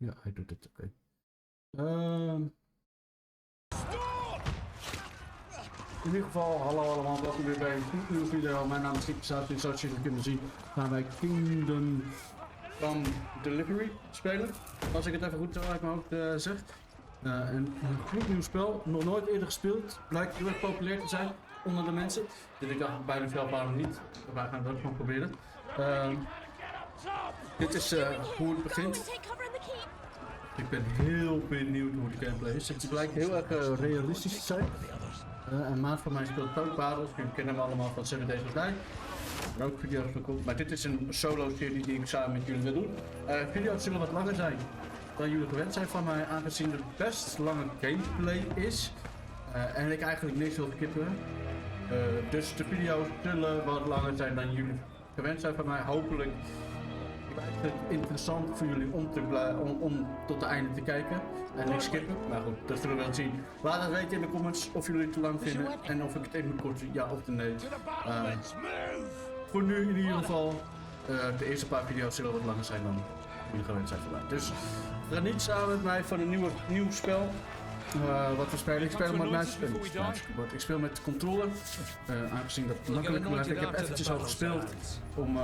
Ja, hij doet het, oké. In ieder geval, hallo allemaal, welkom weer bij een nieuwe video. Mijn naam is Eerste, zoals jullie kunnen zien gaan wij Kingdom Come Deliverance spelen. Als ik het even goed uit mijn hoofd zeg. Een gloednieuw spel, nog nooit eerder gespeeld, blijkt heel erg populair te zijn onder de mensen. Dus ik dacht bijna veel, waarom niet? Wij gaan het ook gewoon proberen. Dit is hoe het begint. Ik ben heel benieuwd hoe de gameplay is. Het blijkt heel erg realistisch te zijn. Een maat van mij speelt ook Barels. Jullie kennen hem allemaal van 7 Days of Die. Er ook video's van komt. Maar dit is een solo serie die ik samen met jullie wil doen. Video's zullen wat langer zijn dan jullie gewend zijn van mij, aangezien het best lange gameplay is. En ik eigenlijk niks wil skippen. Dus de video's zullen wat langer zijn dan jullie gewend zijn van mij. Hopelijk blijft het interessant voor jullie om tot het einde te kijken en niet skippen. Maar goed, dat zullen we wel zien. Laat het weten in de comments of jullie het te lang vinden en of ik het even moet korten, ja of nee. Voor nu in ieder geval, de eerste paar video's zullen wat langer zijn dan jullie gewend zijn van mij. Dus geniet samen met mij van een nieuw spel. Wat we spelen. Ik speel met muis. Ik speel met controller. Aangezien dat makkelijk blijft. Ik heb eventjes al gespeeld om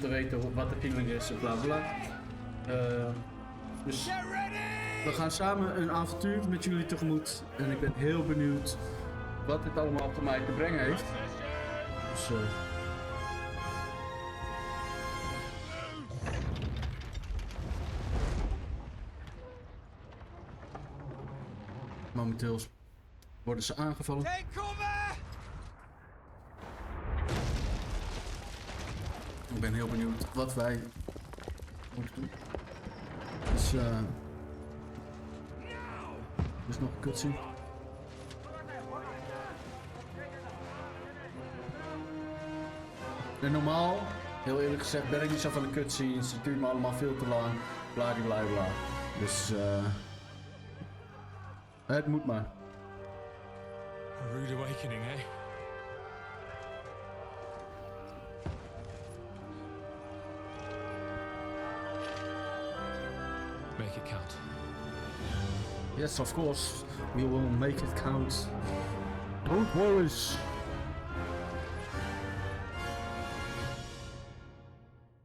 te weten wat de feeling is en bla bla. Dus we gaan samen een avontuur met jullie tegemoet. En ik ben heel benieuwd wat dit allemaal voor mij te brengen heeft. Dus momenteel worden ze aangevallen. Ik ben heel benieuwd wat wij moeten doen. Dus er is nog een cutscene. En normaal, heel eerlijk gezegd, ben ik niet zo van de cutscenes. Het duurt me allemaal veel te lang. Bladibladibla. Dus het moet maar. A rude awakening, eh? Make it count. Yes, of course. We will make it count. Don't worry.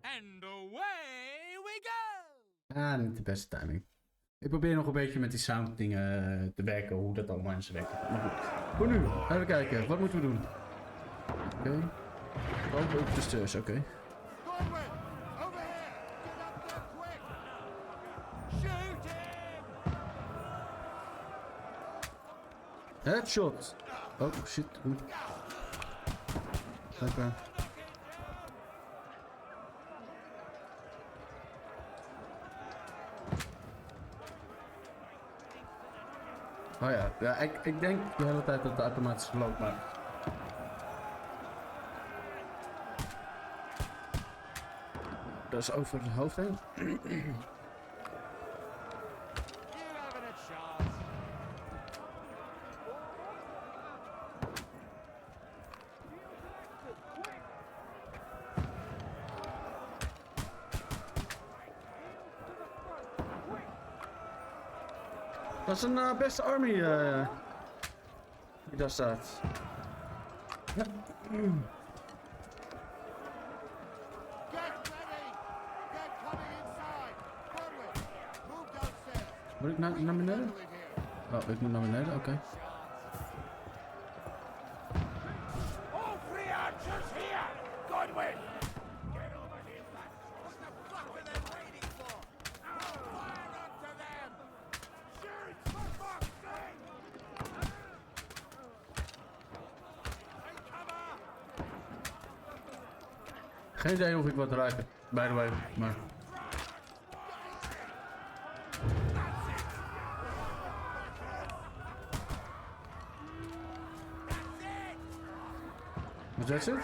And away we go! Ah, niet de beste timing. Ik probeer nog een beetje met die sound dingen te werken, hoe dat allemaal in zijn werkt. Maar goed, voor nu, even kijken, wat moeten we doen? Oké. Oh, op de stairs, oké. Headshot! Oh shit, goed. Blijkbaar. Oh ja, ik denk de hele tijd dat het automatisch loopt, maar... Dat is over het hoofd heen. Dat is een beste army die daar staat. Moet ik naar beneden? Oh, ik moet naar beneden, oké. Geen idee of ik wat raak, by the way, maar... Was that it?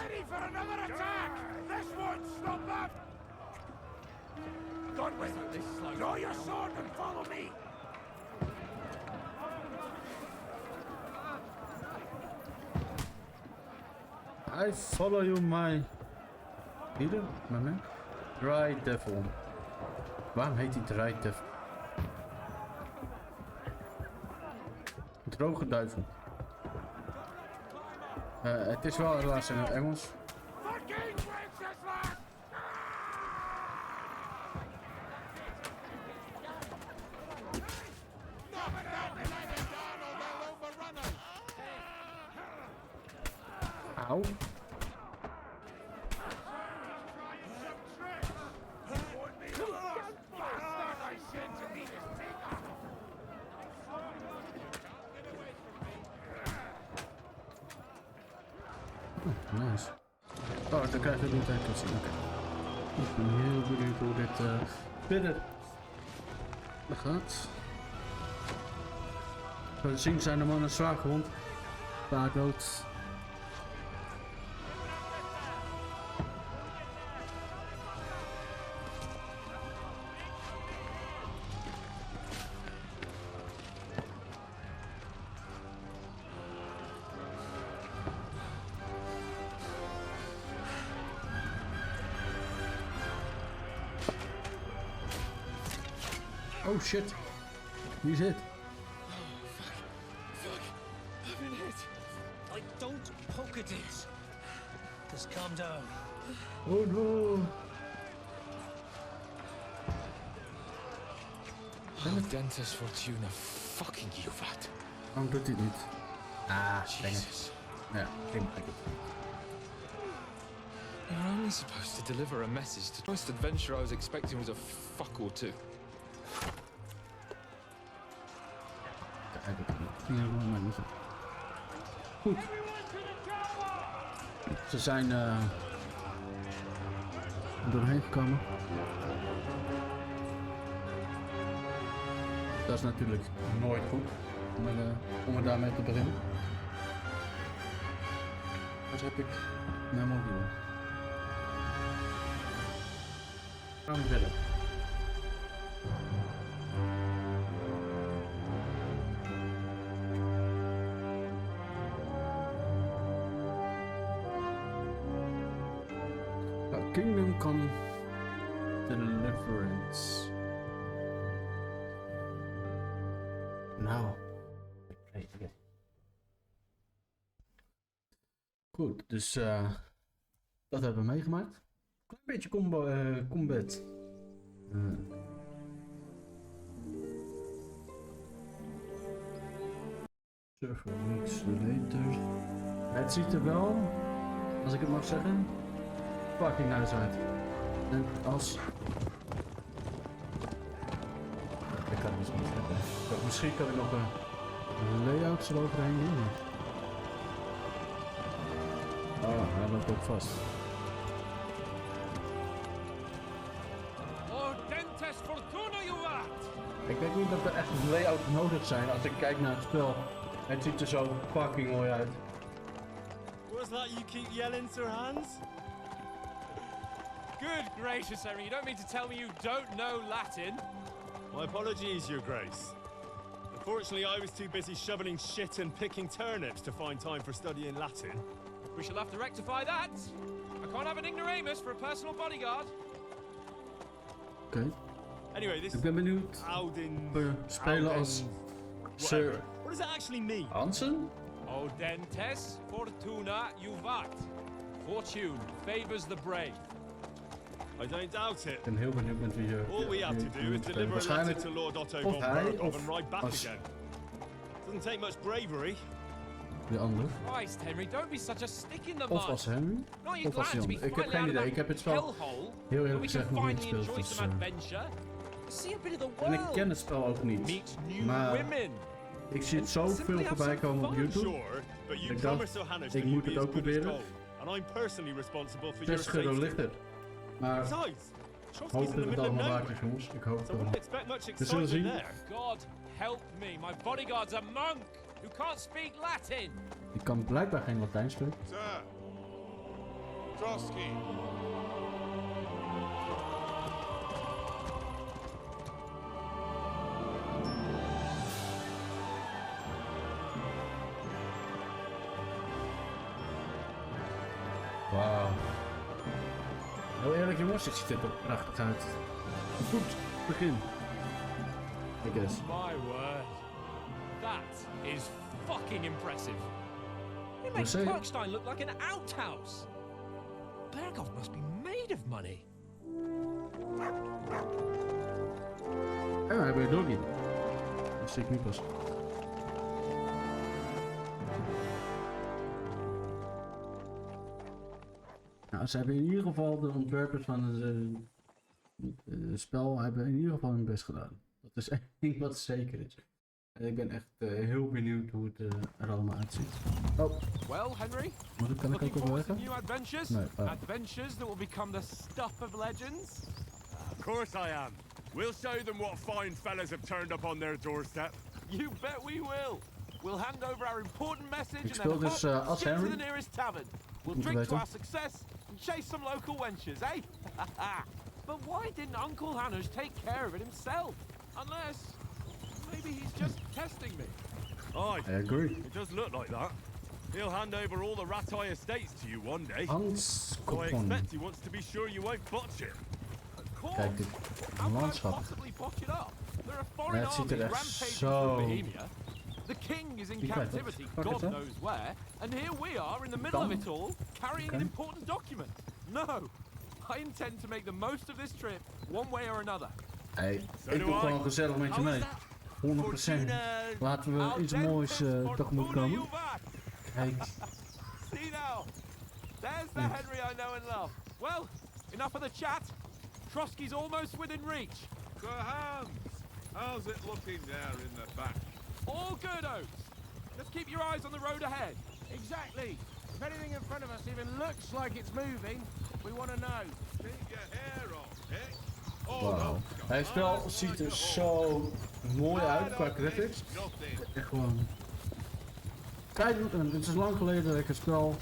Draw your sword and follow me. I follow you, my leader, my man. Dry devil. Waarom heet die draaitef? Droge duivel. Het is wel helaas in het Engels. Auw. Nice. Oh, dan krijg je de tijd tot zien. Ik ben heel benieuwd hoe dit verder gaat. Zoals zien zijn de mannen zwaar gewond. Paar dood. Oh shit. Wie zit? Fuck. I've been hit. Don't poke at it. Just calm down. Oh no. Oh, Dentes Fortuna. Fucking you, vat. Waarom doet hij het niet? Ah, Jesus. Ja, ik denk het. You're only supposed to deliver a message. The most adventure I was expecting was a fuck or two. Goed. Ze zijn doorheen gekomen. Dat is natuurlijk nooit goed om er daarmee te beginnen. Wat heb ik nou mogen doen? Gaan we verder. Kingdom Come Deliverance. Nou. Goed, dus dat hebben we meegemaakt. Klein beetje combat. Several weeks later. Het ziet er wel, als ik het mag zeggen, fucking nice uit. En als... Ik kan het misschien niet hebben. Misschien kan ik nog een layout zo overheen doen. Oh, hij loopt ook vast. Dentes Fortuna, you vat. Ik denk niet dat er echt een layout nodig zijn als ik kijk naar het spel. Het ziet er zo fucking mooi uit. What's that you keep yelling, Sir Hans? Good gracious, Henry. You don't mean to tell me you don't know Latin? My apologies, Your Grace. Unfortunately, I was too busy shoveling shit and picking turnips to find time for studying Latin. We shall have to rectify that. I can't have an ignoramus for a personal bodyguard. Oké. Anyway, this Ik ben benieuwd. Auden... We spelen als Sir What does that actually mean? Hansen? O Dentes Fortuna Juvat. Fortune favors the brave. I don't doubt it. Ik ben heel benieuwd met wie je... All we have to do is deliver a letter to Lord Otto von Berghoff and ride back again. Doesn't take much bravery. De andere. Christ, Henry, don't be such a stick in the Of als mud. Henry. Not you Of als glad to be Jan. Ik heb geen idee. Ik heb het spel heel eerlijk gezegd nog niet gespeeld. Dus, See a bit of the en ik world. ken het spel ook niet. Meet new Maar women. ik zie het zoveel voorbij komen op YouTube. Sure, but you Ik promised dacht, Johannes ik that moet you'd het be as ook good as proberen. gold. And I'm personally responsible for your 60 euro safety. ligt het. Maar Besides, Trotsky's hoop in the dat het middle of allemaal waard nowhere. is, jongens. Ik hoop het So I wouldn't allemaal. expect much We zullen excitement zien. there. God help me, my bodyguard's a monk who can't speak Latin. Ik kan blijkbaar geen Latijn spreken. Sir. Trotsky. Wauw. Heel eerlijk jongens, dit ziet er toch prachtig uit. Goed. begin. I guess. My word. That is fucking impressive. It makes say- Bergstein look like an outhouse. Berghoff must be made of money. Ja, hij weet ook niet. Dat zie ik nu pas. Nou, ze hebben in ieder geval de ontwerpers van het spel hebben in ieder geval hun best gedaan. Dat is één ding wat zeker is. En ik ben echt heel benieuwd hoe het er allemaal uitziet. Oh, Well, Henry, kan ik looking ook forward to overwegen? new adventures? No, Adventures that will become the stuff of legends? Of course I am. We'll show them what fine fellas have turned up on their doorstep. You bet we will. We'll hand over our important message and speel then dus, hop als straight to Henry. the nearest tavern. We'll Moet drink to weten. our success and chase some local wenches, eh? But why didn't Uncle Hanush take care of it himself? Unless maybe he's just testing me. Aye, I agree. it does look like that. He'll hand over all the Ratai estates to you one day. Hans So I Kopon. expect he wants to be sure you won't botch it. Of course. Kijk, dit How could I landschap. possibly botch it up? There are foreign Ja, het ziet er armies echt rampaging zo- through Bohemia. The king is in Die kwijt, captivity, pak het, God hè? knows where, and here we are in the middle of it all, carrying an Okay. important document. No, I intend to make the most of this trip, one way or another. Hey, Zo ik doe doe I. gewoon gezellig met je How is mee. that? 100%. Laten we iets moois tegemoet Fortuna komen. you back. Kijk, See now, there's the Thanks. Henry I know and love. Well, enough of the chat. Trotsky's almost within reach. Sir Hans, how's it looking there in the back? All good, Oates. Just keep your eyes on the road ahead. Exactly. If anything in front of us even looks like it's moving, we want to know. Keep your hair on, eh? Oh, wauw. no. Het spel ziet er zo mooi uit qua graphics. Nothing. Echt gewoon. Kijk, het is lang geleden dat ik het spel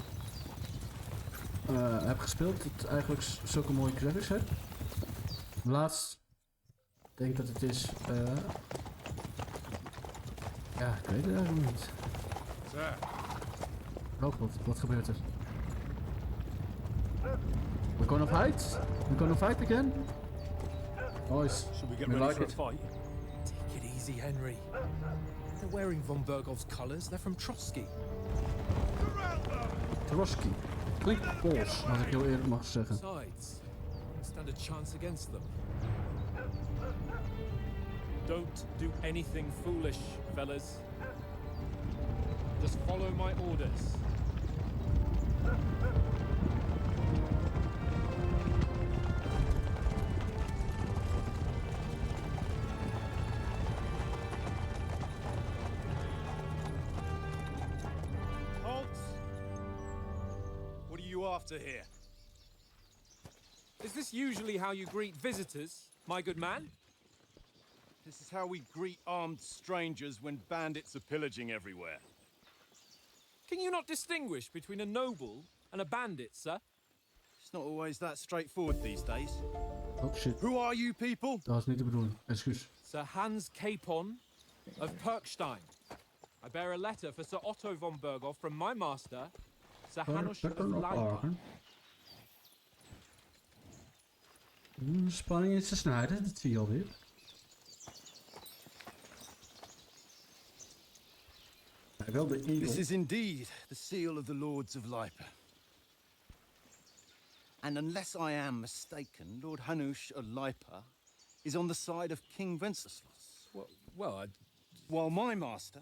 heb gespeeld. Dat eigenlijk zulke mooie graphics heeft. Laatst, ik denk dat het is. Ja, ik weet het eigenlijk niet. Sir, Oh god, wat gebeurt er? We're gonna fight? We're gonna fight again? Nice. Should we get We ready like for it. a fight? Take it easy, Henry. They're wearing von Bergov's colors. They're from Trotsky. Trotsky. Klinkt Pools, als ik heel eerlijk mag zeggen. Besides, stand a chance against them. Don't do anything foolish, fellas. Just follow my orders. Halt! What are you after here? Is this usually how you greet visitors, my good man? This is how we greet armed strangers when bandits are pillaging everywhere. Can you not distinguish between a noble and a bandit, sir? It's not always that straightforward these days. Oh shit, Who are you people? dat was niet de bedoeling. Excuus. Sir Hans Capon of Perkstein. I bear a letter for Sir Otto von Berghoff from my master, Sir Hanush of Pekken op Leipa. Argen. Spanning is te snijden, dat zie je alweer. Hij wil de This eagle. is indeed the seal of the Lords of Leipa. And unless I am mistaken, Lord Hanush of Leipa is on the side of King Wenceslas, Well, while my master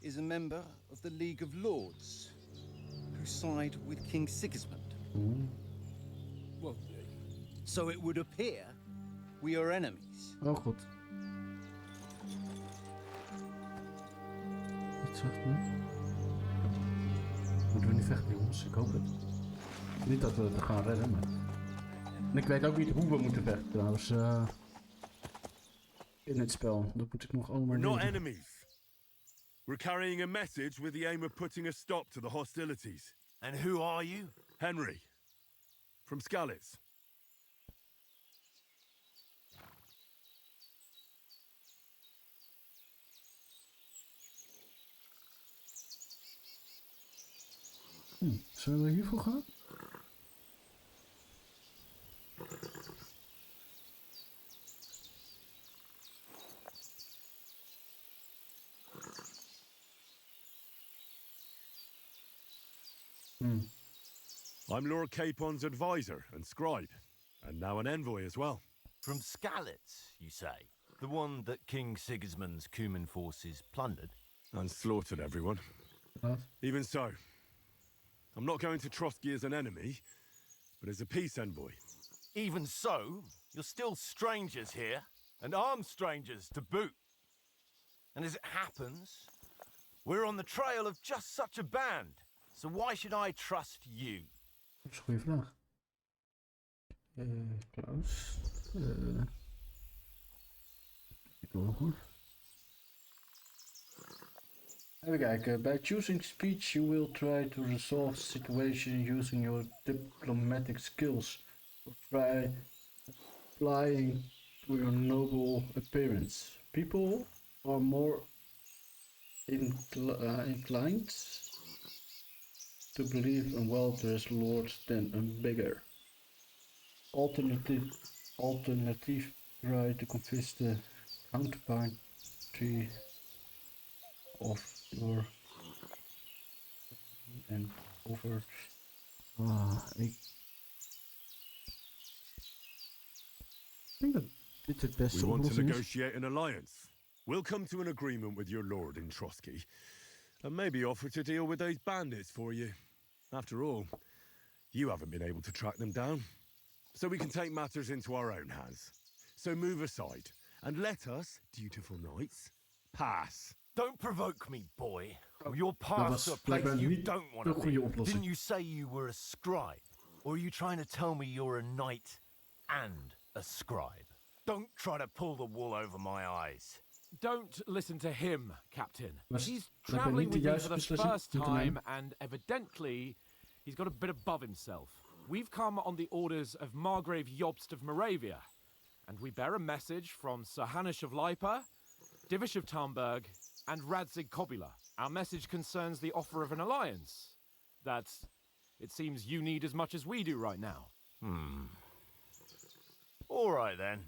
is a member of the League of Lords, who side with King Sigismund. well, So it would appear we are enemies. Oh god. Niet zacht, nee. Moeten we niet vechten, jongens? Ik hoop het. Niet dat we het gaan redden, maar... En ik weet ook niet hoe we moeten vechten, trouwens. In het spel. Dat moet ik nog allemaal We're not leren. enemies. We're carrying a message with the aim of putting a stop to the hostilities. And who are you? Henry. From Skalitz. Zullen we hiervoor gaan? I'm Lord Capon's advisor and scribe, and now an envoy as well. From Skalitz, you say? The one that King Sigismund's Cuman forces plundered? And slaughtered everyone. Wat? Even so, I'm not going to Trotsky as an enemy, but as a peace envoy. Even so, you're still strangers here, and armed strangers to boot. And as it happens, we're on the trail of just such a band, so why should I trust you? Dat is een goede vraag. Klaus. Even kijken. By choosing speech, you will try to resolve the situation using your diplomatic skills. Or try applying to your noble appearance. People are more inclined to believe a well-dressed lord than a beggar. Alternative, try to convince the counterparty of your and over. Ik denk dat dit het beste We want to oplossing is. negotiate an alliance. We'll come to an agreement with your lord in Trotsky, and maybe offer to deal with those bandits for you. After all, you haven't been able to track them down. So we can take matters into our own hands. So move aside, and let us, dutiful knights, pass. Don't provoke me, boy. Your path's a place blijkbaar you niet don't want de to goede be. oplossing. Didn't you say you were a scribe? Or are you trying to tell me you're a knight and a scribe? Don't try to pull the wool over my eyes. Don't listen to him, Captain. Was He's blijkbaar traveling niet de with me juiste for the beslissing first om te time, nemen. and evidently he's got a bit above himself. We've come on the orders of Margrave Jobst of Moravia, and we bear a message from Sir Hanush of Lipa, Divish of Tarnberg, and Radzig Kobula. Our message concerns the offer of an alliance that it seems you need as much as we do right now. All right, then.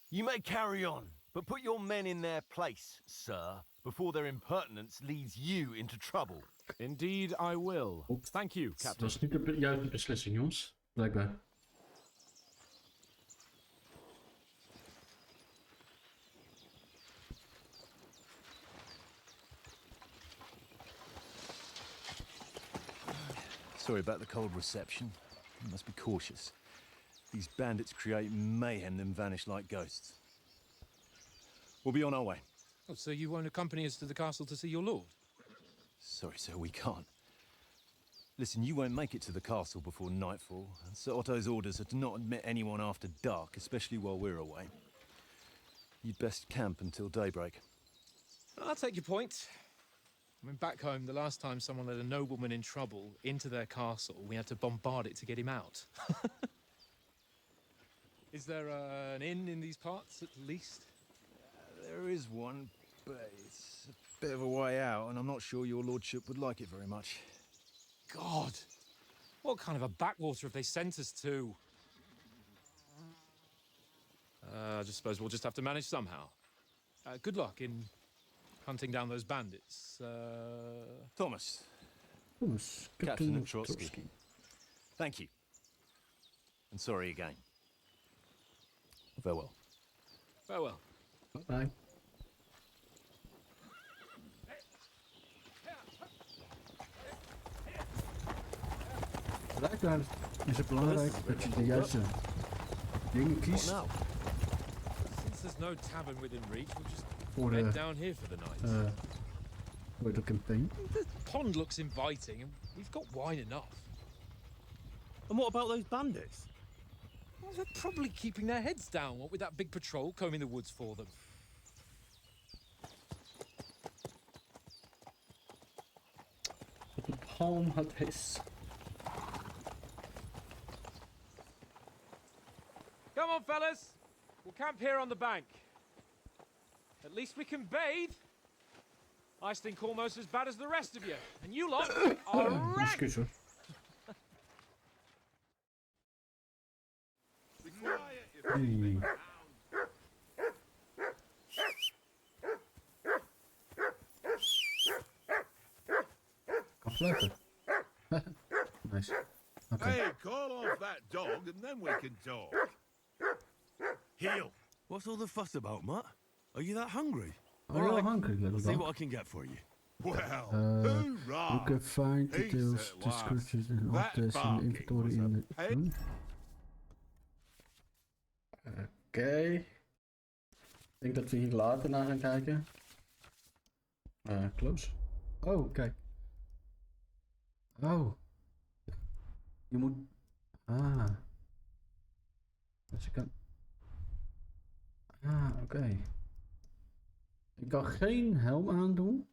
You may carry on, but put your men in their place, sir, before their impertinence leads you into trouble. Indeed, I will. Thank you, Dat Captain. was niet de juiste beslissing, jongens. Blijkbaar. Sorry about the cold reception. You must be cautious. These bandits create mayhem, then vanish like ghosts. We'll be on our way. Oh, so you won't accompany us to the castle to see your lord? Sorry, sir, we can't. Listen, you won't make it to the castle before nightfall, and Sir Otto's orders are to not admit anyone after dark, especially while we're away. You'd best camp until daybreak. I'll take your point. I mean, back home, the last time someone let a nobleman in trouble into their castle, we had to bombard it to get him out. Is there an inn in these parts, at least? There is one, but it's a bit of a way out, and I'm not sure your lordship would like it very much. God! What kind of a backwater have they sent us to? I just suppose we'll just have to manage somehow. Good luck in hunting down those bandits. Thomas, Jongens, Captain of Trotsky. Thank you. And sorry again. Farewell. Farewell. Bye. Blijkbaar is het belangrijk dat je de juiste dingen kiest Now, since there's no tavern within reach, we'll just voor head de, down here for the night. voor de campaign. The pond looks inviting, and we've got wine enough. And what about those bandits? Well, they're probably keeping their heads down, what with that big patrol combing the woods for them. Op de palm had his. Come on, fellas. We'll camp here on the bank. At least we can bathe. I stink almost as bad as the rest of you. And you lot are wrecked. Excuus hoor. Be quiet, you Hey. Kan fluiten. Nice. Okay. Hey, call off that dog and then we can talk. Heel! What's all the fuss about, Mutt? Are you that hungry? Are you hungry, little I'll see dog? what I can get for you. Well, You hoorah! can find Peace details, at last. descriptions and That objects in the barking inventory was a in the... pain. Oké. Ik denk dat we hier later naar gaan kijken. Close. Oh, kijk. Oh. Je moet... Ah. Dus ik kan... Ah, oké. Ik kan geen helm aandoen.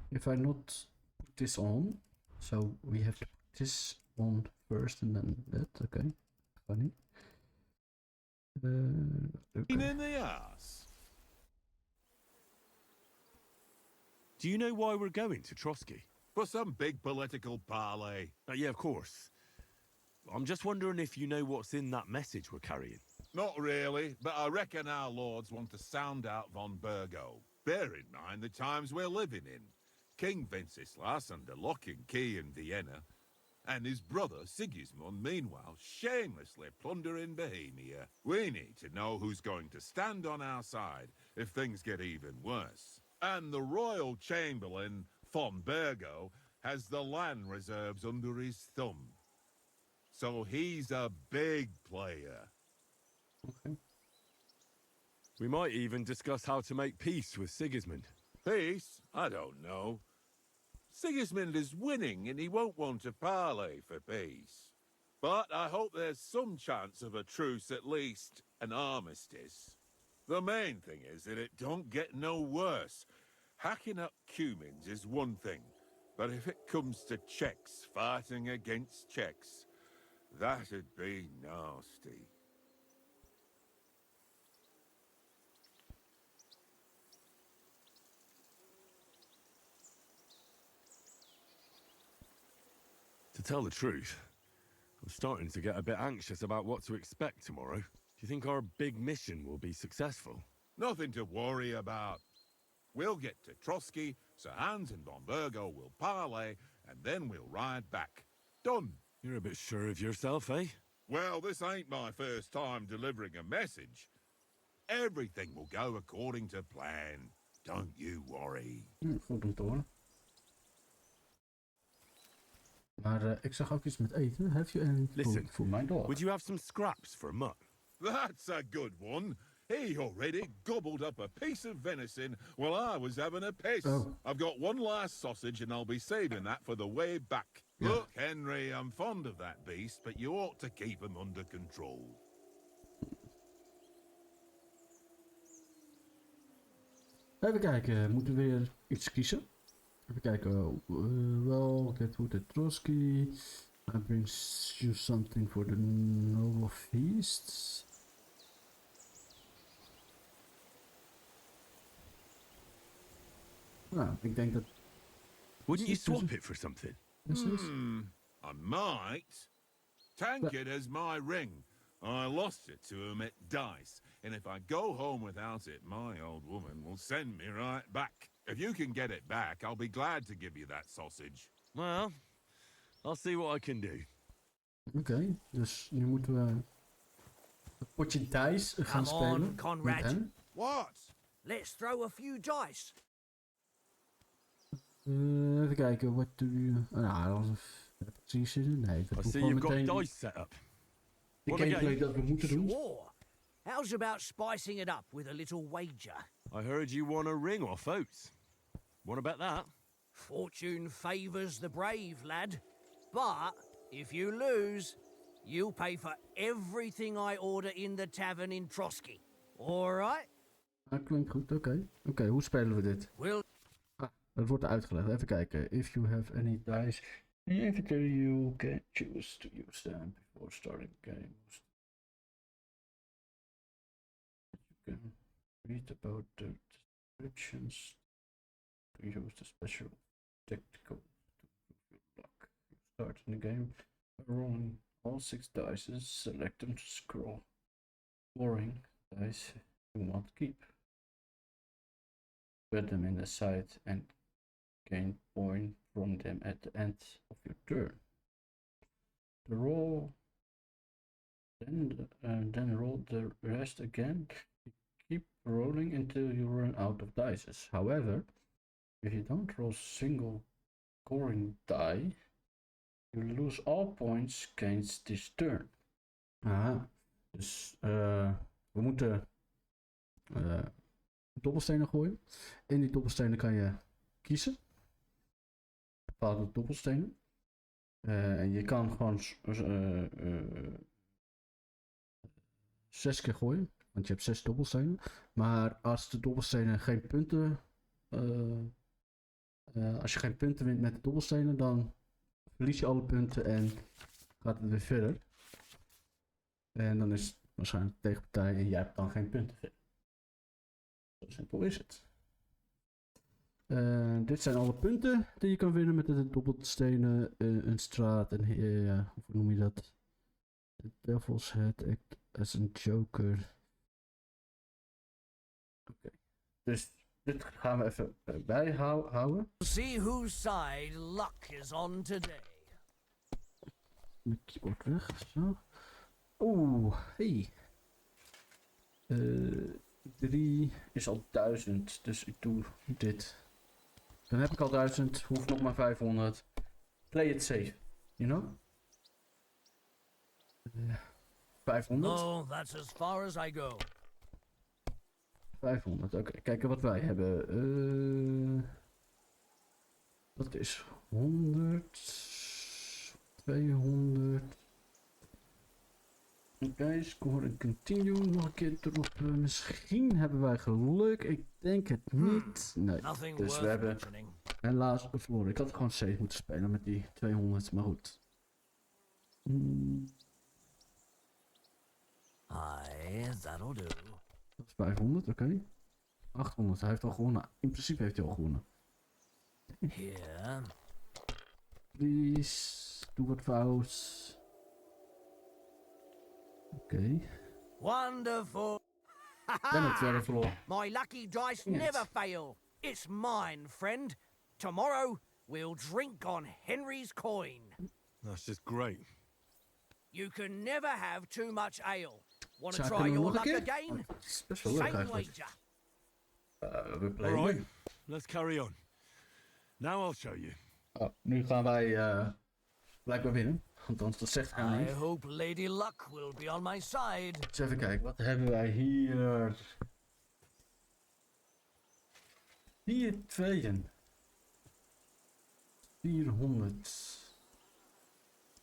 If I not put this on. So we have to put this on first and then that. Okay. Funny. Okay. In the ass. Do you know why we're going to Trotsky? For some big political parley. Yeah, of course. I'm just wondering if you know what's in that message we're carrying. Not really, but I reckon our lords want to sound out von Burgo. Bear in mind the times we're living in. King Wenceslas under lock and key in Vienna, and his brother Sigismund meanwhile shamelessly plundering Bohemia. We need to know who's going to stand on our side if things get even worse. And the royal chamberlain, von Burgo, has the land reserves under his thumb. So he's a big player. Okay. We might even discuss how to make peace with Sigismund. Peace? I don't know. Sigismund is winning and he won't want to parley for peace. But I hope there's some chance of a truce, at least an armistice. The main thing is that it don't get no worse. Hacking up Cumins is one thing, but if it comes to Czechs fighting against Czechs, that'd be nasty. To tell the truth, I'm starting to get a bit anxious about what to expect tomorrow. Do you think our big mission will be successful? Nothing to worry about. We'll get to Trotsky, Sir Hans and von Burgo will parley, and then we'll ride back. Done. You're a bit sure of yourself, eh? Well, this ain't my first time delivering a message. Everything will go according to plan. Don't you worry. Goed om te horen. Maar ik zag ook iets met eten. Have you any Listen, for my dog? would you have some scraps for a mutt? That's a good one. He already gobbled up a piece of venison while I was having a piss. Oh. I've got one last sausage and I'll be saving that for the way back. Yeah. Look, Henry, I'm fond of that beast, but you ought to keep him under control. Even kijken, moeten we weer iets kiezen? Even kijken, well, get with the Trotsky. I brings you something for the noble feasts. Nou, ik denk dat... Wouldn't you swap it for something? I might. Tankard has my ring. I lost it to him at dice, and if I go home without it, my old woman will send me right back. If you can get it back, I'll be glad to give you that sausage. Well, I'll see what I can do. Oké, dus nu moeten we een potje dice gaan Come spelen. on, Conrad. Met hem. What? Let's throw a few dice. Even kijken, what do you... Nou, dat is precies zin. Nee, dat I moet see gewoon you've got meteen dice set up. de What a gameplay game. dat we moeten doen. Sure. How's about spicing it up with a little wager? I heard you won a ring off Oates. Wanna bet that? Fortune favours the brave, lad. But if you lose, you'll pay for everything I order in the tavern in Trotsky. All right? Dat klinkt goed, oké. Oké, hoe spelen we dit? We'll Dat wordt uitgelegd. Even kijken. If you have any dice in your inventory, you can choose to use them before starting the game. You can read about the descriptions to use the special tactical to improve your luck. You start in the game by rolling all 6 dice, select them to scroll. Scoring dice you want to keep. Put them in the side and gain point from them at the end of your turn. The roll, then roll the rest again. Keep rolling until you run out of dice. However, if you don't roll single scoring die, you lose all points against this turn. Aha, dus we moeten dobbelstenen gooien. In die dobbelstenen kan je kiezen. Bepaalde dobbelstenen. En je kan gewoon 6 keer gooien. Want je hebt 6 dobbelstenen. Maar als de dobbelstenen geen punten... als je geen punten wint met de dobbelstenen, dan verlies je alle punten en gaat het weer verder. En dan is het waarschijnlijk tegenpartij en jij hebt dan geen punten verder. Zo simpel is het. Dit zijn alle punten die je kan winnen met de dobbelstenen, een straat en hoe noem je dat? The Devil's Head Act as een Joker. Oké. Dus dit gaan we even bijhouden. See whose side luck is on today. Mijn keyboard weg, zo. Oeh, hey. 3 is al 1000, dus ik doe dit. Dan heb ik al 1000, hoef nog maar 500. Play it safe, you know? 500. Oh, that's as far as I go. 500, oké. Kijken wat wij hebben. Dat is 100. 200. Oké, score en continue. Nog een keer droppen. Misschien hebben wij geluk. Ik denk het niet. Nee, dus we hebben helaas verloren. Ik had gewoon safe moeten spelen met die 200, maar goed. Aye, that'll do. Dat is 500, oké. 800, hij heeft al gewonnen. In principe heeft hij al gewonnen. Here. Please, doe wat fout. Oké. Wonderful. Ben het weer verloren. My lucky dice never fail. It's mine, friend. Tomorrow we'll drink on Henry's coin. That's just great. You can never have too much ale. Want to Zou ik try hem your nog een luck keer? again? Dat is best wel leuk Same eigenlijk. wager. We playen. Alright, let's carry on. Now I'll show you. Oh, nu gaan wij blijkbaar winnen. Althans, dat zegt hij I niet. hope Lady Luck will be on my side. Dus even kijken, wat hebben wij hier? 4 tweeën. 400.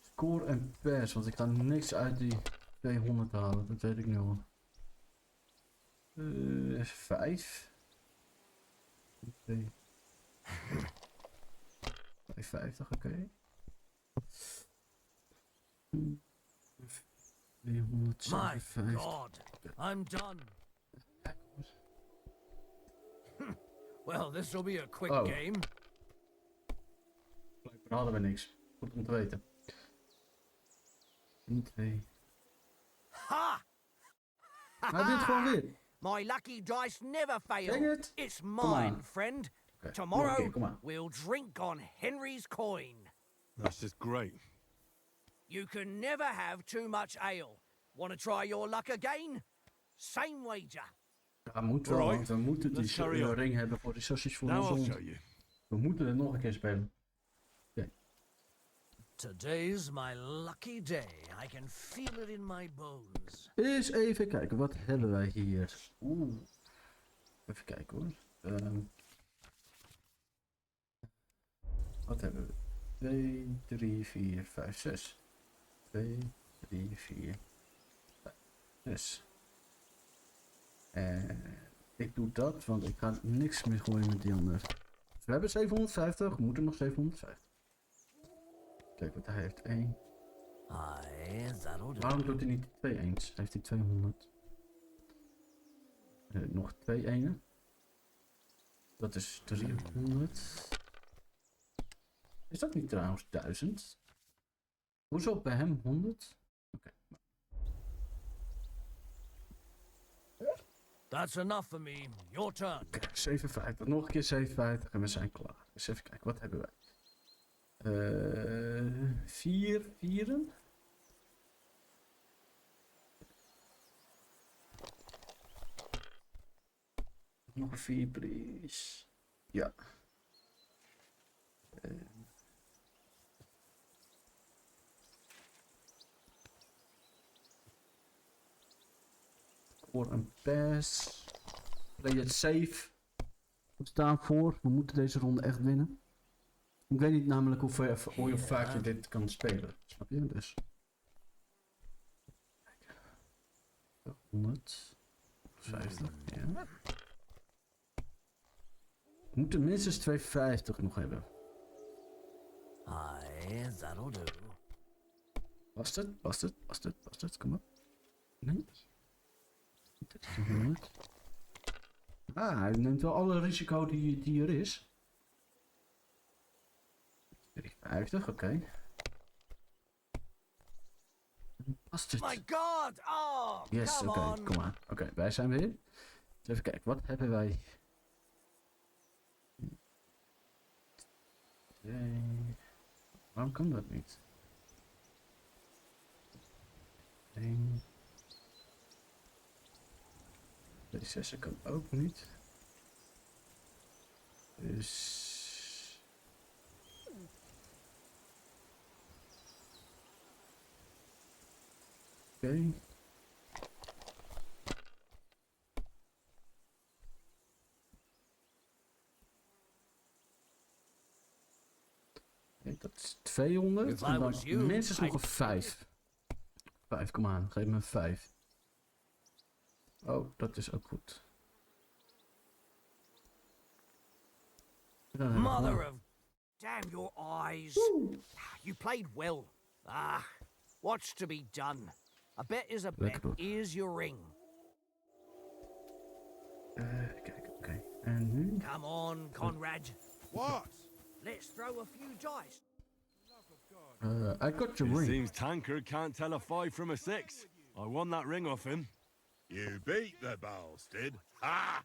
Score en pass, want ik ga niks uit die 200 halen, dat weet ik nu al. 5. Okay. 550, oké. 257. My God, I'm done. Well, this will be a quick game. Blijkbaar hadden we niks. Goed om te weten. 1, 2. Ha! Hij wint gewoon weer. My lucky dice never fail. Dang it. It's Come mine, on. friend. Okay. Tomorrow Come on. we'll drink on Henry's coin. That's just great. You can never have too much ale. Want to try your luck again? Same wager. Ja, moet wel, want we moeten die ring hebben voor die sausjes voor Now ons. I'll show you. We moeten het nog een keer spelen. Okay. Today's my lucky day. I can feel it in my bones. Eens even kijken, wat hebben wij hier? Oeh. Even kijken hoor. Wat hebben we? 2, 3, 4, 5, 6. 2, 3, 4, 5, 6. Ik doe dat, want ik ga niks meer gooien met die andere. Dus we hebben 750, we moeten nog 750. Kijk wat hij heeft. 1. Waarom doet hij niet 2 eens? Heeft hij 200? Nog 2 enen. Dat is 300. Is dat niet trouwens 1000? Hoezo bij hem 100? Oké. That's enough for me. Your turn. Kijk, 57. Nog een keer 57 en we zijn klaar. Dus even kijken, wat hebben wij? 4 vieren. Nog een 4, please. Ja. Voor een pass. Play it safe. We staan voor. We moeten deze ronde echt winnen. Ik weet niet namelijk hoe vaak je dit kan spelen. Snap je? Dus. 150. Ja. We moeten minstens 250 nog hebben. Aye, that'll do. Was het? Kom op. Nee. Dit is 100. Ah, hij neemt wel alle risico die er is. 50, oké. Past het? My God! Oh, Yes, come oké, on. kom aan. Oké, wij zijn weer. Even kijken, wat hebben wij? Waarom kan dat niet? 1. Deze 6 kan ook niet. Dus. Oké. Dat is 200 en dan minstens nog een 5. 5, kom aan, geef me een 5. Oh, dat is ook goed. Mother of... Damn your eyes. You played well. Ah, what's to be done? A bet is a bet. Here's your ring. Kijk, oké. En nu? Come on, Conrad. What? Let's throw a few dice. I got your It ring. seems Tankard can't tell a 5 from a 6. I won that ring off him. You beat the bastard. Ha!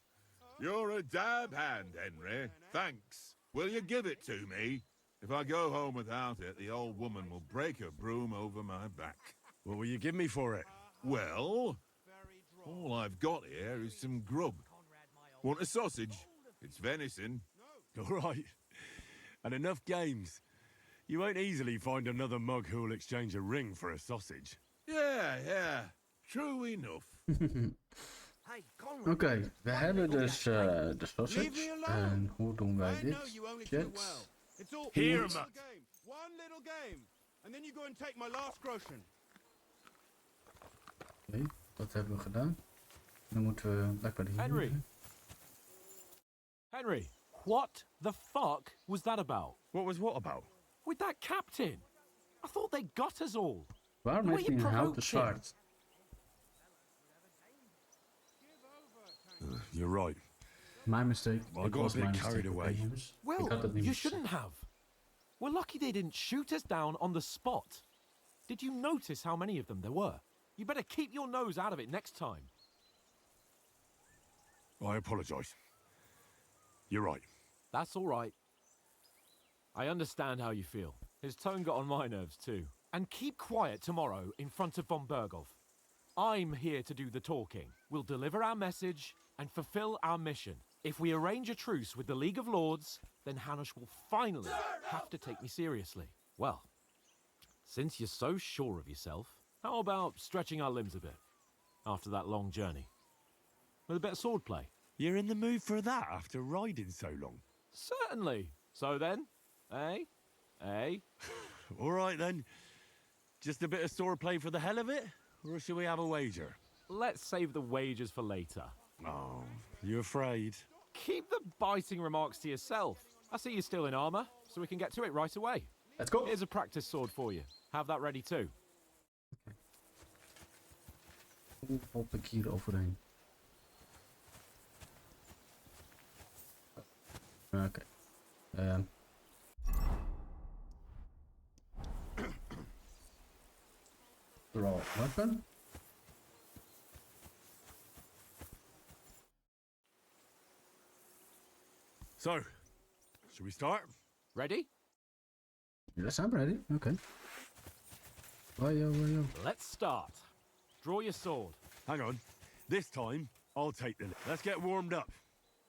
You're a dab hand, Henry. Thanks. Will you give it to me? If I go home without it, the old woman will break her broom over my back. What will you give me for it? Well, all I've got here is some grub. Want a sausage? It's venison. All right. And enough games. You won't easily find another mug who'll exchange a ring for a sausage. Yeah. True enough. Hey, Conrad. Oké, we hebben dus de sausage. En hoe doen wij dit? Jets. It's all Here, one Matt. little game. One little game. And then you go and take my last groschen. Oké, dat hebben we gedaan. Dan moeten we blijkbaar hier. Henry, what the fuck was that about? What was what about? With that captain? I thought they got us all. Waarom The way heeft hij you een houten provoked him. zwaard? You're right. My mistake. Well, I It got was a bit my carried mistake. away. oké, jongens. Ik Well, had het niet you moeten shouldn't zeggen. have. We're lucky they didn't shoot us down on the spot. Did you notice how many of them there were? You better keep your nose out of it next time. I apologise. You're right. That's all right. I understand how you feel. His tone got on my nerves too. And keep quiet tomorrow in front of von Berghoff. I'm here to do the talking. We'll deliver our message and fulfill our mission. If we arrange a truce with the League of Lords, then Hanush will finally have to take me seriously. Well, since you're so sure of yourself, how about stretching our limbs a bit after that long journey? With a bit of swordplay? You're in the mood for that after riding so long? Certainly. So then, eh? All right then. Just a bit of swordplay for the hell of it? Or shall we have a wager? Let's save the wagers for later. Oh, you afraid? Keep the biting remarks to yourself. I see you're still in armor, so we can get to it right away. Let's go. Here's a practice sword for you. Have that ready too. Hoe hop ik hier overheen? Oké. Draw weapon. So, shall we start? Ready? Yes, I'm ready. Okay. Wayo. Let's start. Draw your sword. Hang on. This time, I'll take the lead. Let's get warmed up.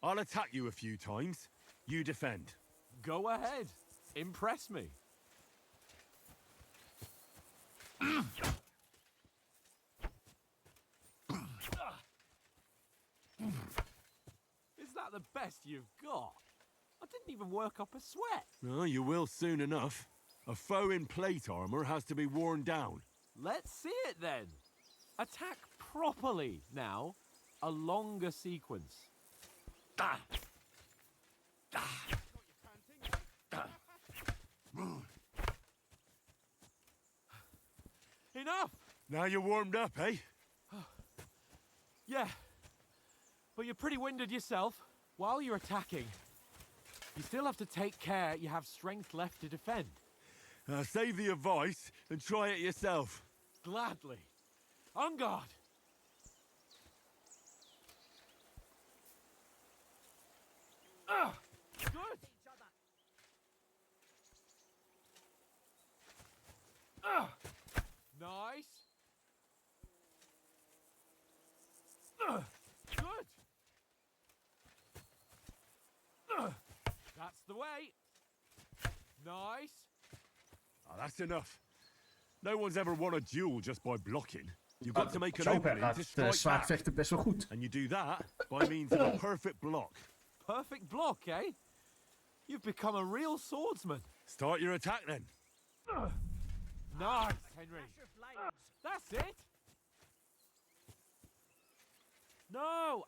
I'll attack you a few times. You defend. Go ahead. Impress me. Is that the best you've got? I didn't even work up a sweat. Oh, you will soon enough. A foe in plate armor has to be worn down. Let's see it then. Attack properly now. A longer sequence. Enough! Now you're warmed up, eh? Yeah. But you're pretty winded yourself. While you're attacking, you still have to take care you have strength left to defend. Save the advice and try it yourself. Gladly. On guard. Good. Nice. Good. That's the way. Nice. Oh, that's enough. No one's ever won a duel just by blocking. You've got to make an opening to strike zwaard back. vechten best wel goed. And you do that by means of a perfect block. Perfect block, eh? You've become a real swordsman. Start your attack then. Nice, Henry. That's it. No.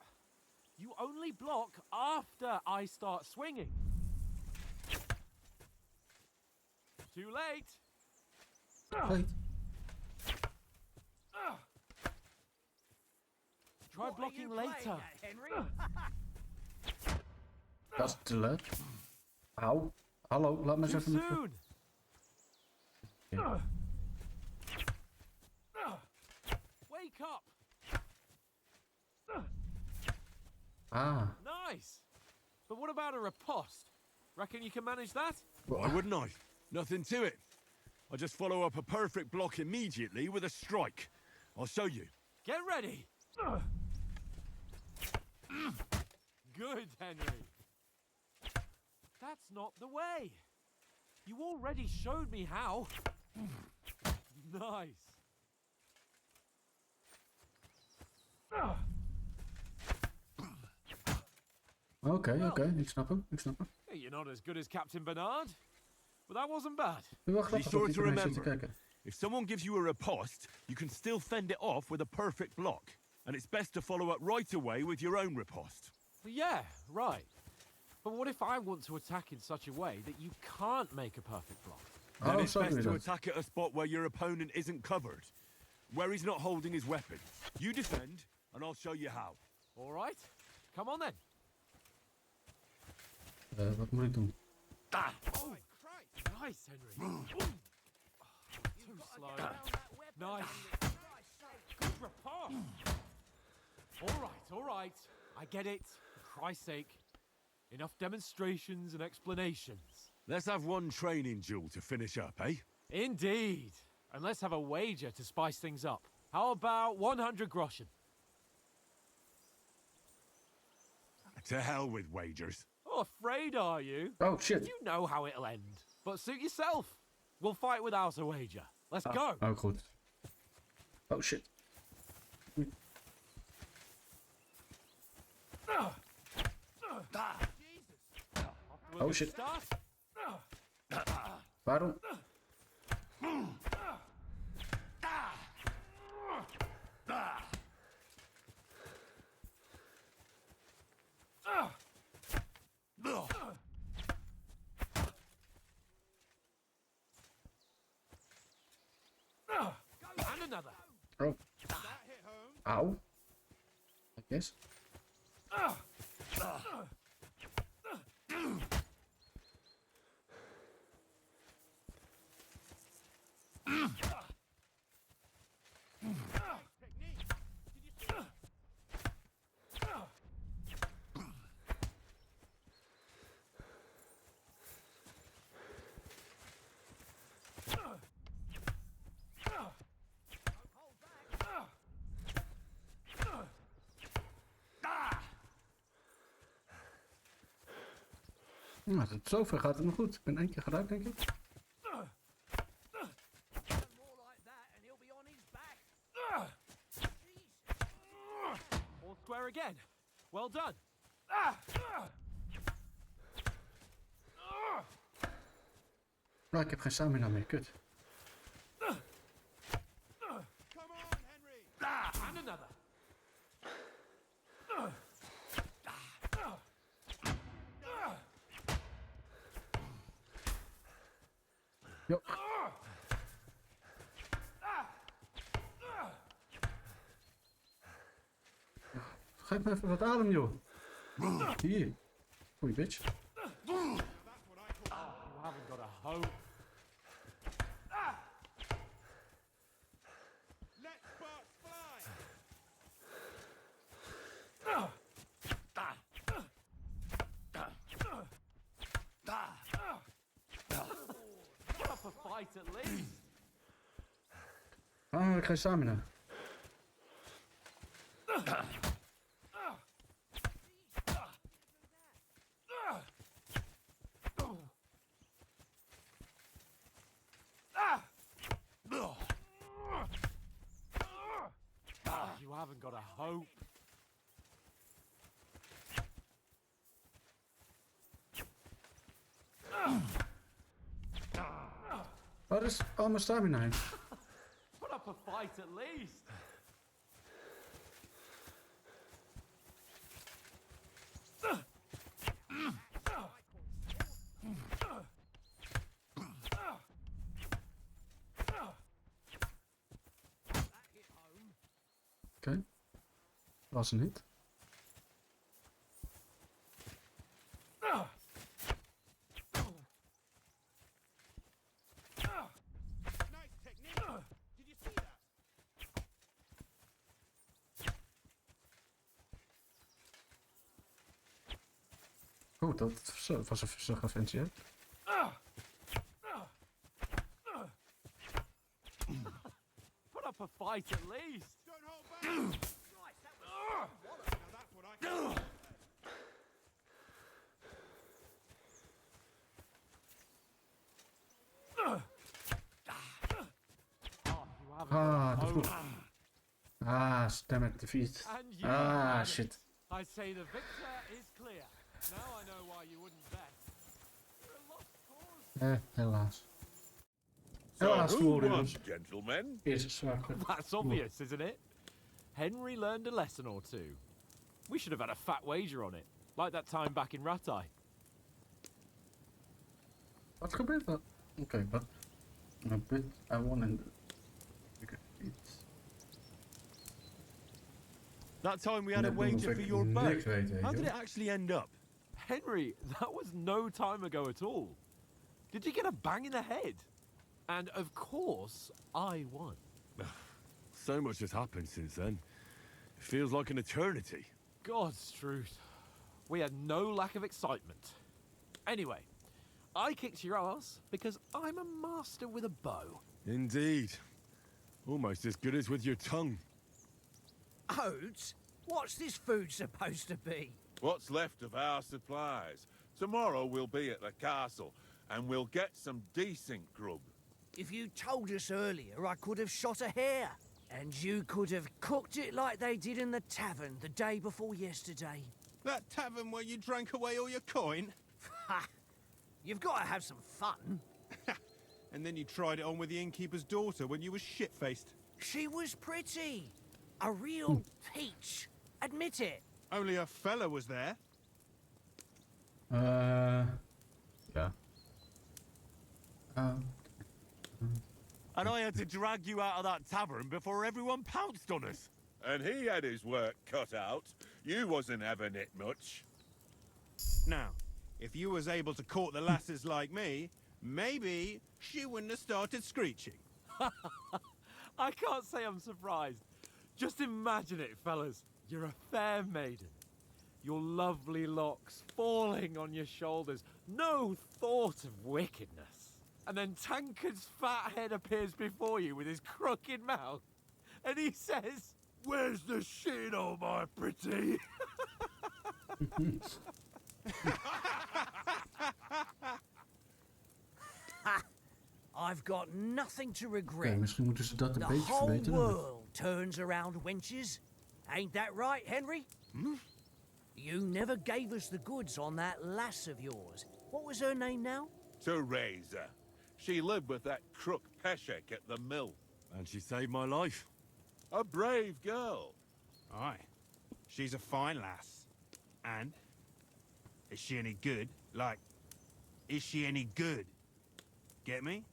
You only block after I start swinging. Too late. Wait. Try blocking later. Dat is te laat. Auw. Hallo, laat me eens Too even... soon. Wake up. Ah. Nice. But what about a riposte? Reckon you can manage that? Why wouldn't I? Nothing to it. I just follow up a perfect block immediately with a strike. I'll show you. Get ready. Good, Henry. That's not the way. You already showed me how. Nice. Oké, ik snap hem. Hey, you're not as good as Captain Bernard, but that wasn't bad. Wel Be grappig sure dat to iedereen zit te remember, kijken. if someone gives you a riposte, you can still fend it off with a perfect block. And it's best to follow up right away with your own riposte. Yeah, right. But what if I want to attack in such a way that you can't make a perfect block? Then Oh, it's zo best doe je to dat. attack at a spot where your opponent isn't covered. Where he's not holding his weapon. You defend, and I'll show you how. All right. Come on then. Wat moet ik doen? Oh, nice, Henry. Too slow. Nice. Good riposte. All right. I get it. For Christ's sake. Enough demonstrations and explanations. Let's have one training duel to finish up, eh? Indeed. And let's have a wager to spice things up. How about 100 groschen? To hell with wagers. Oh, afraid are you? Oh, shit. You know how it'll end. But suit yourself. We'll fight without a wager. Let's go. Oh, goed. Oh, shit. Oh, shit. Start. Waarom? And another. Oh. Ow. I guess. Nou, tot zover gaat het nog goed. Ik ben 1 keer geraakt, denk ik. More like that and he'll be on his back. All square again. Well done. Nou, ik heb geen stamina meer, kut. Come on, Henry! And another. Jo. Geef me even wat adem, joh. Hier. Goeie bitch. You haven't got a hope. Let sparks fly! Put up a fight at least. Waarom heb ik geen stamina? You haven't got a hope. Waar is al mijn stamina heen? Put up a fight at least. Oké. Was er niet. Nice technique! Did you see that? Goed, dat was even zo gefancy. Put up a fight at least. Don't hold back! Now that's what I call You haven't Ah, got a dat hope. goed. Ah, stem it defeat. And you Ah, have shit. it. I say the victor is clear. Now I know why you wouldn't bet. You're a lost cause. Helaas. So Helaas who verloren won, dus. gentlemen? Eerste zwarte. That's obvious, isn't it? Henry learned a lesson or two. We should have had a fat wager on it, like that time back in Ratai. Wat gebeurt er? Oké, wat? Een bit. I won in That time we had a Net wager alsof for ik your boat. niks weet, hè, How did joh. it actually end up? Henry, that was no time ago at all. Did you get a bang in the head? And of course, I won. So much has happened since then. It feels like an eternity. God's truth. We had no lack of excitement. Anyway, I kicked your ass because I'm a master with a bow. Indeed. Almost as good as with your tongue. Oats? What's this food supposed to be? What's left of our supplies? Tomorrow we'll be at the castle, and we'll get some decent grub. If you told us earlier, I could have shot a hare. And you could have cooked it like they did in the tavern the day before yesterday. That tavern where you drank away all your coin? Ha! You've got to have some fun. And then you tried it on with the innkeeper's daughter when you were shit-faced. She was pretty. A real peach. Admit it. Only a fella was there. Ja. And I had to drag you out of that tavern before everyone pounced on us. And he had his work cut out. You wasn't having it much. Now, if you was able to court the lasses like me, maybe she wouldn't have started screeching. I can't say I'm surprised. Just imagine it, fellas. You're a fair maiden. Your lovely locks falling on your shoulders. No thought of wickedness. And then Tankard's fat head appears before you with his crooked mouth. And he says, "Where's the shit, oh my pretty?" I've got nothing to Oké, regret. misschien moeten ze dat een The beetje whole verbeteren. world turns around wenches. Ain't that right, Henry? You never gave us the goods on that lass of yours. What was her name now? Teresa. She lived with that crook Peshek at the mill. And she saved my life. A brave girl. Aye. She's a fine lass. And? Is she any good? Like, is she any good? Get me?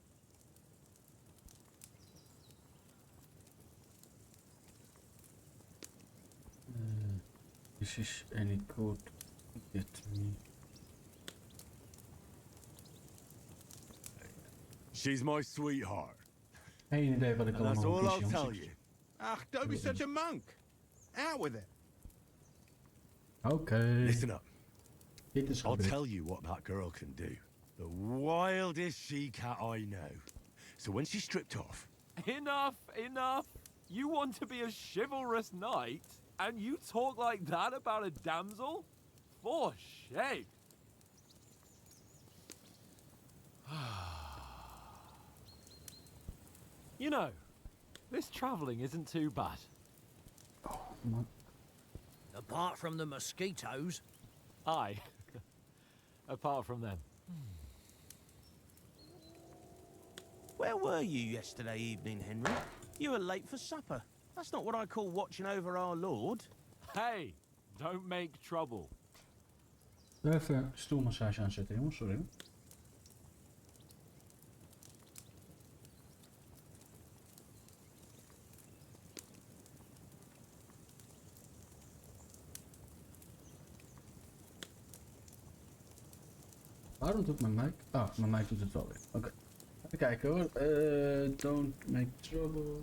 This is any good. Get me. She's my sweetheart. Geen idee wat ik And that's allemaal all moet I'll kiezen, tell jongens. you. Ah, don't be such a monk. Out with it. Oké. Listen up. Dit is I'll gebeurd. tell you what that girl can do. The wildest she-cat I know. So when she's stripped off, Enough, enough. You want to be a chivalrous knight, and you talk like that about a damsel? For shame. You know, this travelling isn't too bad. Man. Apart from the mosquitoes. Aye. Apart from them. Where were you yesterday evening, Henry? You were late for supper. That's not what I call watching over our Lord. Hey, don't make trouble. Even stoelmassage aanzetten, jongens. Sorry. Waarom doet mijn mic? Ah, mijn mic doet het wel weer. Oké. Even kijken hoor. Don't make trouble.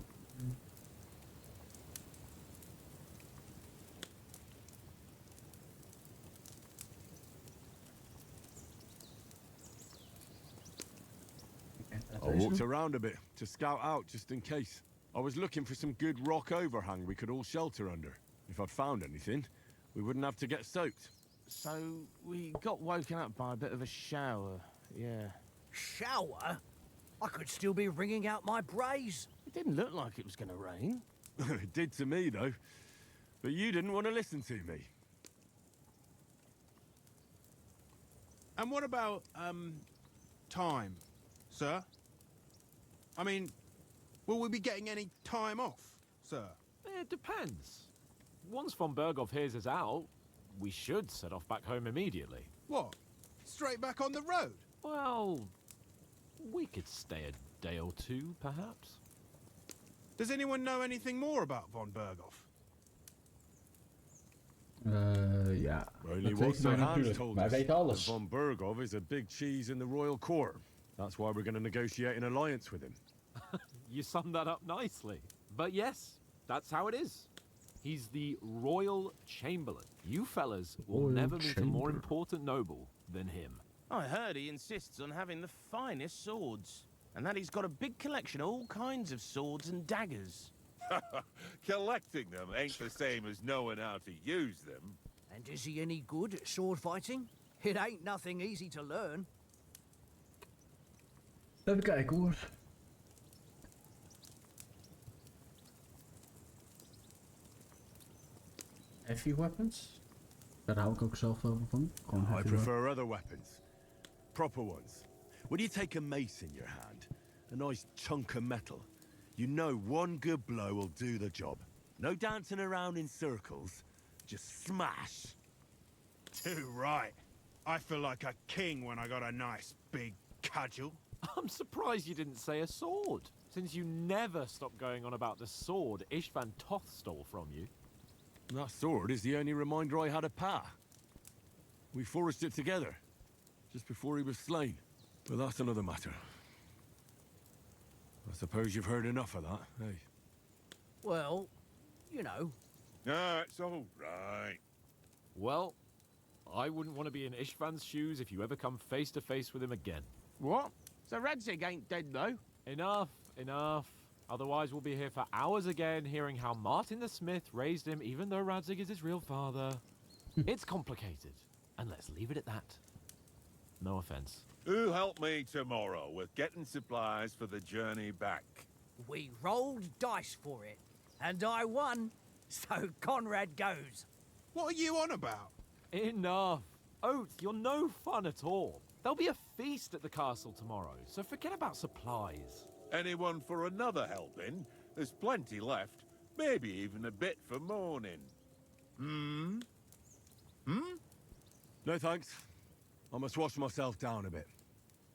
I walked around a bit to scout out just in case. I was looking for some good rock overhang we could all shelter under. If I'd found anything, we wouldn't have to get soaked. So we got woken up by a bit of a shower, yeah. Shower? I could still be wringing out my brace. It didn't look like it was going to rain. It did to me, though. But you didn't want to listen to me. And what about, time, sir? I mean, will we be getting any time off, sir? It depends. Once von Berghoff hears us out, we should set off back home immediately. What? Straight back on the road? Well, we could stay a day or two, perhaps. Does anyone know anything more about von Berghoff? Ja. Only Dat what weten wij Sir Hans natuurlijk. told Wij us. weten alles. Von Berghoff is a big cheese in the royal court. That's why we're going to negotiate an alliance with him. You summed that up nicely. But yes, that's how it is. He's the Royal Chamberlain. You fellas will Royal never meet a more Chamber. important noble than him. I heard he insists on having the finest swords, and that he's got a big collection of all kinds of swords and daggers. Collecting them ain't the same as knowing how to use them. And is he any good at sword fighting? It ain't nothing easy to learn. Even kijken hoor. Heavy weapons? Daar hou ik ook zelf wel van. Gewoon I heavy prefer other weapons. Proper ones. When you take a mace in your hand, a nice chunk of metal, you know one good blow will do the job. No dancing around in circles, just smash. Too right. I feel like a king when I got a nice big cudgel. I'm surprised you didn't say a sword, since you never stop going on about the sword Ishvan Toth stole from you. That sword is the only reminder I had of Pa. We forged it together, just before he was slain. But that's another matter. I suppose you've heard enough of that, eh? Well, you know. No, it's all right. Well, I wouldn't want to be in Ishvan's shoes if you ever come face to face with him again. What? So Radzig ain't dead, though? Enough, enough. Otherwise we'll be here for hours again hearing how Martin the Smith raised him even though Radzig is his real father. It's complicated, and let's leave it at that. No offense. Who'll help me tomorrow with getting supplies for the journey back? We rolled dice for it, and I won, so Conrad goes. What are you on about? Enough. Oates, you're no fun at all. There'll be a feast at the castle tomorrow, so forget about supplies. Anyone for another helping? There's plenty left. Maybe even a bit for morning. No thanks. I must wash myself down a bit.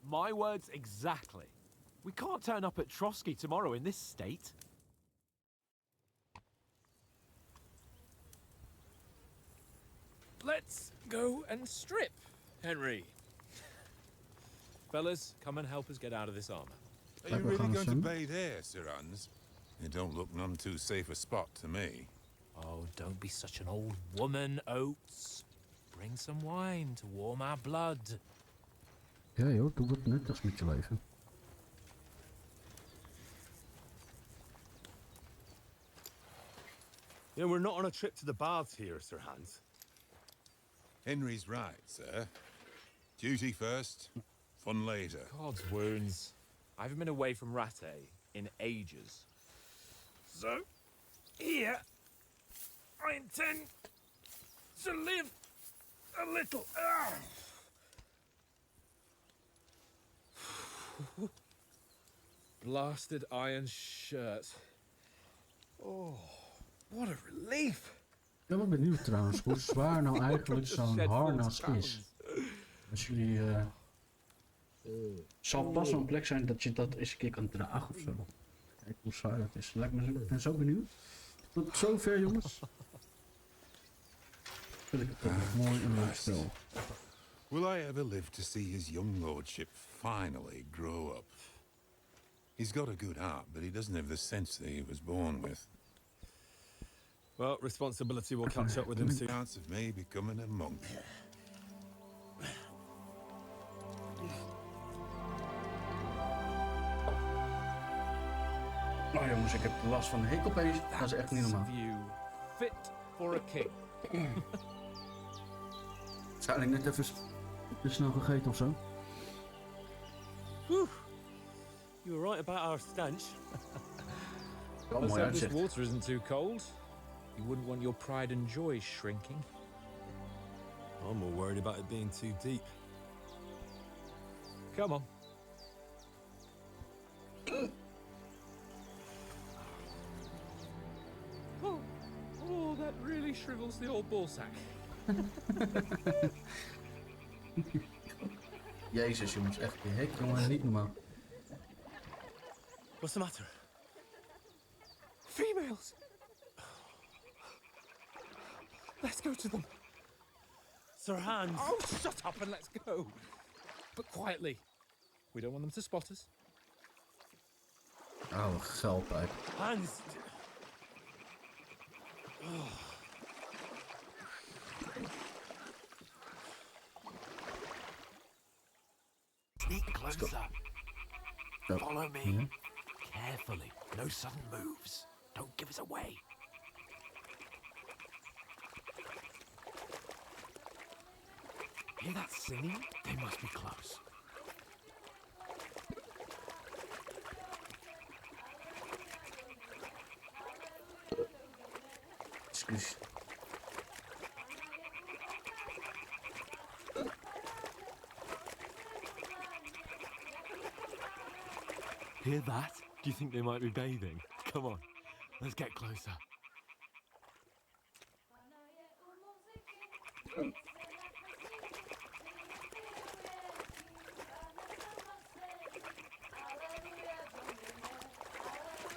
My words exactly. We can't turn up at Trotsky tomorrow in this state. Let's go and strip, Henry. Fellas, come and help us get out of this armor. Are you really going to bathe here, Sir Hans? It don't look none too safe a spot to me. Oh, don't be such an old woman, Oates. Bring some wine to warm our blood. Ja joh, doe wat nuttigs met je leven. You know, we're not on a trip to the baths here, Sir Hans. Henry's right, sir. Duty first, fun later. God's wounds. I haven't been away from Rattay in ages. So, here, I intend to live a little. Blasted iron shirt. Oh, what a relief. Ik ben wel benieuwd trouwens hoe zwaar nou eigenlijk zo'n harnas is. Als jullie... zal pas zo'n plek zijn dat je dat eens een keer kan dragen of zo. Kijk hoe zwaar dat is. Lijkt me, ik ben zo benieuwd. Tot zover jongens. Vind ik het toch nog mooi en leuk spel. Will I ever live to see his young lordship finally grow up? He's got a good heart, but he doesn't have the sense that he was born with. Well, responsibility will catch up with him soon. Chance of me becoming a monk. Nou jongens, ik heb last van de hikkelpees. Dat is echt niet normaal. View fit for a king. Zou ik net even te snel gegeten of zo? Whew. You were right about our stench. Wel Let's mooi hope this uitzicht. water isn't too cold. You wouldn't want your pride and joy shrinking. I'm more worried about it being too deep. Come on. Oh, that really shrivels the old ballsack. Jezus jongens, echt die hek jongen, niet normaal. What's the matter? Females! Let's go to them. Sir Hans! Oh, shut up and let's go. But quietly. We don't want them to spot us. Oh, geldpijp. Hans! Sneak closer. Oh. Follow me. Yeah. Carefully. No sudden moves. Don't give us away. Hear that singing? They must be close. Excuus. Hear that? Do you think they might be bathing? Come on, let's get closer.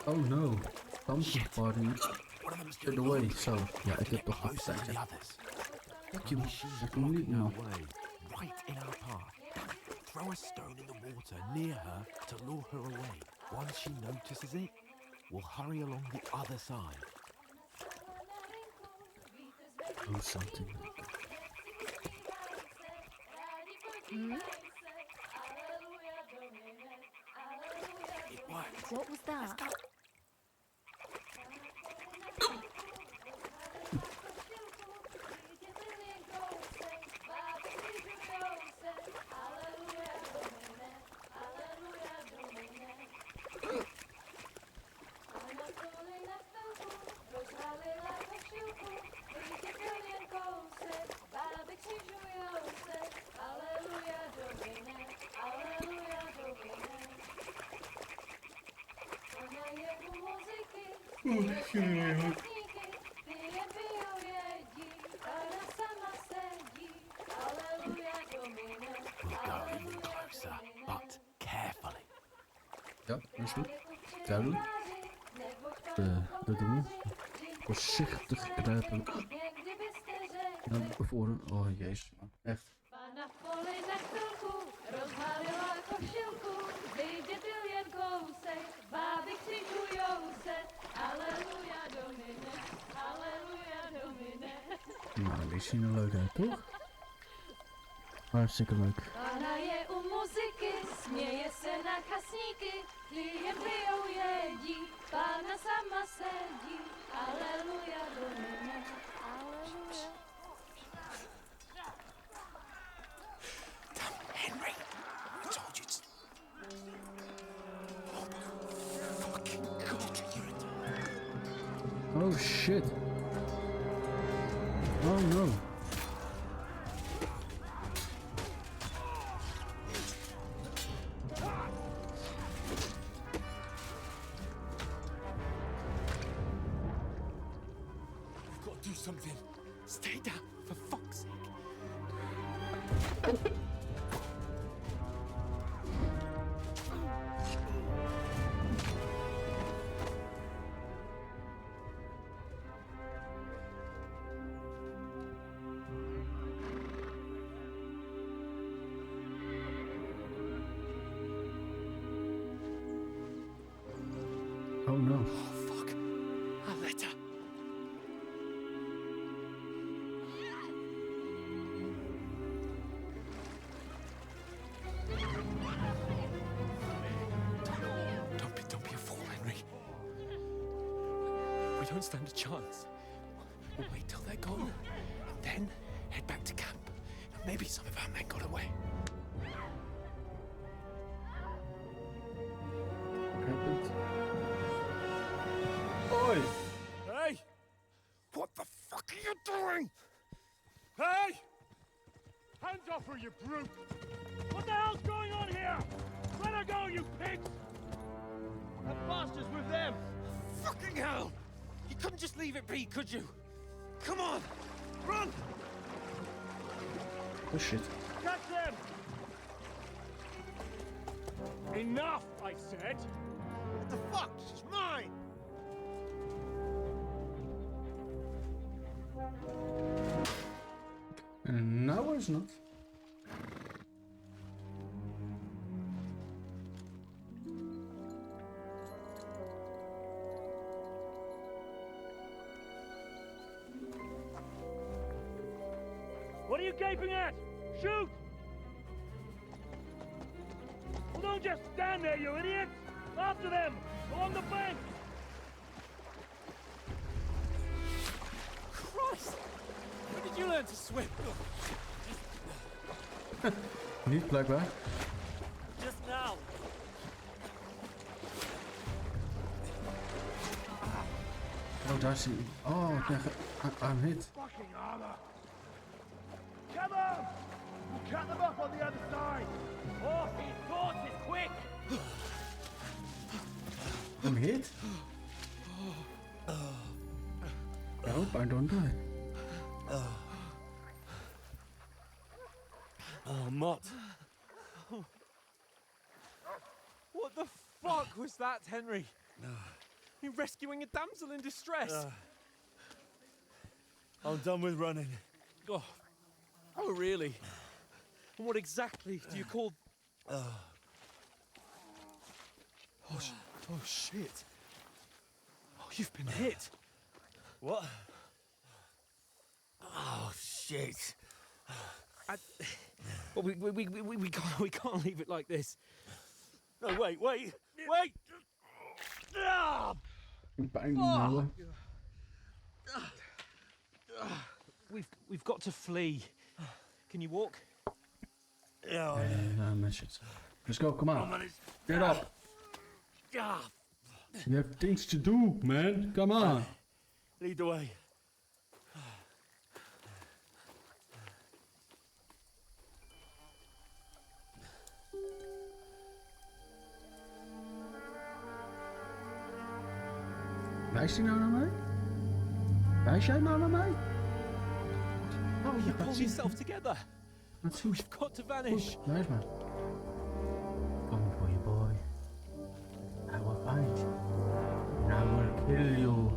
Oh no. Pumpkin party. One of them's Get doing away. laundry. Zo. Ja, ik heb toch Closer wat to the tijd. others. Kijk je, She's dat kan niet blocking our nou. way, right in our path. Throw a stone in the water near her to lure her away. Once she notices it, we'll hurry along the other side. Oh, something. It worked. What was that? We'll go even closer, but carefully. Ja, dat is goed. Duidelijk. Dat doen we. Voorzichtig kruipen. Naar voren. Oh jezus, man. Echt. Nou, die zien er leuk uit, toch? Hartstikke leuk. Pana je u muzyky, směje se na kasníky, klient pijou jedí, Pana sama sedí, aleluja domine, aleluja. Damn, Henry, I told you to... Oh my fucking god, Oh shit. Oh no. do something. Stay down, for fuck's sake. Oh no. Oh fuck. A letter. Don't be a fool, Henry. We don't stand a chance. We'll wait till they're gone, and then head back to camp. Maybe some of our men got away. Oi! Hey! What the fuck are you doing? Hey! Hands off her, you brute! What the hell's going on here? Let her go, you pigs! That bastard's with them! Fucking hell! You couldn't just leave it be, could you? Come on! Run! Oh shit. Catch them! Enough, I said! What the fuck? She's mine! No, it's not. What are you gaping at? Shoot! Well, don't just stand there, you idiots! After them! Along the bank! Christ! When did you learn to swim? Niet blijkbaar. Just now! Oh, daar zie je. Oh, I'm hit. Fucking armor! Come on! We'll cut them off on the other side! Oh, his thoughts is quick! I'm hit? I hope I don't die. Oh, Mott. What the fuck was that, Henry? You rescuing a damsel in distress? I'm done with running. Oh, really? And what exactly do you call... Oh, shit. Oh, you've been hit. What? Oh, shit. Well, we can't leave it like this. No, wait! Ah! Pijn houden. We've got to flee. Can you walk? Yeah, Shit. Let's go, come on. Get up. You have things to do, man. Come on. lead the way. Wijst hij nou naar mij? Wijs jij nou naar mij? Oh, you pull zien. yourself together. Laat zien. We've got to vanish. Goed, wijs maar. Coming for you, boy. I will find you. And I will kill you.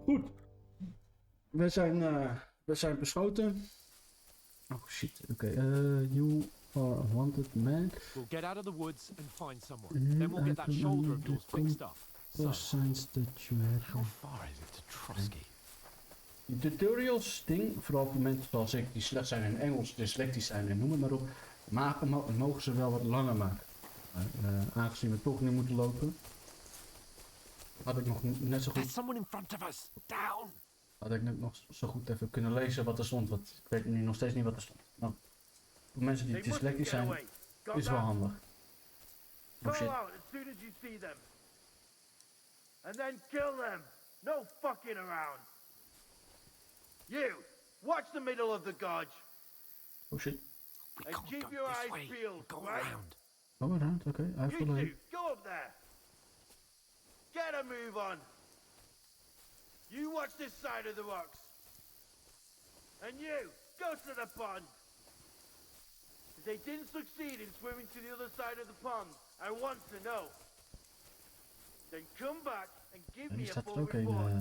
Goed. We zijn beschoten. Oh shit, oké. You are a wanted man. We'll get out of the woods and find someone. Then we'll get that shoulder of yours fixed up. So, Signs that you have. how far is it to Trotsky? Die tutorials ding, vooral voor mensen zoals ik die slecht zijn in Engels, dyslectisch zijn en noem het maar op, mogen ze wel wat langer maken. Aangezien we toch nu moeten lopen, had ik nog net zo There's goed, someone in front of us. Down. had ik net nog zo goed even kunnen lezen wat er stond, want ik weet nu nog steeds niet wat er stond. Nou, voor mensen die dyslectisch zijn, is wel handig. Oh shit. out as soon as you see them. And then kill them. No fucking around. You, watch the middle of the gorge. Oh shit. We And can't keep go your this eyes way. peeled, Go right? around. Go around, oké, I You follow two, you. go up there. Get a move on. You watch this side of the rocks. And you, go to the pond. If they didn't succeed in swimming to the other side of the pond, I want to know. Then come back and give En me hier a staat er full ook een report.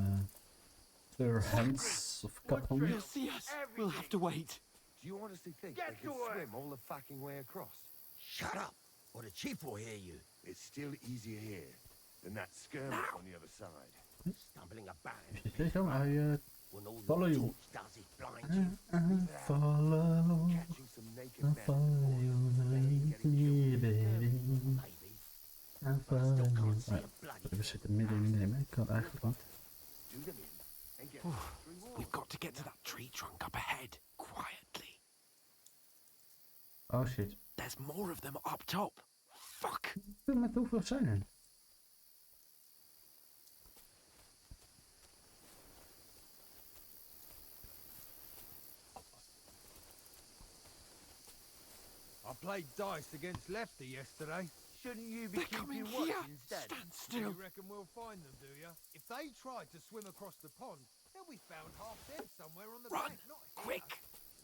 Clear hands of Capon. They'll see us. We'll have to wait. Do you honestly think Get they can to work. swim all the fucking way across? Shut up, or the chief will hear you. It's still easier here than that skirmish on the other side. Stumbling about. Is zo? When all Follow your you. talk does is blind you. Follow. Catching some naked I men follow you, lead me, baby. Maybe. I follow Still you. can't see Ah, a bloody we zitten midden in de neem, hè? Ik kan eigenlijk wat. do them in and get reward. We've got to get to that tree trunk up ahead, quietly. Oh shit. There's more of them up top. Fuck. Met hoeveel zijn er? I played dice against Lefty yesterday. Shouldn't you be They're coming keeping watch here. instead? Stand still. You reckon we'll find them, do you? If they tried to swim across the pond, they'll be found half dead somewhere on the Run, bank. Not here. quick.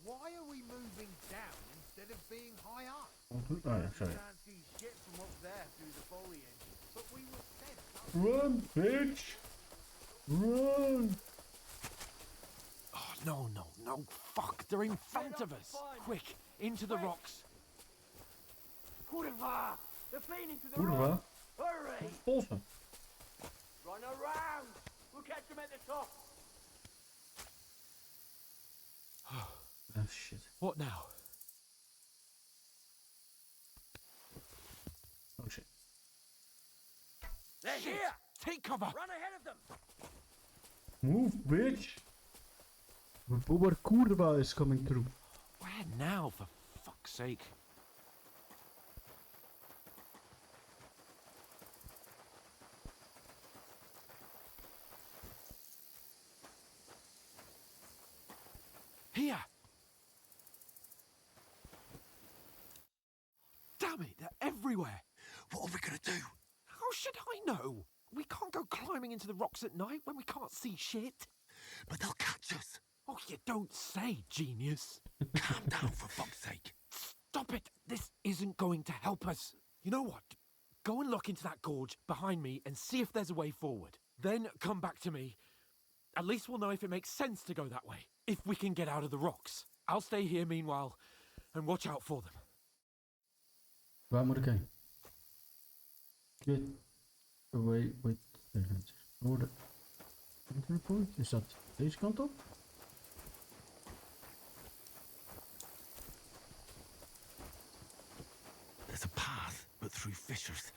Why are we moving down instead of being high up? Oh ja, sorry. Can't see shit from up there through the foliage. But we were sent up. Run, bitch! Run! Oh, no. Fuck. They're in front of us. Quick, into the rocks. Kurva! They're fleeing into the Kurva? road! Hurry! Polsen. Run around! We'll catch them at the top! Oh shit. What now? Oh shit. They're Shit. here! Take cover. Run ahead of them! Move, bitch! Boober Kurva is coming through. Where now, for fuck's sake? Here! Damn it, they're everywhere! What are we gonna do? How should I know? We can't go climbing into the rocks at night when we can't see shit. But they'll catch us. Oh, you don't say, genius. Calm down, for fuck's sake. Stop it! This isn't going to help us. You know what? Go and look into that gorge behind me and see if there's a way forward. Then come back to me. At least we'll know if it makes sense to go that way. If we can get out of the rocks. I'll stay here meanwhile and watch out for them. Waar moet ik heen? Get away with the order. Entry point? Is dat deze kant op? There's a path, but through fissures.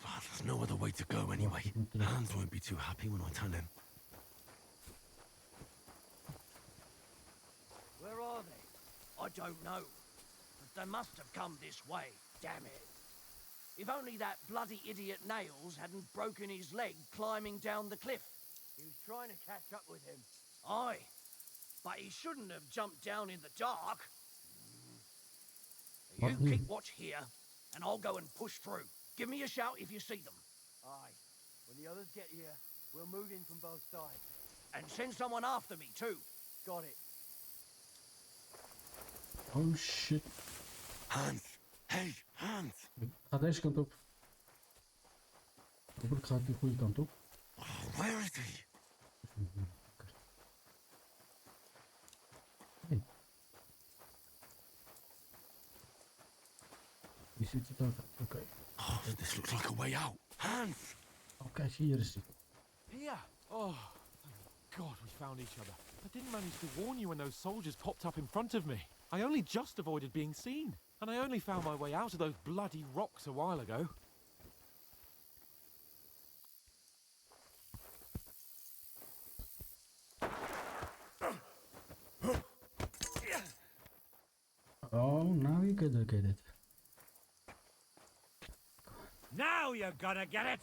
Well, there's no other way to go anyway. Hans won't be too happy when I tell him. Where are they? I don't know. But they must have come this way, damn it. If only that bloody idiot Nails hadn't broken his leg climbing down the cliff. He was trying to catch up with him. Aye, but he shouldn't have jumped down in the dark. You keep watch here. and I'll go and push through. Give me a shout if you see them. Aye. When the others get here, we'll move in from both sides. And send someone after me, too. Got it. Oh shit. Hans! Hey, Hans! Ik ga deze kant op. Hopelijk gaat de goede kant op. Where is he? Hey. Die zit het ook. Oké. Oh, this looks like a way out. Hans! Oh, kijk, hier is hij. Here! Oh, thank God we found each other. I didn't manage to warn you when those soldiers popped up in front of me. I only just avoided being seen. And I only found my way out of those bloody rocks a while ago. Oh, now you gotta get it. Now you're gonna get it!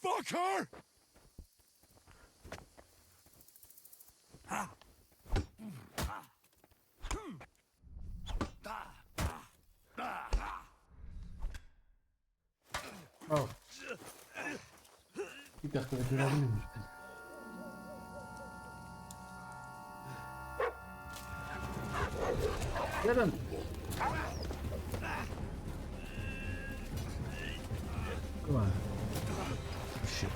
Fucker! Oh. Ik dacht dat ik er wel in moest. Get him! Kom maar. Shit.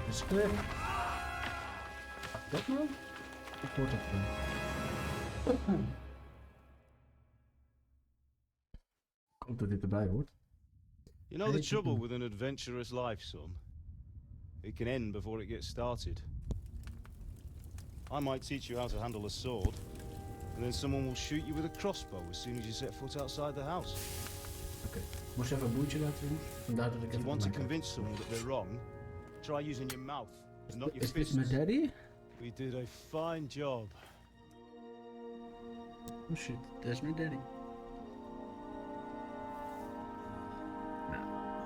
Is het cliff? Dat nou? Ik hoor het wel. Ik hoop dat dit erbij hoort. You know the trouble with an adventurous life, son? It can end before it gets started. I might teach you how to handle a sword, and then someone will shoot you with a crossbow as soon as you set foot outside the house. Oké, moest je even een boertje laten doen? Vandaar dat ik If you even want to maak. convince someone that they're wrong, try using your mouth and not your Is dit fists. mijn daddy? We did a fine job. Oh shit, dat is mijn daddy.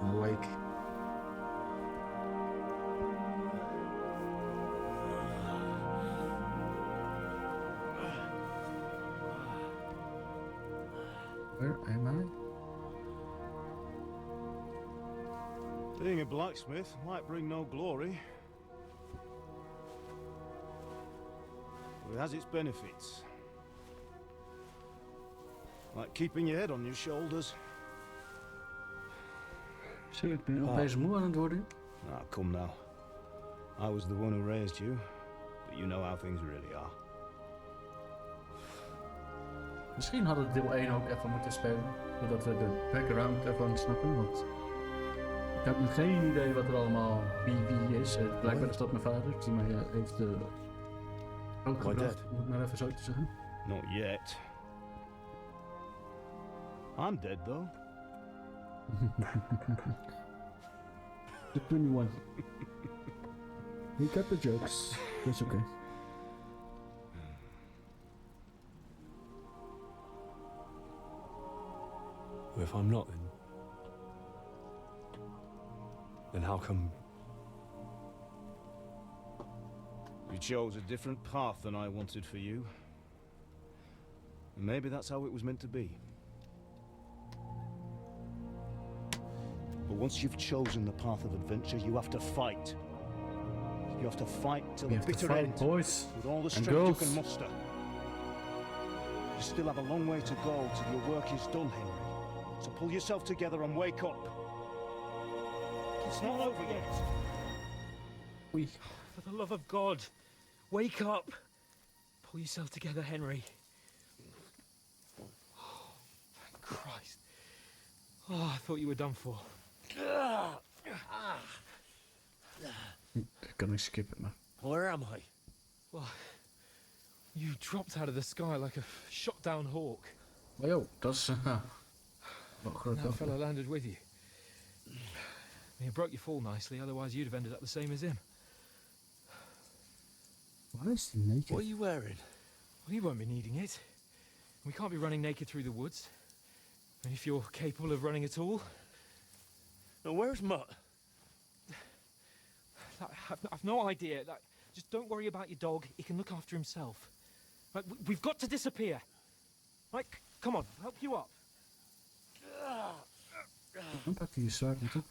Nou, awake. Where am I? Being a blacksmith might bring no glory, but it has its benefits. Like keeping your head on your shoulders. Zo, ik ben opeens moe aan het worden. Ah, come now. I was the one who raised you, but you know how things really are. Misschien hadden we deel 1 ook even moeten spelen. Zodat we de background ervan snappen. Want ik heb nog geen idee wat er allemaal wie is. Blijkbaar is dat mijn vader. Die mij heeft ook gebracht. Om het maar even zo te zeggen. Not yet. I'm dead though. The funny one. He got the jokes. That's okay. Well, if I'm not, then how come... You chose a different path than I wanted for you. And maybe that's how it was meant to be. But once you've chosen the path of adventure, you have to fight. You have to fight till the bitter end, boys, with all the and strength you girls. can muster. You still have a long way to go till your work is done, Henry. So pull yourself together and wake up. It's not over yet. For the love of God, wake up! Pull yourself together, Henry. Oh, thank Christ. Oh, I thought you were done for. Kan ik skippen, maar. Where am I? Well, you dropped out of the sky like a shot down hawk. Maar joh, dat is wel groot. That fella landed with you. You broke your fall nicely, otherwise you'd have ended up the same as him. Why is he naked? What are you wearing? Well, you won't be needing it. We can't be running naked through the woods. And if you're capable of running at all... Now, where's Mutt? I've no idea. Just don't worry about your dog. He can look after himself. Right, we've got to disappear. Right, come on, help you up. Dan pak je je zwaard naartoe.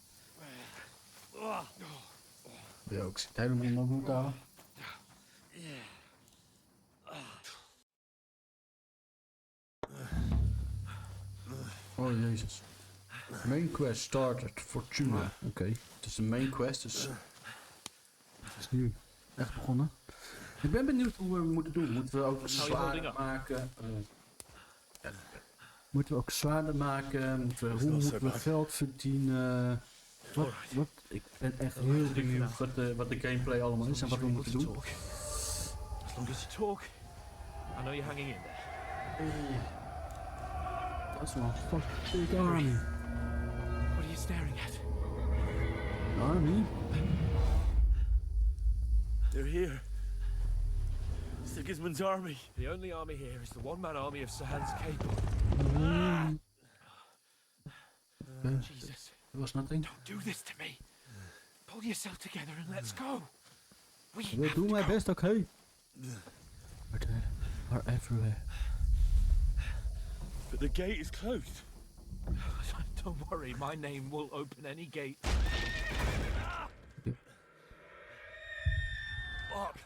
Ja, ik zit helemaal in mijn moed houden. Oh jezus. Main quest started. Fortuna. Oké, het is de main quest, dus het is nu echt begonnen. Ik ben benieuwd hoe we moeten doen. Moeten we ook zwaarder maken? Moeten we ook zwaarder maken? Hoe moeten we geld verdienen? Ik ben echt heel benieuwd wat de gameplay allemaal is en wat we moeten doen. As long as you talk, I know you're hanging in there. That's one fucking big army. What are you staring at? An army? They're here. Sigismund's army. The only army here is the one-man army of Sahan's Cape. Jesus. There was nothing. Don't do this to me. Pull yourself together and let's go. I will do my best, okay? But they are everywhere. But the gate is closed. Don't worry, my name will open any gate. Fuck.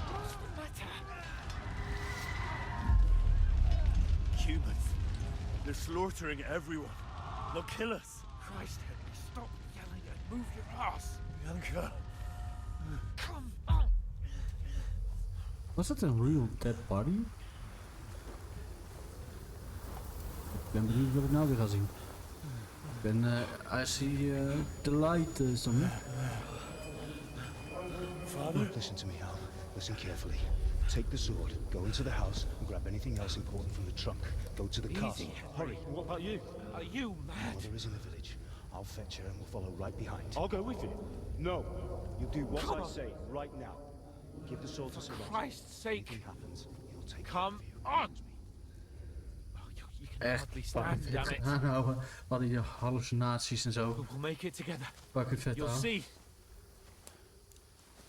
What's the matter? Humans. They're slaughtering everyone. They'll kill us. Christ, Henry, stop yelling and move your ass. Bianca. Come on. Was dat een real dead body? Ik ben benieuwd wat ik nou weer ga zien. I see the light somewhere. Father? Listen to me, Al. Listen carefully. Take the sword, go into the house, and grab anything else important from the trunk. Go to the castle. Hurry. What about you? Are you mad? Mother is in the village. I'll fetch her and we'll follow right behind. I'll go with you. No. You do what Come I on. say right now. Give the sword to Sir For Roger. Christ's sake. Anything happens, he'll take Come care of on. Oh, you can Echt hardly fucking stand, vet damn it. aanhouden. We hadden hier hallucinaties en zo. We'll make it together. Pak het vet You'll aan. see.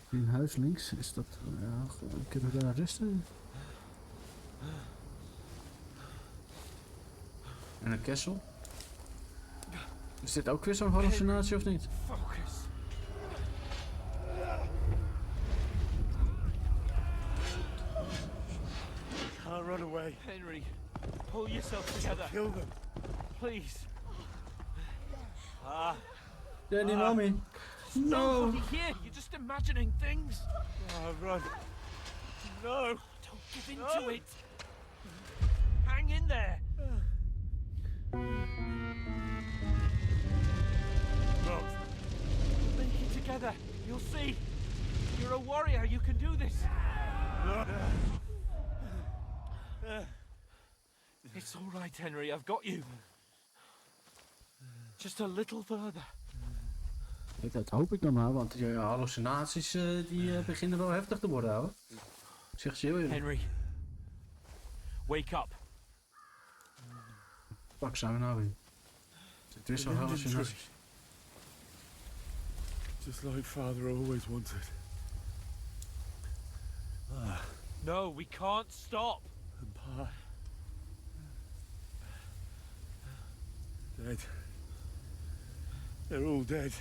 In huis links, is dat... Ja, kunnen we daar rusten? En een kessel. Is dit ook weer zo'n hallucinatie of niet? Focus. Can't run away. Henry, pull yourself together. Kill them. Please. Daddy, mommy. No. Nobody here. You're just imagining things. Run. No. Don't give in to it. Hang in there. No. Make it together. You'll see. You're a warrior. You can do this. It's all right, Henry. I've got you. Just a little further. Dat hoop ik dan maar, want die hallucinaties die beginnen wel heftig te worden, ouwe. Zeg je heel eerlijk. Henry, wake up. Pak zijn we nou in. Het is zo'n hallucinaties. Just like Father always wanted. No, we can't stop. And Pa. Dead. They're all dead.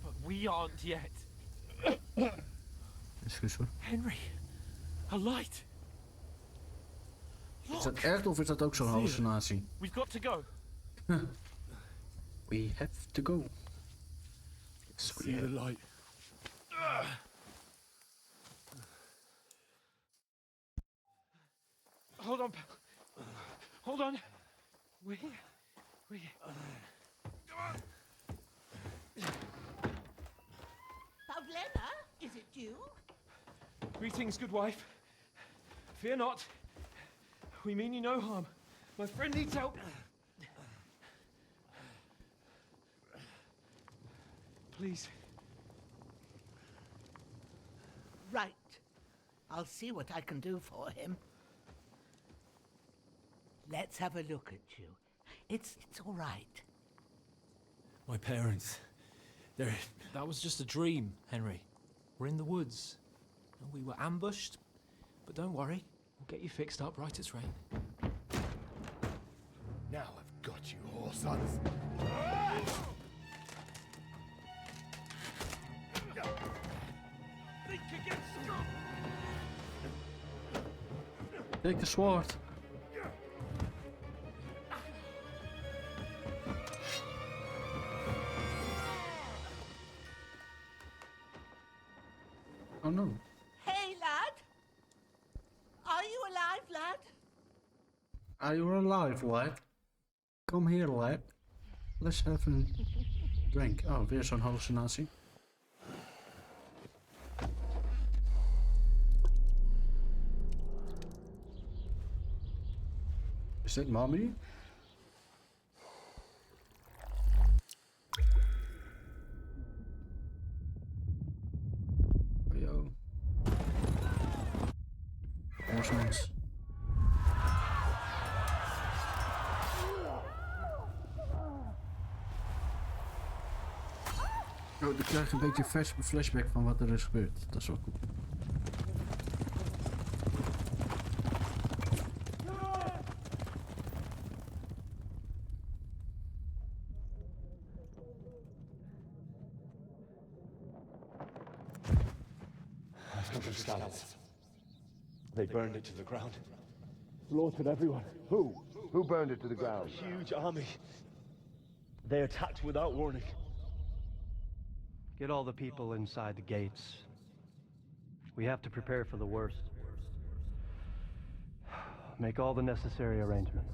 But we aren't yet. Is goed hoor. Henry, a light. Is dat echt of is dat ook zo'n hallucinatie? We've got to go. We have to go. See the light. Hold on, pal. Hold on. We're here. We're here. Come on. Pavlena, is it you? Greetings, good wife. Fear not. We mean you no harm. My friend needs help. Please, I'll see what I can do for him. Let's have a look at you. It's all right. My parents, they're... That was just a dream, Henry. We're in the woods. And we were ambushed. But don't worry, we'll get you fixed up right as rain. Now I've got you, whore sons. Think again, scum! Take the sword. Oh no. Hey, lad! Are you alive, lad? Are you alive, lad? Come here, lad. Let's have a drink. Oh, weer zo'n hallucinatie. Is dit mommy? Yo. Horsemen's. Oh, ik krijg een beetje een flashback van wat er is gebeurd. Dat is wel cool. They burned it to the ground. Slaughtered everyone. Who? Who burned it to the ground? A huge army. They attacked without warning. Get all the people inside the gates. We have to prepare for the worst. Make all the necessary arrangements.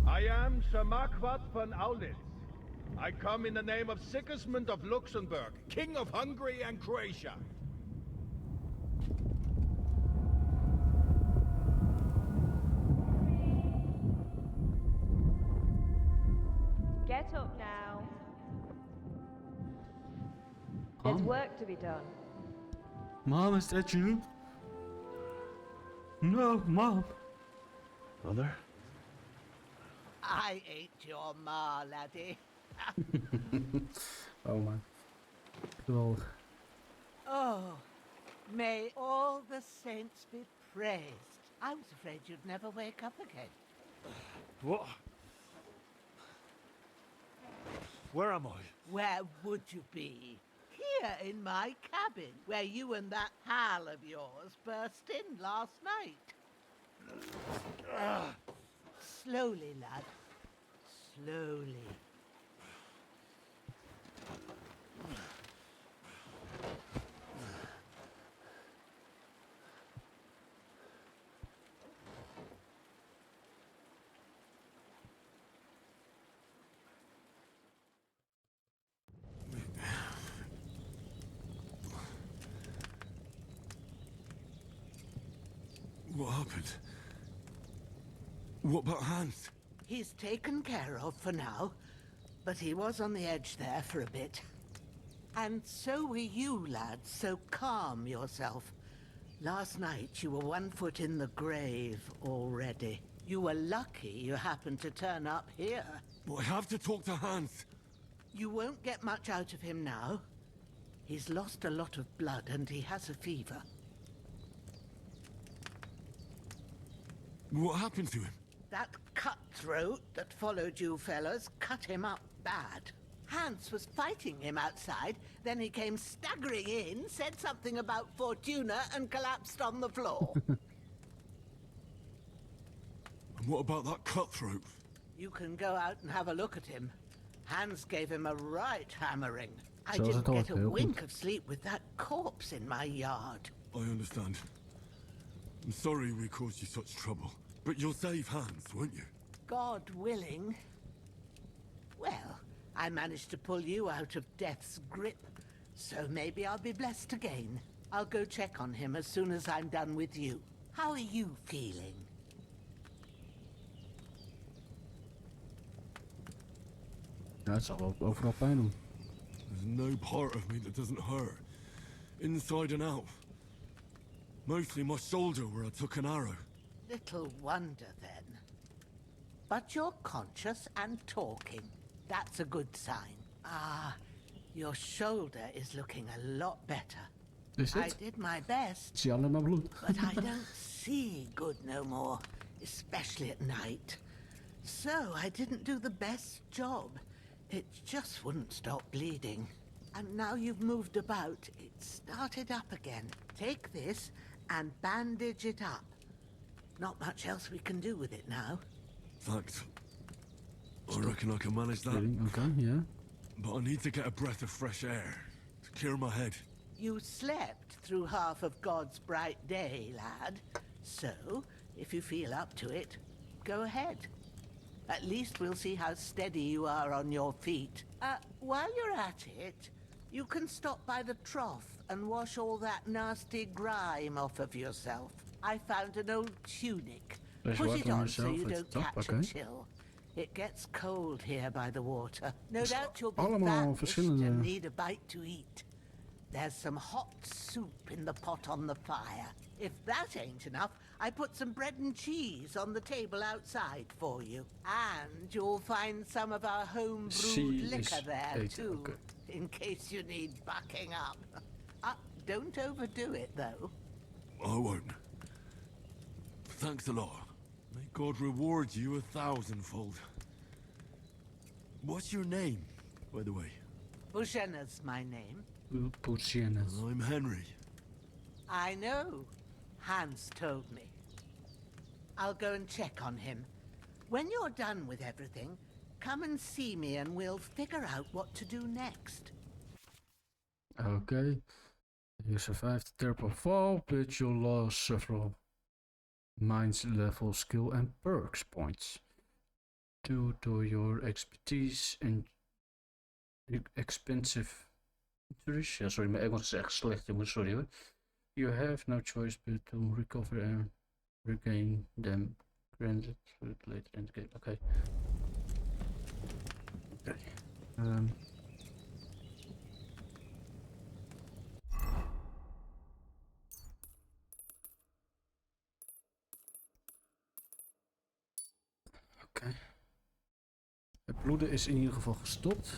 I am Sir Marquardt von Aulitz. I come in the name of Sigismund of Luxembourg, King of Hungary and Croatia. Get up now. There's work to be done. Mom, is that you? No, Mom. Mother? I ain't your ma, laddie. Oh man. Geweldig. Oh, may all the saints be praised. I was afraid you'd never wake up again. What? Where am I? Where would you be? Here in my cabin, where you and that pal of yours burst in last night. Slowly, lad. Slowly. What happened? What about Hans? He's taken care of for now, but he was on the edge there for a bit. And so were you, lad, so calm yourself. Last night you were 1 foot in the grave already. You were lucky you happened to turn up here. But I have to talk to Hans. You won't get much out of him now. He's lost a lot of blood and he has a fever. What happened to him? That cutthroat that followed you fellas cut him up bad. Hans was fighting him outside, then he came staggering in, said something about Fortuna and collapsed on the floor. And what about that cutthroat? You can go out and have a look at him. Hans gave him a right hammering. I Zoals het didn't hoort, get a heel wink goed. of sleep with that corpse in my yard. I understand. I'm sorry we caused you such trouble. But you'll save Hans, won't you? God willing. Well, I managed to pull you out of death's grip, so maybe I'll be blessed again. I'll go check on him as soon as I'm done with you. How are you feeling? Ja, het zal wel overal pijn doen. There's no part of me that doesn't hurt. Inside and out. Mostly my shoulder where I took an arrow. Little wonder then. But you're conscious and talking. That's a good sign. Ah, your shoulder is looking a lot better. Is I it? did my best. Zie alleen maar bloed. But I don't see good no more, especially at night. So I didn't do the best job. It just wouldn't stop bleeding. And now you've moved about, it started up again. Take this and bandage it up. Not much else we can do with it now. Thanks. I reckon I can manage that. Okay, yeah. But I need to get a breath of fresh air to clear my head. You slept through half of God's bright day, lad. So, if you feel up to it, go ahead. At least we'll see how steady you are on your feet. While you're at it, you can stop by the trough and wash all that nasty grime off of yourself. I found an old tunic. Put it on so you don't catch a chill. It gets cold here by the water. No doubt you'll be famished and need a bite to eat. There's some hot soup in the pot on the fire. If that ain't enough, I put some bread and cheese on the table outside for you. And you'll find some of our home-brewed liquor there, too, in case you need bucking up. Don't overdo it, though. I won't. Thanks a lot. May God reward you 1,000-fold. What's your name, by the way? Bushena's my name. Bushena's. I'm Henry. I know. Hans told me. I'll go and check on him. When you're done with everything, come and see me and we'll figure out what to do next. Okay. You survived the terrible fall, but you lost several minds level skill and perks points due to your expertise and expensive interiges. Ja, sorry, mijn Engels is echt slecht, jongens, sorry hoor. You have no choice but to recover and regain them granted later in the game. Okay. Okay. Oké. Het bloeden is in ieder geval gestopt.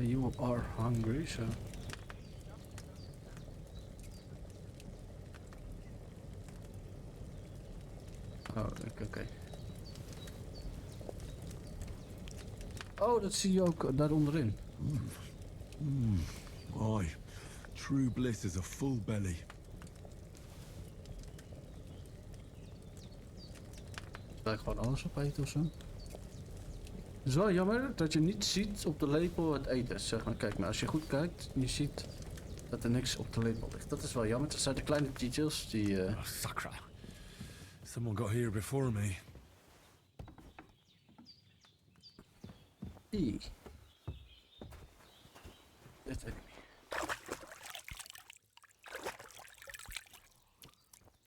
You are hungry, so. Oh, oké. Oh, dat zie je ook daar onderin. Aye. True bliss is a full belly. Lijkt gewoon alles opeten of zo. Het is wel jammer dat je niet ziet op de lepel het eten. Zeg maar, kijk maar, als je goed kijkt, je ziet dat er niks op de lepel ligt. Dat is wel jammer. Dat zijn de kleine details die... Oh, sacra. Someone got here before me. Dit weet ik niet.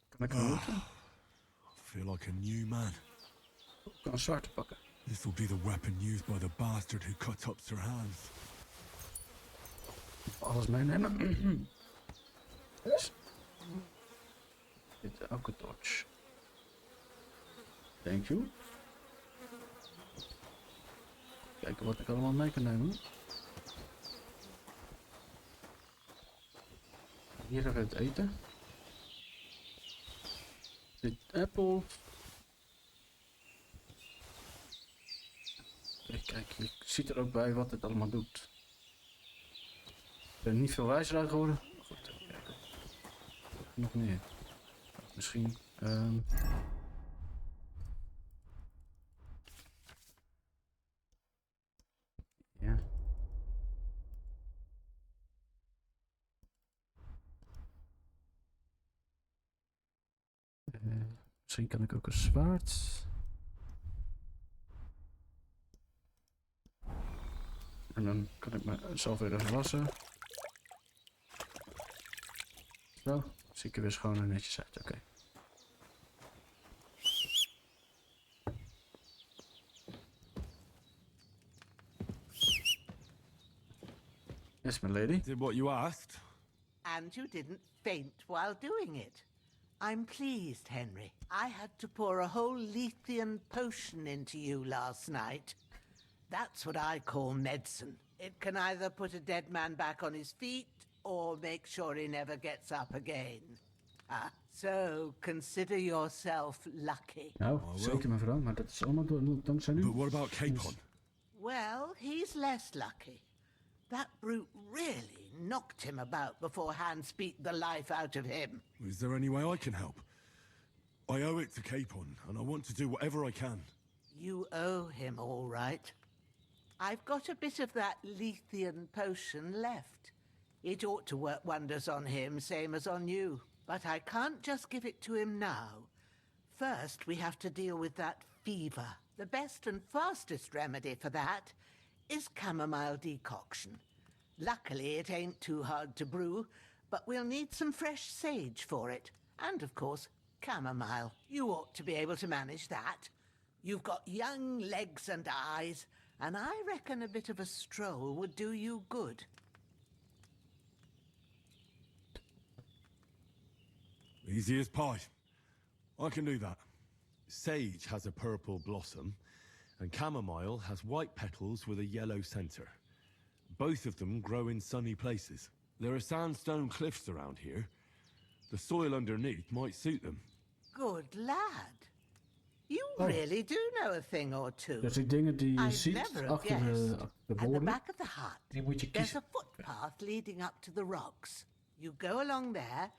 Kan ik hem moeten? I feel like a new man. Ik kan een zwaard pakken. This will be the weapon used by the bastard who cut up Sir Hans. Alles meenemen. Yes. Dit ook een torch. Thank you. Kijken wat ik allemaal mee kan nemen. Hier hebben we het eten. Dit appel. Kijk, je ziet er ook bij wat het allemaal doet. Ik ben niet veel wijzer uit geworden. Goed, even kijken. Nog meer. Misschien. Ja. Misschien kan ik ook een zwaard. En dan kan ik mezelf weer even wassen. Zo, zie ik er weer schoon en netjes uit. Oké. Yes, my lady. Did what you asked. And you didn't faint while doing it. I'm pleased, Henry. I had to pour a whole Lethean potion into you last night. That's what I call medicine. It can either put a dead man back on his feet or make sure he never gets up again. So consider yourself lucky. Nou, zeker mevrouw, maar dat is allemaal dankzij u. But what about Capon? Well, he's less lucky. That brute really knocked him about before Hans beat the life out of him. Is there any way I can help? I owe it to Capon, and I want to do whatever I can. You owe him, all right. I've got a bit of that Lethean potion left. It ought to work wonders on him, same as on you. But I can't just give it to him now. First, we have to deal with that fever. The best and fastest remedy for that is chamomile decoction. Luckily, it ain't too hard to brew, but we'll need some fresh sage for it. And, of course, chamomile. You ought to be able to manage that. You've got young legs and eyes, and I reckon a bit of a stroll would do you good. Easy as pie. I can do that. Sage has a purple blossom, and chamomile has white petals with a yellow center. Both of them grow in sunny places. There are sandstone cliffs around here. The soil underneath might suit them. Good lad. You really do know a thing or two. Dus die dingen die je I'd ziet never have achter guessed. de At the woorden, back of the hut, die moet je there's kiezen. a footpath leading up to the rocks. You go along there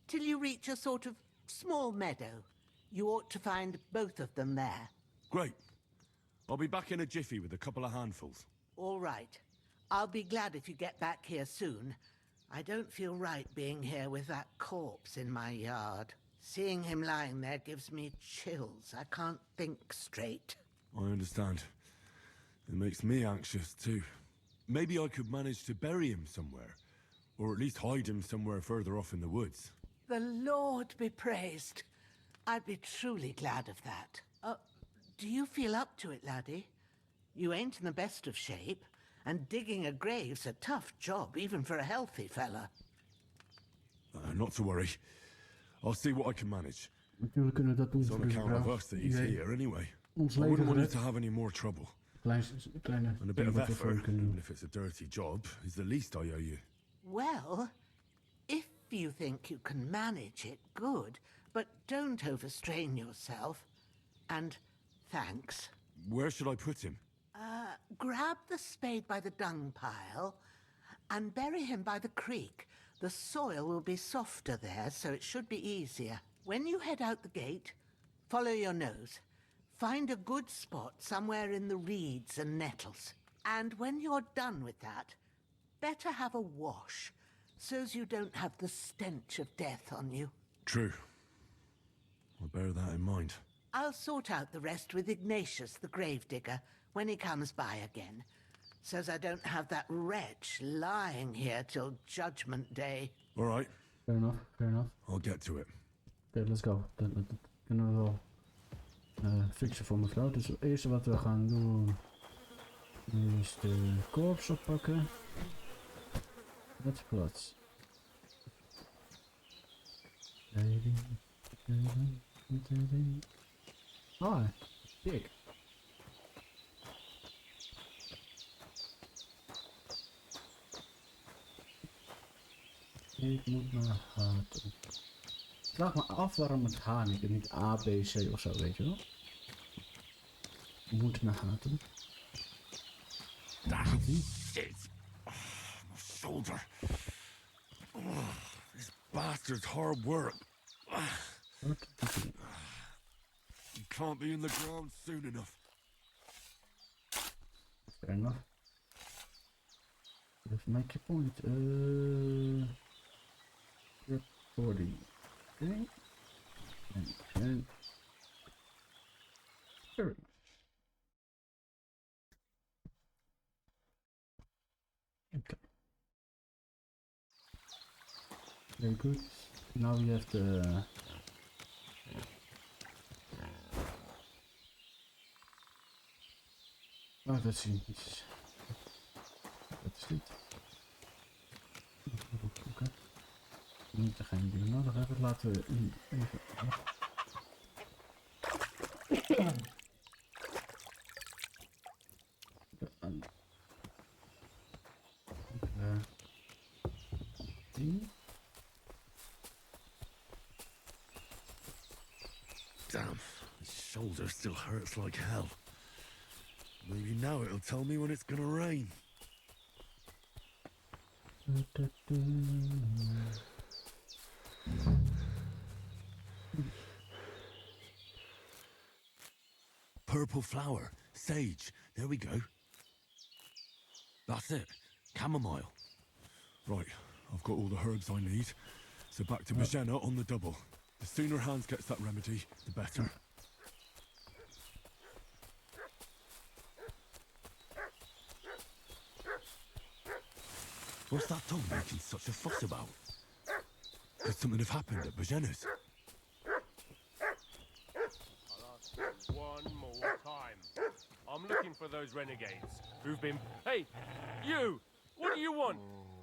till you reach a sort of small meadow. You ought to find both of them there. Great. I'll be back in a jiffy with a couple of handfuls. All right. I'll be glad if you get back here soon. I don't feel right being here with that corpse in my yard. Seeing him lying there gives me chills. I can't think straight. I understand. It makes me anxious too. Maybe I could manage to bury him somewhere, or at least hide him somewhere further off in the woods. The Lord be praised. I'd be truly glad of that. Do you feel up to it, laddie? You ain't in the best of shape, and digging a grave's a tough job, even for a healthy fella. Not to worry. I'll see what I can manage. Natuurlijk kunnen we dat doen It's on voor deze account of vrouw. us that he's here anyway. Ons I leven wouldn't want gered. you to have any more trouble. Kleine And a bit ding of wat we voor hem effort, kunnen doen. even if it's a dirty job, is the least I owe you. Well, if you think you can manage it, good. But don't overstrain yourself. And thanks. Where should I put him? Grab the spade by the dung pile and bury him by the creek. The soil will be softer there, so it should be easier. When you head out the gate, follow your nose. Find a good spot somewhere in the reeds and nettles. And when you're done with that, better have a wash, so's you don't have the stench of death on you. True. I'll bear that in mind. I'll sort out the rest with Ignatius, the gravedigger, when he comes by again, so's I don't have that wretch lying here till Judgment Day. All right. Fair enough, fair enough. I'll get to it. Oké, let's go. Dat kunnen we wel fixen voor mevrouw. Dus het eerste wat we gaan doen is de korps oppakken. Met plaats. Ah, dik. Ik moet naar H toe. Ik vraag me af waarom het H niet A, B, C of zo, weet je wel. We moeten naar H toe. Daar zit hij. Shit. Oh, my shoulder. Oh, this bastard's hard work. Wat? You can't be in the ground soon enough. Fair enough. Just make your point. Recording. Okay. And sure. Okay. Very good. Now we have the oh, that's it. That's it. Niet degene die we nodig hebben. Laten we even... Damn, his shoulder still hurts like hell. Maybe now it'll tell me when it's gonna rain. Purple flower, sage, there we go. That's it, chamomile. Right, I've got all the herbs I need, so back to Bajena on the double. The sooner Hans gets that remedy, the better. What's that dog making such a fuss about? Could something have happened at Bajena's? I'll ask you one more time. I'm looking for those renegades who've been... Hey, you! What do you want?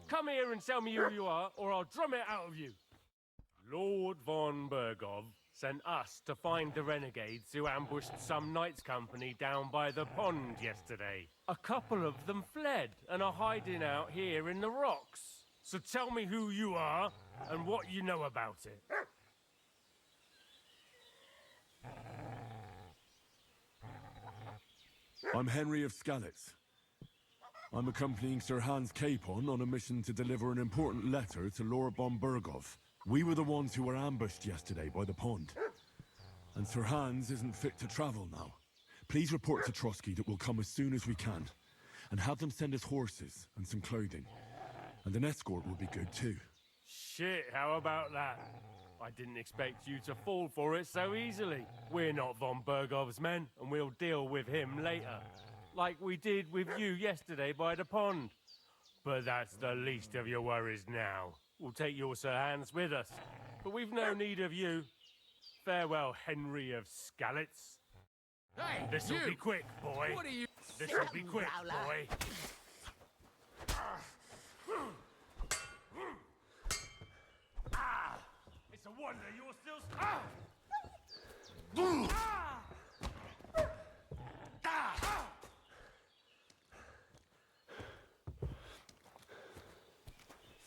Come here and tell me who you are, or I'll drum it out of you. Lord von Bergov sent us to find the renegades who ambushed some knights' company down by the pond yesterday. A couple of them fled and are hiding out here in the rocks. So tell me who you are and what you know about it. I'm Henry of Skalitz. I'm accompanying Sir Hans Capon on a mission to deliver an important letter to Lord von Bergov. We were the ones who were ambushed yesterday by the pond. And Sir Hans isn't fit to travel now. Please report to Trotsky that we'll come as soon as we can. And have them send us horses and some clothing. And an escort will be good too. Shit, how about that? I didn't expect you to fall for it so easily. We're not von Bergov's men, and we'll deal with him later. Like we did with you yesterday by the pond. But that's the least of your worries now. We'll take your Sir Hans with us, but we've no need of you. Farewell, Henry of Skalitz. Hey, This'll be quick, boy. What are you... This'll be quick, boy. It's a wonder you're still...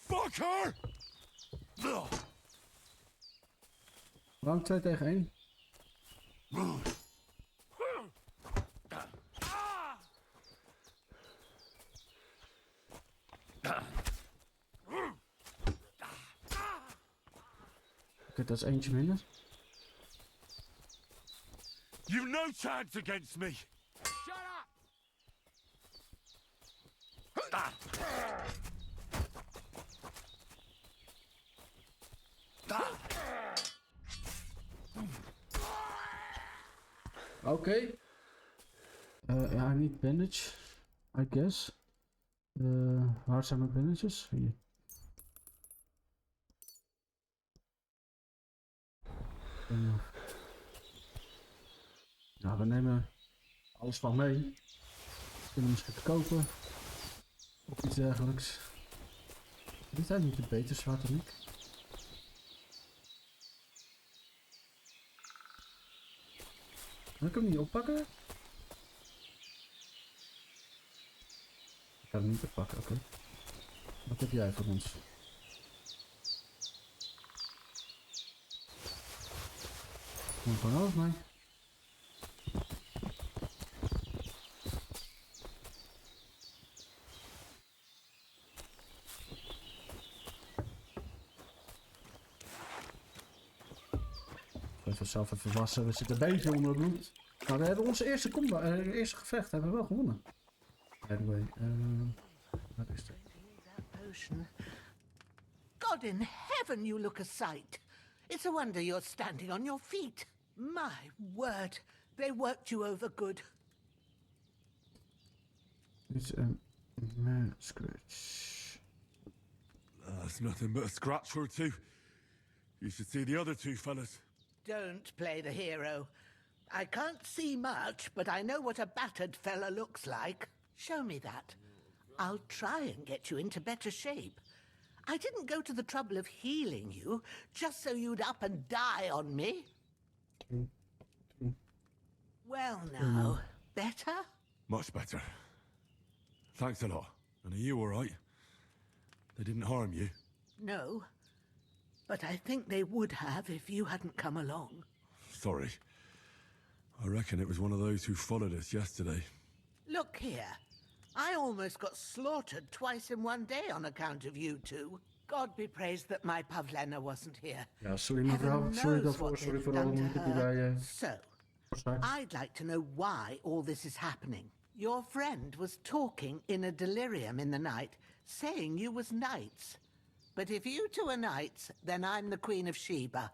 Fucker! Waarom 2 tegen 1? Oké, dat is eentje minder. You've no chance against me! Shut up! Oké. I need bandage, I guess. Waar zijn mijn bandages? Hier. Nou, we nemen alles van mee. We kunnen misschien kopen. Of iets dergelijks. Dit zijn niet de beter zwart dan ik. Kan ik hem niet oppakken? Ik kan hem niet oppakken, oké. Wat heb jij voor ons? Kom gewoon over mij. Even zelf even wassen, we zitten een beetje onder het bloed. Nou, we hebben onze eerste gevecht hebben we wel gewonnen. Anyway, wat is dat? God in heaven, you look a sight. It's a wonder you're standing on your feet. My word, they worked you over good. It's a scratch. That's nothing but a scratch or two. You should see the other two fellas. Don't play the hero. I can't see much, but I know what a battered fella looks like. Show me that. I'll try and get you into better shape. I didn't go to the trouble of healing you just so you'd up and die on me. Well now, better? Much better. Thanks a lot. And are you all right? They didn't harm you? No, but I think they would have if you hadn't come along. Sorry. I reckon it was one of those who followed us yesterday. Look here. I almost got slaughtered twice in one day on account of you two. God be praised that my Pavlena wasn't here. Ja, sorry mevrouw. Sorry voor alle moeite die wij... So, I'd like to know why all this is happening. Your friend was talking in a delirium in the night, saying you was knights. But if you two are knights, then I'm the Queen of Sheba.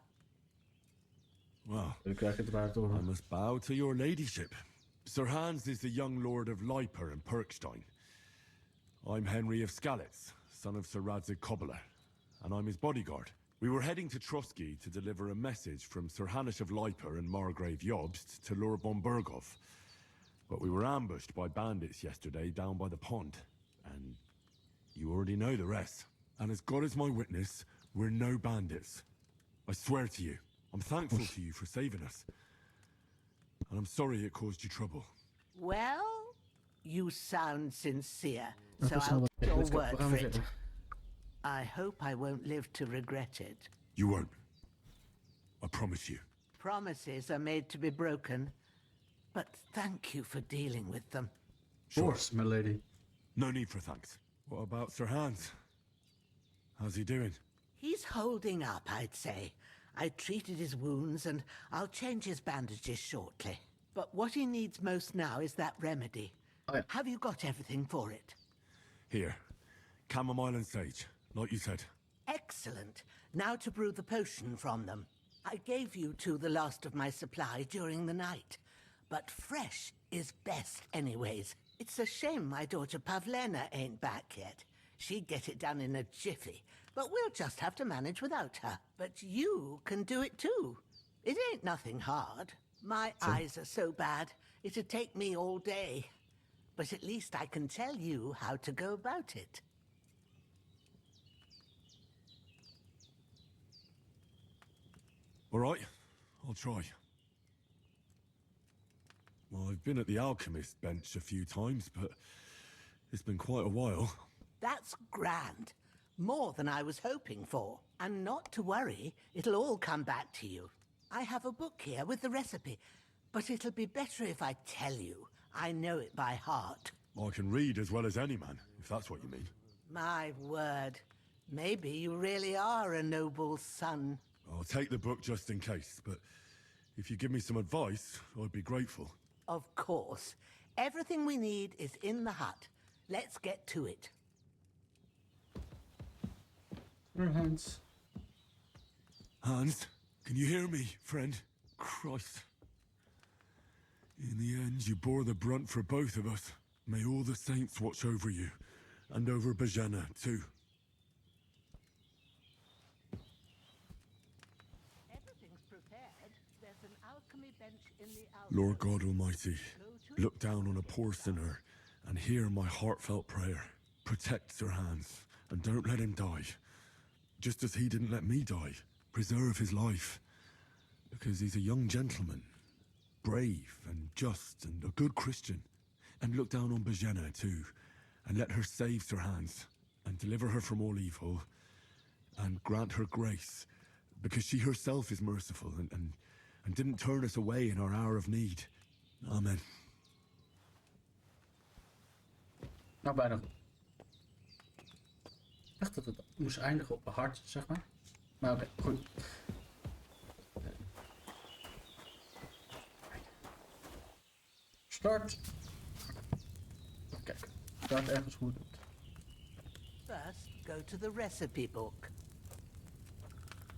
Well, I must bow to your ladyship. Sir Hans is the young lord of Leiper and Perkstein. I'm Henry of Skalitz, son of Sir Radzig Cobbler, and I'm his bodyguard. We were heading to Trotsky to deliver a message from Sir Hanish of Leiper and Margrave Jobst to Lord von Berghoff. But we were ambushed by bandits yesterday down by the pond, and you already know the rest. And as God is my witness, we're no bandits. I swear to you, I'm thankful to you for saving us. And I'm sorry it caused you trouble. Well, you sound sincere, so I'll take your word for it. I hope I won't live to regret it. You won't. I promise you. Promises are made to be broken, but thank you for dealing with them. Sure. Of course, my lady. No need for thanks. What about Sir Hans? How's he doing? He's holding up, I'd say. I treated his wounds and I'll change his bandages shortly. But what he needs most now is that remedy. Have you got everything for it? Here. Chamomile and sage, like you said. Excellent. Now to brew the potion from them. I gave you two the last of my supply during the night. But fresh is best anyways. It's a shame my daughter Pavlena ain't back yet. She'd get it done in a jiffy, but we'll just have to manage without her. But you can do it too. It ain't nothing hard. My eyes are so bad, it'd take me all day. But at least I can tell you how to go about it. All right, I'll try. Well, I've been at the alchemist bench a few times, but it's been quite a while. That's grand. More than I was hoping for. And not to worry, it'll all come back to you. I have a book here with the recipe, but it'll be better if I tell you. I know it by heart. I can read as well as any man, if that's what you mean. My word. Maybe you really are a noble son. I'll take the book just in case, but if you give me some advice, I'd be grateful. Of course. Everything we need is in the hut. Let's get to it. Hans. Hans, can you hear me, friend? Christ. In the end, you bore the brunt for both of us. May all the saints watch over you, and over Bajana, too. Everything's prepared. There's an alchemy bench in the Lord God Almighty, look down on a poor sinner and hear my heartfelt prayer. Protect Sir Hans, and don't let him die. Just as he didn't let me die. Preserve his life. Because he's a young gentleman. Brave and just and a good Christian. And look down on Bajena too. And let her save Sir Hans. And deliver her from all evil. And grant her grace. Because she herself is merciful and didn't turn us away in our hour of need. Amen. Nou, bijna goed. Ik dacht dat het moest eindigen op een hart, zeg maar. Maar oké, goed. Start. Kijk, start ergens goed. First, go to the recipe book.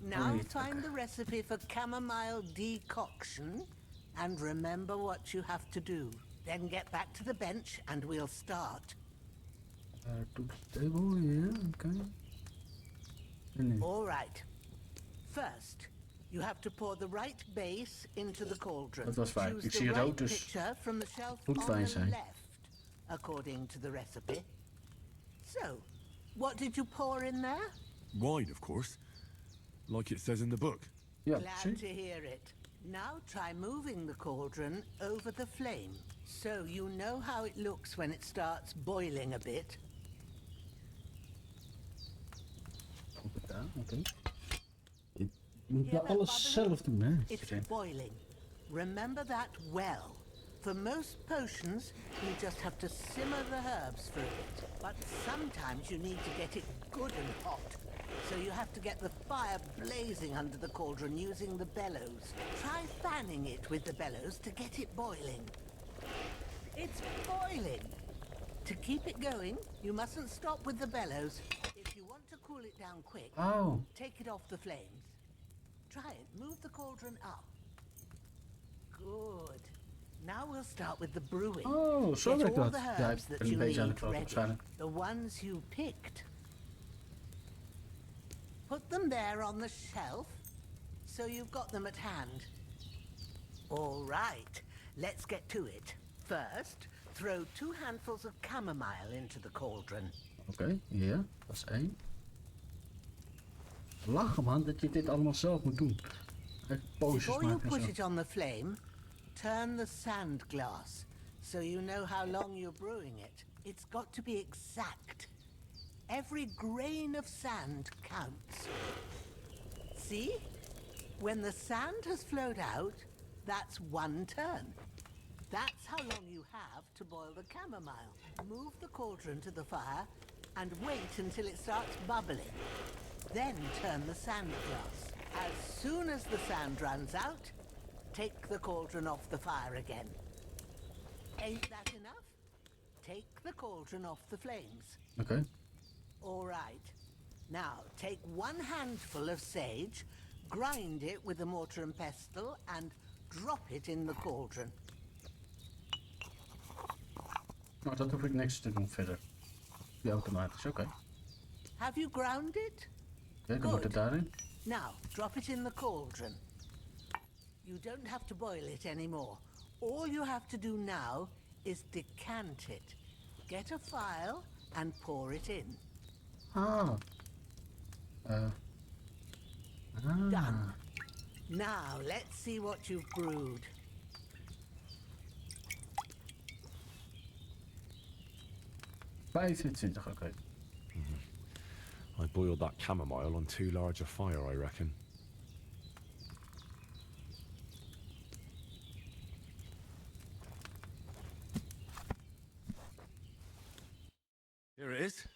Now find the recipe for chamomile decoction and remember what you have to do. Then get back to the bench and we'll start. To the table, yeah, okay. All right. First, you have to pour the right base into the cauldron. Dat was fijn. Choose Ik the zie right rood, dus pitcher from the shelf moet on fijn the zijn. left, according to the recipe. So, what did you pour in there? wine, of course. Like it says in the book. Yeah, Glad to hear it. Now try moving the cauldron over the flame, so you know how it looks when it starts boiling a bit. Oké. Je moet wel alles zelf doen, hè? It's boiling. Remember that well. For most potions, you just have to simmer the herbs for a bit. But sometimes you need to get it good and hot. So you have to get the fire blazing under the cauldron using the bellows. Try fanning it with the bellows to get it boiling. It's boiling! To keep it going, you mustn't stop with the bellows. If you want to cool it down quick, take it off the flames. Try it. Move the cauldron up. Good. Now we'll start with the brewing. Oh, zo werkt dat. Ja, ik that ben you een beetje aan need het kloten ready. waarschijnlijk. The ones you picked. Put them there on the shelf, so you've got them at hand. All right, let's get to it. First, throw 2 handfuls of chamomile into the cauldron. Oké, ja, dat is 1. Lachen man, dat je dit allemaal zelf moet doen. Poses Before you maken en put zo. it on the flame, turn the sand glass, so you know how long you're brewing it. It's got to be exact. Every grain of sand counts. See? When the sand has flowed out, that's 1 turn. That's how long you have to boil the chamomile. Move the cauldron to the fire and wait until it starts bubbling. Then turn the sand glass. As soon as the sand runs out, take the cauldron off the fire again. Ain't that enough? Take the cauldron off the flames. Okay. All right. Now, take 1 handful of sage, grind it with a mortar and pestle, and drop it in the cauldron. Nou, dat hoef ik niks te doen verder. Die automatisch, oké. Have you ground it? Oké, dan moet het daarin. Now, drop it in the cauldron. You don't have to boil it anymore. All you have to do now is decant it. Get a phial and pour it in. Done. Now, let's see what you've brewed. Okay. I boiled that chamomile on too large a fire, I reckon. Here it is.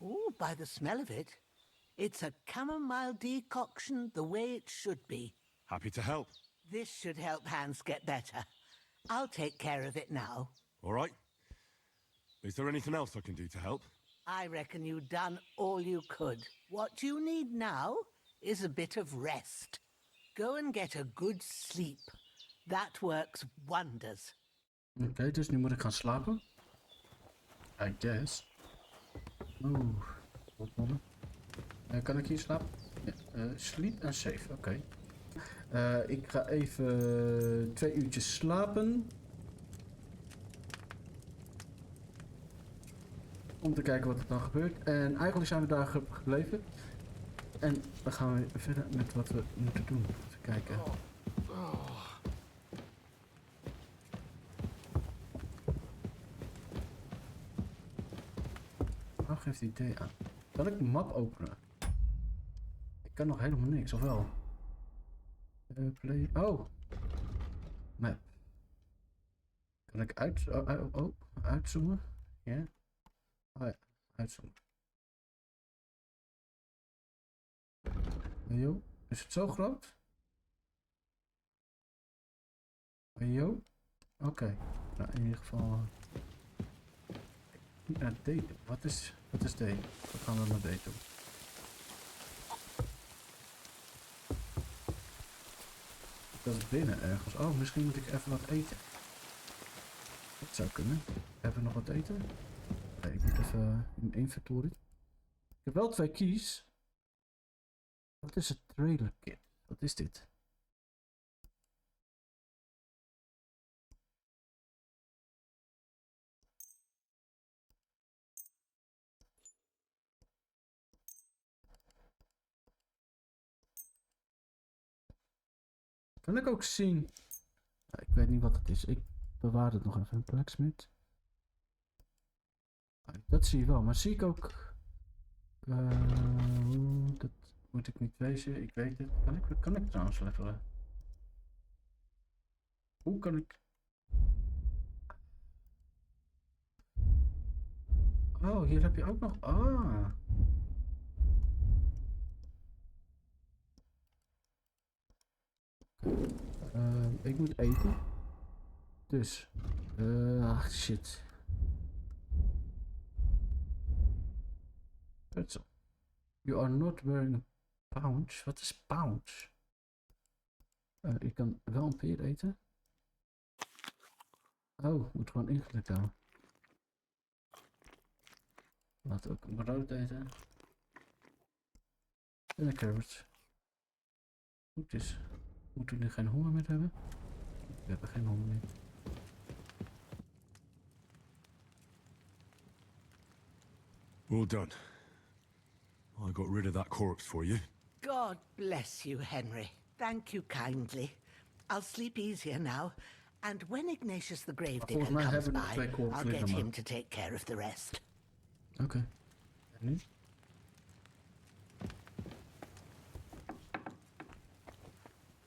Ooh, by the smell of it, it's a chamomile decoction the way it should be. Happy to help. This should help Hans get better. I'll take care of it now. All right. Is there anything else I can do to help? I reckon you've done all you could. What you need now is a bit of rest. Go and get a good sleep. That works wonders. Oké, dus nu moet ik gaan slapen. I guess. Oeh, wat mannen. Kan ik hier slapen? Ja, sleep en save, oké. Ik ga even 2 uurtjes slapen. Om te kijken wat er dan gebeurt. En eigenlijk zijn we daar gebleven. En dan gaan we verder met wat we moeten doen. Even kijken. Wat geeft die idee aan? Kan ik de map openen? Ik kan nog helemaal niks, of wel? Play. Oh! Map. Kan ik uitzoomen? Ja. Oh ja, uitzoomen. Yo, is het zo groot? Yo? Oké. Nou, in ieder geval... naar D. Wat is D? We gaan we naar D toe. Dat is binnen ergens. Oh, misschien moet ik even wat eten. Dat zou kunnen. Even nog wat eten? Nee, ik moet even in mijn inventory. Ik heb wel 2 keys. Wat is het trailer kit? Wat is dit? Kan ik ook zien... Ik weet niet wat het is. Ik bewaar het nog even. Een blacksmith. Dat zie je wel. Maar zie ik ook... dat moet ik niet wezen. Ik weet het. Kan ik trouwens levelen? Hoe kan ik... Oh, hier heb je ook nog... Ah. Ik moet eten. Dus. Shit. Pretzel. You are not wearing a pouch. Wat is pouch? Ik kan wel een peer eten. Oh, moet gewoon ingedrukt houden. Laten we ook een brood eten. En een carrot. Goed is. Moeten we nu geen honger meer hebben? We hebben geen honger meer. Well done. I got rid of that corpse for you. God bless you, Henry. Thank you kindly. I'll sleep easier now. And when Ignatius the Gravedigger comes by, I'll get him to take care of the rest. Oké. En nu?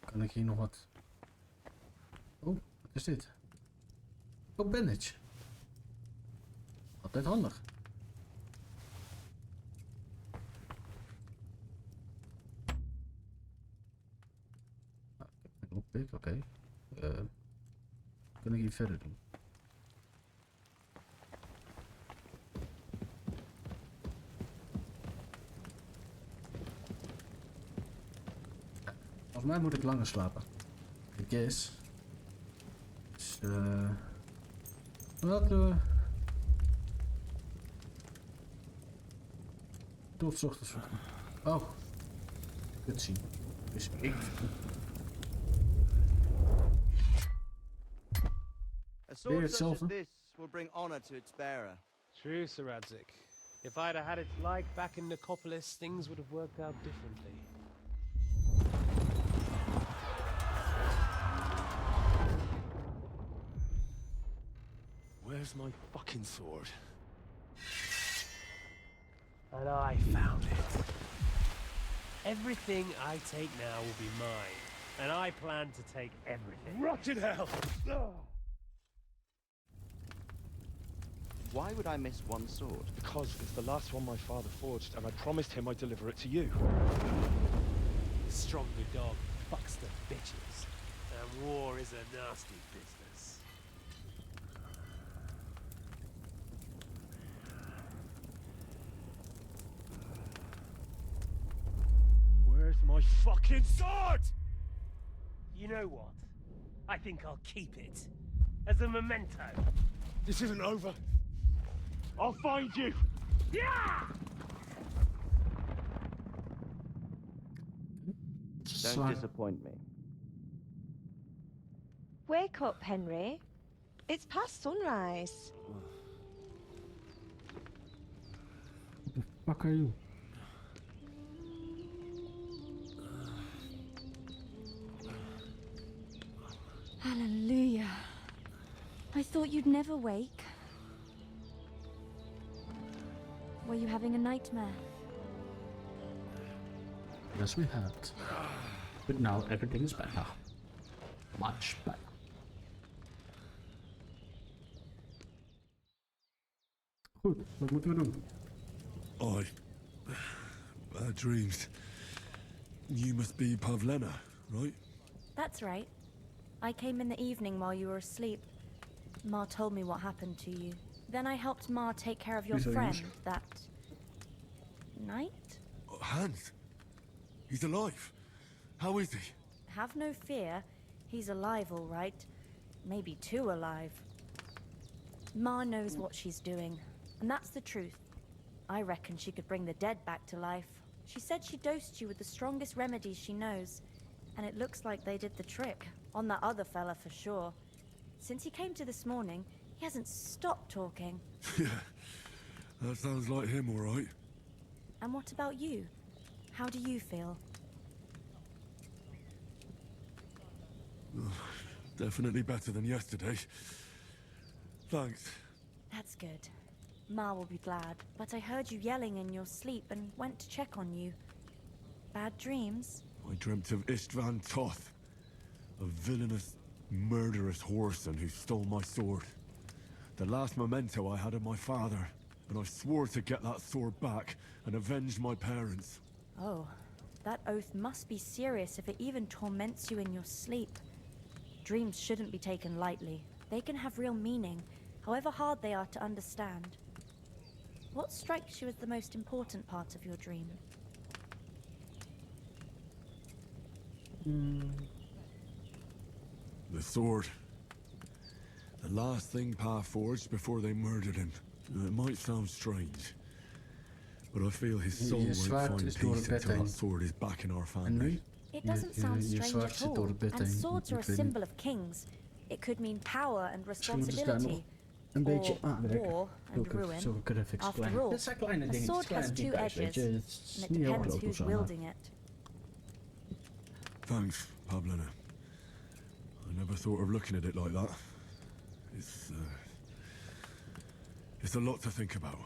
Kan ik hier nog wat... Oh, wat is dit? Oh, bandage. Altijd handig. Oké. Kan ik hier verder doen? Volgens mij moet ik langer slapen. I guess. Dus, laten we... Tot 's ochtends vroeg. Oh. Kut zien. Dus ik... A sword such as this will bring honor to its bearer. True, Sir Radzik. If I'd have had it like back in Nicopolis, things would have worked out differently. Where's my fucking sword? And I found it. Everything I take now will be mine, and I plan to take everything. Rotted hell! Why would I miss one sword? Because it's the last one my father forged, and I promised him I'd deliver it to you. The stronger dog fucks the bitches, and war is a nasty business. Where's my fucking sword? You know what? I think I'll keep it. As a memento. This isn't over. I'll find you! Yeah! Don't disappoint me. Wake up, Henry. It's past sunrise. What the fuck are you? Hallelujah. I thought you'd never wake. Were you having a nightmare? Yes, we had. But now everything is better. Much better. Goed, wat moeten we doen? Bad dreams. You must be Pavlena, right? That's right. I came in the evening while you were asleep. Ma told me what happened to you. Then I helped Ma take care of your friend that night? Hans? He's alive. How is he? Have no fear. He's alive, all right. Maybe too alive. Ma knows what she's doing, and that's the truth. I reckon she could bring the dead back to life. She said she dosed you with the strongest remedies she knows, and it looks like they did the trick. On that other fella for sure. Since he came to this morning, he hasn't stopped talking. Yeah, that sounds like him, all right. And what about you? How do you feel? Definitely better than yesterday. Thanks. That's good. Ma will be glad, but I heard you yelling in your sleep and went to check on you. Bad dreams? I dreamt of Istvan Toth, a villainous, murderous whoreson who stole my sword. The last memento I had of my father, and I swore to get that sword back and avenge my parents. Oh, that oath must be serious if it even torments you in your sleep. Dreams shouldn't be taken lightly. They can have real meaning, however hard they are to understand. What strikes you as the most important part of your dream? The sword. The last thing Pa forged before they murdered him. It might sound strange, but I feel his soul won't find peace until that sword is back in our family. It doesn't sound strange at all, and swords are a symbol of kings. It could mean power and responsibility, een beetje or aanwerken. war and ruin. Zo ik het even After explainen. all, Dit zijn kleine a dingetjes, sword has kleine two details, weet edges, je. Het and is it niet heel depends groot who's of zo, maar- wielding it. Thanks, Pablina. I never thought of looking at it like that. It's a lot to think about.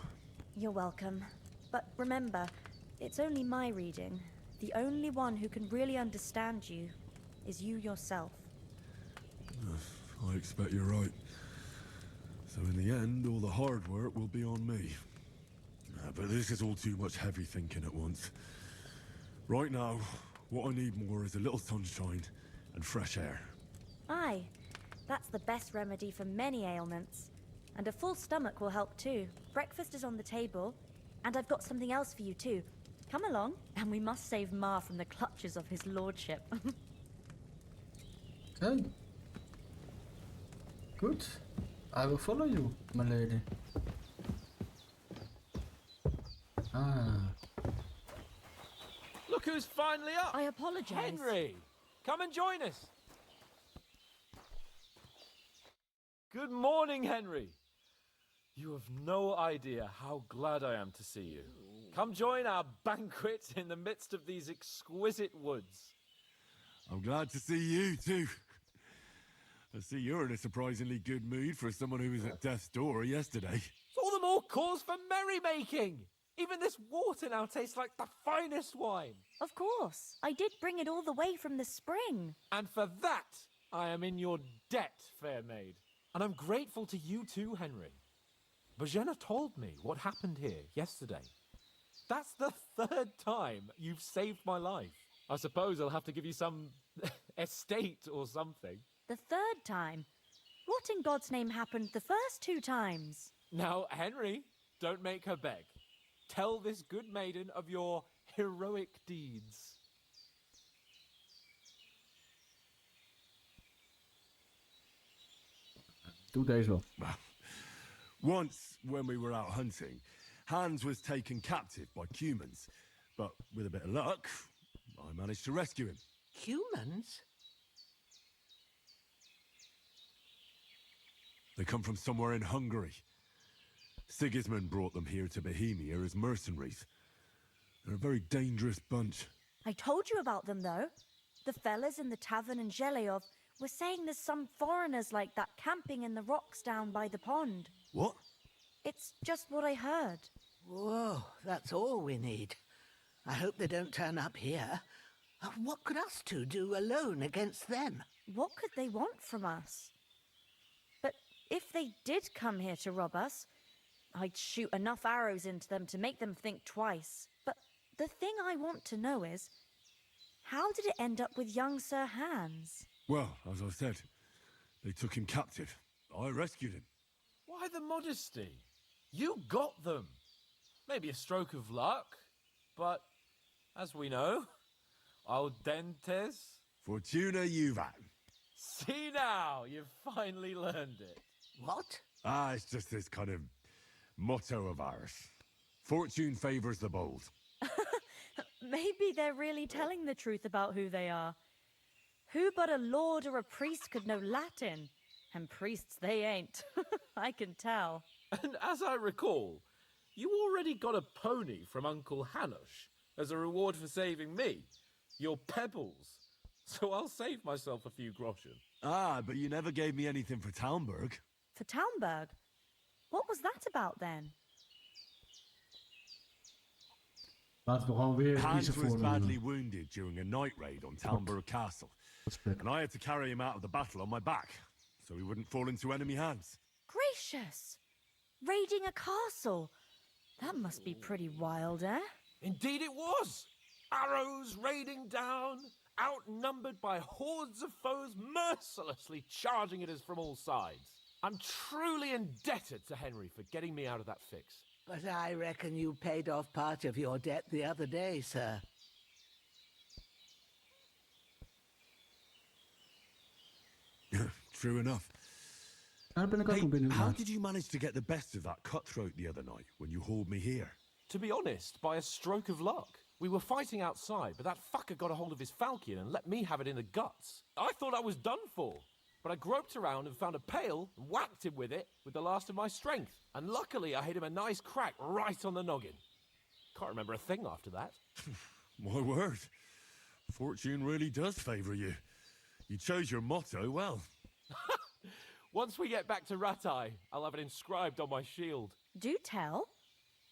You're welcome. But remember, it's only my reading. The only one who can really understand you is you yourself. I expect you're right. So in the end, all the hard work will be on me. But this is all too much heavy thinking at once. Right now, what I need more is a little sunshine and fresh air. Aye, that's the best remedy for many ailments. And a full stomach will help too. Breakfast is on the table, and I've got something else for you too. Come along, and we must save Ma from the clutches of his lordship. Okay. Good. I will follow you, my lady. Ah. Look who's finally up! I apologize. Henry! Come and join us! Good morning, Henry! You have no idea how glad I am to see you. Come join our banquet in the midst of these exquisite woods. I'm glad to see you too. I see you're in a surprisingly good mood for someone who was at death's door yesterday. It's all the more cause for merrymaking! Even this water now tastes like the finest wine. Of course. I did bring it all the way from the spring. And for that, I am in your debt, fair maid. And I'm grateful to you too, Henry. Bojena told me what happened here yesterday. That's the third time you've saved my life. I suppose I'll have to give you some estate or something. The third time? What in God's name happened the first two times? Now, Henry, don't make her beg. Tell this good maiden of your heroic deeds. Doe deze wel. Once, when we were out hunting, Hans was taken captive by humans. But with a bit of luck, I managed to rescue him. Humans? They come from somewhere in Hungary. Sigismund brought them here to Bohemia as mercenaries. They're a very dangerous bunch. I told you about them, though. The fellas in the tavern in Zheleyov were saying there's some foreigners like that camping in the rocks down by the pond. What? It's just what I heard. Whoa, that's all we need. I hope they don't turn up here. What could us two do alone against them? What could they want from us? But if they did come here to rob us, I'd shoot enough arrows into them to make them think twice. But the thing I want to know is, how did it end up with young Sir Hans? Well, as I said, they took him captive. I rescued him. Why the modesty? You got them. Maybe a stroke of luck, but as we know, al dentes. Fortuna juvat. See now, you've finally learned it. What? It's just this kind of motto of ours. Fortune favors the bold. Maybe they're really telling the truth about who they are. Who but a lord or a priest could know Latin? And priests they ain't. I can tell. And as I recall, you already got a pony from Uncle Hanush as a reward for saving me. Your pebbles. so I'll save myself a few groschen. Ah, but you never gave me anything for Talmberg. For Talmberg? What was that about then? Laten we gewoon weer Hans kiezen was voor badly een... wounded during a night raid on Talmberg Castle. And I had to carry him out of the battle on my back, so he wouldn't fall into enemy hands. Gracious! Raiding a castle? That must be pretty wild, eh? Indeed it was! Arrows raining down, outnumbered by hordes of foes mercilessly charging at us from all sides. I'm truly indebted to Henry for getting me out of that fix. But I reckon you paid off part of your debt the other day, sir. True enough. Daar ben ik ook nog benieuwd How naar. did you manage to get the best of that cutthroat the other night when you hauled me here? To be honest, by a stroke of luck. We were fighting outside, but that fucker got a hold of his falchion and let me have it in the guts. I thought I was done for, but I groped around and found a pail and whacked him with it with the last of my strength. And luckily I hit him a nice crack right on the noggin. Can't remember a thing after that. My word. Fortune really does favour you. You chose your motto well. Once we get back to Ratai, I'll have it inscribed on my shield. Do tell.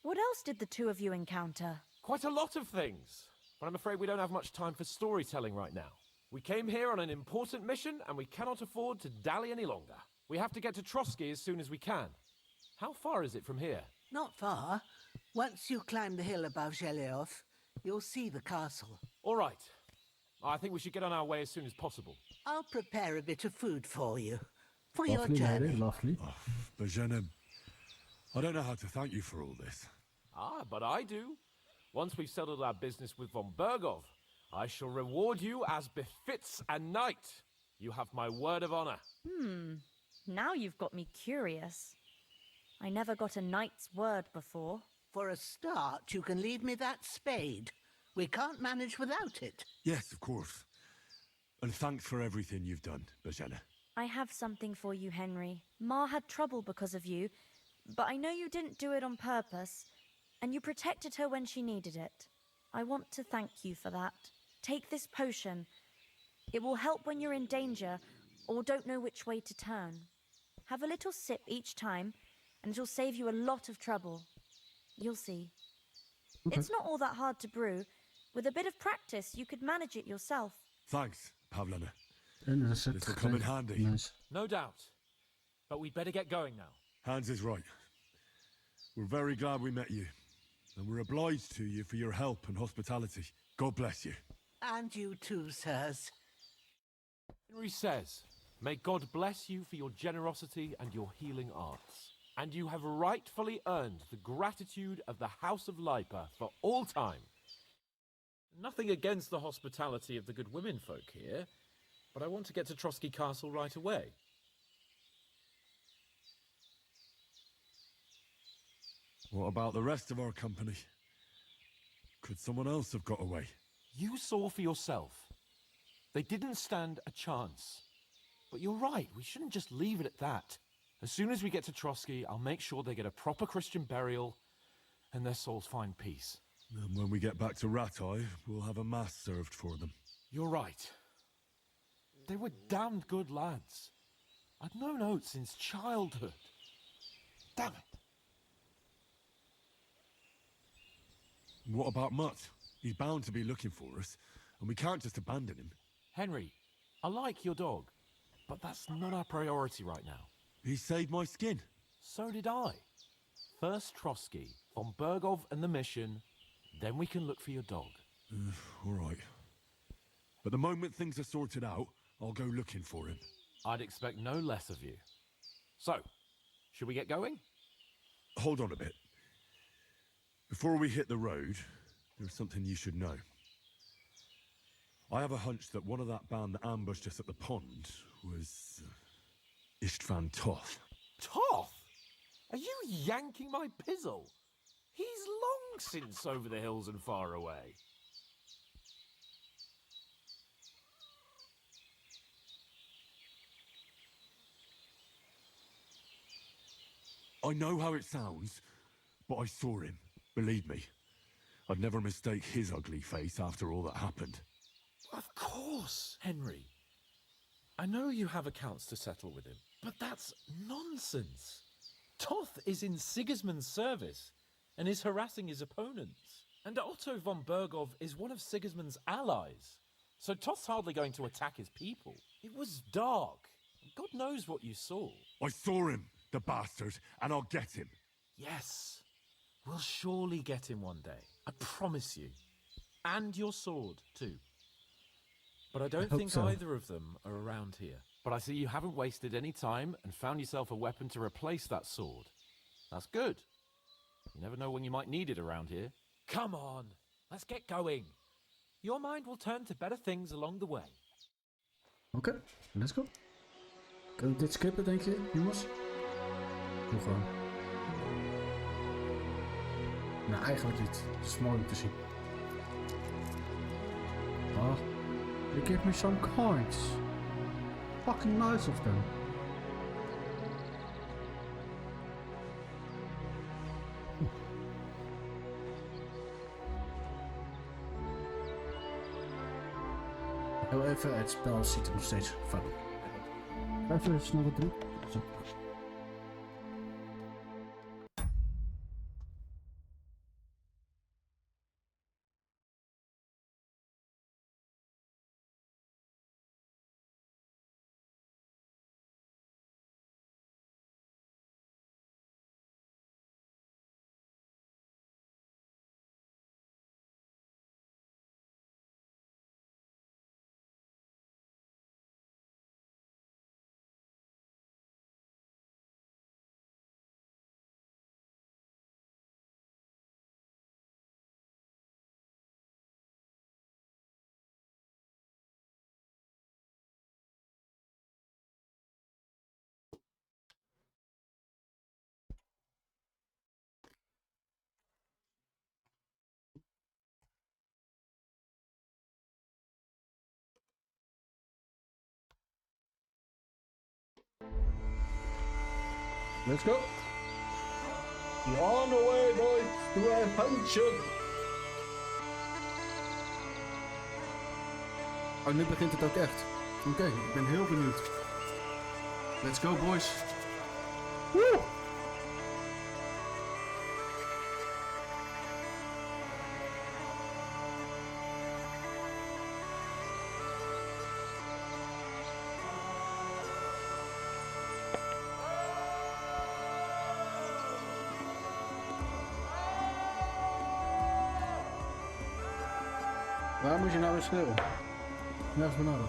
What else did the two of you encounter? Quite a lot of things, but I'm afraid we don't have much time for storytelling right now. We came here on an important mission, and we cannot afford to dally any longer. We have to get to Trotsky as soon as we can. How far is it from here? Not far. Once you climb the hill above Zhelioth, you'll see the castle. All right. I think we should get on our way as soon as possible. I'll prepare a bit of food for you. For your Lovely, journey. lady, lovely. Oh, Bajana, I don't know how to thank you for all this. Ah, but I do. Once we've settled our business with von Bergov, I shall reward you as befits a knight. You have my word of honor. Now you've got me curious. I never got a knight's word before. For a start, you can leave me that spade. We can't manage without it. Yes, of course. And thanks for everything you've done, Bajana. I have something for you, Henry. Ma had trouble because of you, but I know you didn't do it on purpose, and you protected her when she needed it. I want to thank you for that. Take this potion. It will help when you're in danger or don't know which way to turn. Have a little sip each time, and it'll save you a lot of trouble. You'll see. Okay. It's not all that hard to brew. With a bit of practice, you could manage it yourself. Thanks, Pavlana. En een recept This will come in gekregen. handy. Nice. No doubt. But we'd better get going now. Hans is right. We're very glad we met you. And we're obliged to you for your help and hospitality. God bless you. And you too, sirs. Henry says, may God bless you for your generosity and your healing arts. And you have rightfully earned the gratitude of the House of Lipa for all time. Nothing against the hospitality of the good women folk here, but I want to get to Trotsky Castle right away. What about the rest of our company? Could someone else have got away? You saw for yourself. They didn't stand a chance. But you're right, we shouldn't just leave it at that. As soon as we get to Trotsky, I'll make sure they get a proper Christian burial and their souls find peace. And when we get back to Ratai, we'll have a mass served for them. You're right. They were damned good lads. I'd known Oates since childhood. Damn it. What about Mutt? He's bound to be looking for us, and we can't just abandon him. Henry, I like your dog, but that's not our priority right now. He saved my skin. So did I. First Trotsky, von Bergov and the mission, then we can look for your dog. All right. But the moment things are sorted out, I'll go looking for him. I'd expect no less of you. So, should we get going? Hold on a bit. Before we hit the road, there's something you should know. I have a hunch that one of that band that ambushed us at the pond was Istvan Toth. Toth? Are you yanking my pizzle? He's long since over the hills and far away. I know how it sounds, but I saw him. Believe me. I'd never mistake his ugly face after all that happened. Of course. course, Henry. I know you have accounts to settle with him, but that's nonsense. Toth is in Sigismund's service and is harassing his opponents. And Otto von Bergov is one of Sigismund's allies. So Toth's hardly going to attack his people. It was dark. God knows what you saw. I saw him, the bastard, and I'll get him. Yes. We'll surely get him one day. I promise you. And your sword, too. But I don't think either of them are around here. But I see you haven't wasted any time and found yourself a weapon to replace that sword. That's good. You never know when you might need it around here. Come on, let's get going. Your mind will turn to better things along the way. Oké, let's go. Kunnen we dit skippen, denk je, jongens? Doe gewoon. Nou, eigenlijk niet. Het is mooi om te zien. Oh, they give me some coins. Fucking nice of them. Heel even, het spel ziet er nog steeds van. Even snel wat doen. Zo. Let's go. We're on the way, boys, to adventure. Oh, nu begint het ook echt. Oké, ik ben heel benieuwd. Let's go, boys. Woo! Waar moet je nou weer schreeuwen? Nergens beneden.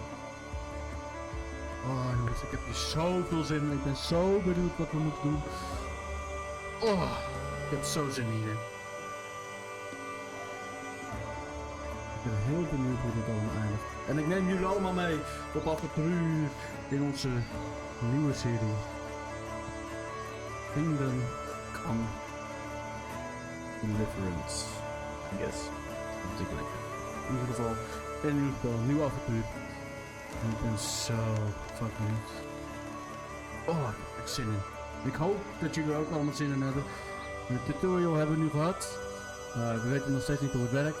Oh jongens, ik heb hier zoveel zin in. Ik ben zo benieuwd wat we moeten doen. Oh, ik heb zo zin hier. Ik ben heel benieuwd hoe dit allemaal eindigt. En ik neem jullie allemaal mee op avontuur in onze nieuwe serie. Kingdom Come Deliverance. I guess. In ieder geval, een nieuw spel, een nieuw avontuur. En ik ben zo fucking benieuwd. Oh, ik heb echt zin in. Ik hoop dat jullie er ook allemaal zin in hebben. De tutorial hebben we nu gehad. We weten nog steeds niet hoe het werkt.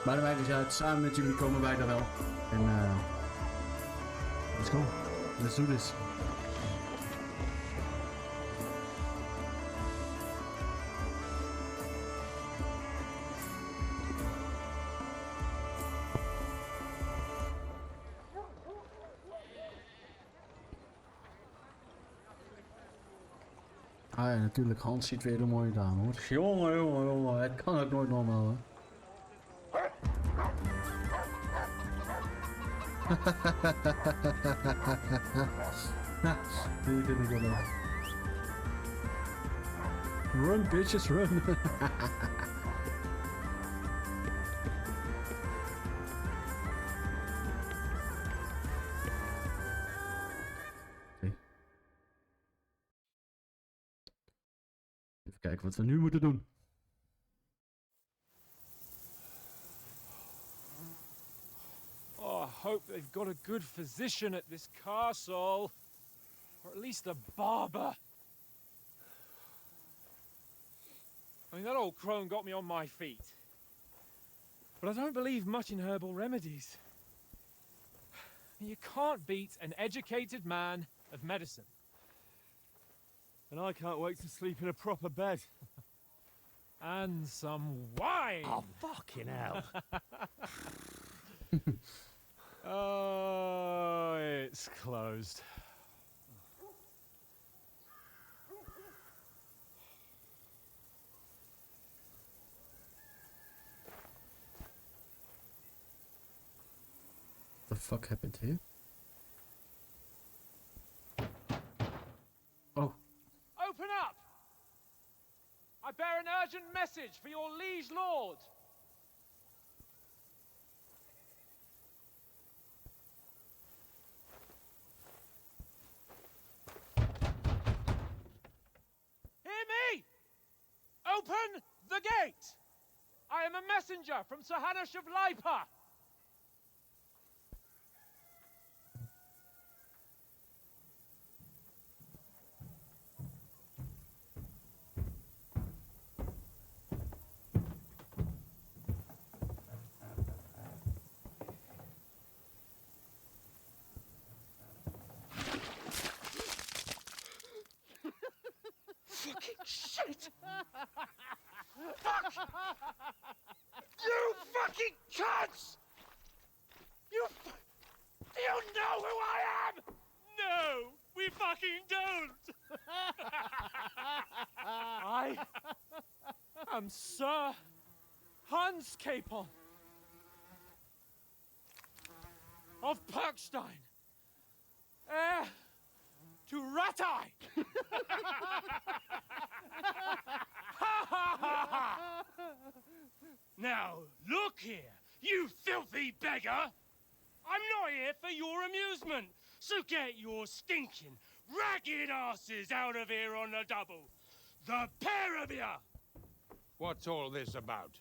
Maar de maakt dus uit, samen met jullie komen wij daar wel. En let's go. Let's do this. Ah ja, natuurlijk, Hans ziet weer een mooie dame hoor. Jongen, het kan ook nooit normaal hoor. Die vind ik wel leuk. Run bitches, run. Even kijken wat we nu moeten doen. Oh, I hope they've got a good physician at this castle. Or at least a barber. I mean, that old crone got me on my feet. But I don't believe much in herbal remedies. You can't beat an educated man of medicine. And I can't wait to sleep in a proper bed. And some wine! Oh, fucking hell. Oh, it's closed. The fuck happened here? Oh. Open up! I bear an urgent message for your liege lord. Hear me! Open the gate! I am a messenger from Sahanush of Lipa. Fucking shit! Fuck! You fucking cunts! Do you know who I am? No, we fucking don't! I am Sir Hans Capon of Perkstein, heir to Ratai! Now, look here, you filthy beggar! I'm not here for your amusement, so get your stinking, ragged asses out of here on the double. The pair of you! What's all this about?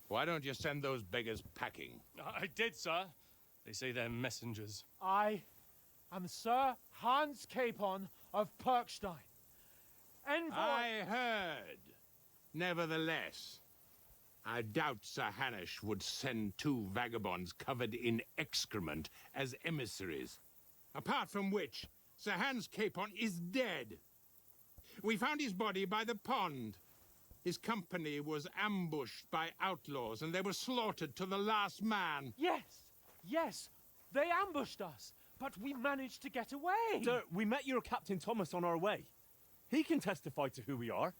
Why don't you send those beggars packing? I did, sir. They say they're messengers. I am Sir Hans Capon of Perkstein. Envoy... I heard. Nevertheless, I doubt Sir Hanush would send two vagabonds covered in excrement as emissaries. Apart from which, Sir Hans Capon is dead. We found his body by the pond. His company was ambushed by outlaws, and they were slaughtered to the last man. Yes, they ambushed us, but we managed to get away. Sir, we met your Captain Thomas on our way. He can testify to who we are.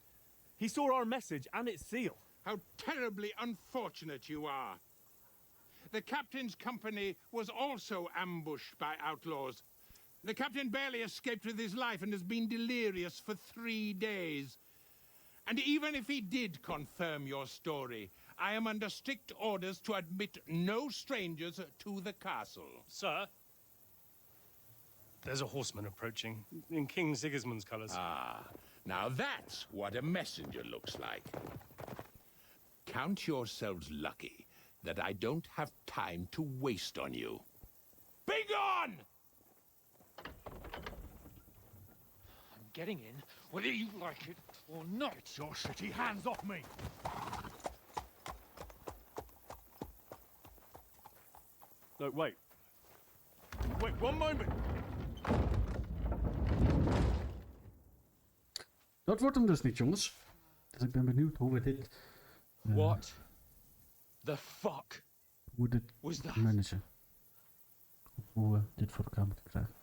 He saw our message and its seal. How terribly unfortunate you are. The captain's company was also ambushed by outlaws. The captain barely escaped with his life and has been delirious for 3 days. And even if he did confirm your story, I am under strict orders to admit no strangers to the castle. Sir, there's a horseman approaching, in King Sigismund's colours. Ah, now that's what a messenger looks like. Count yourselves lucky that I don't have time to waste on you. Be gone! I'm getting in, whether you like it or not. Your shitty hands off me! No, wait. Wait, one moment! Dat wordt hem dus niet, jongens. Dus ik ben benieuwd hoe we dit... What the fuck hoe dit was that? managen. Of hoe we dit voor elkaar moeten krijgen.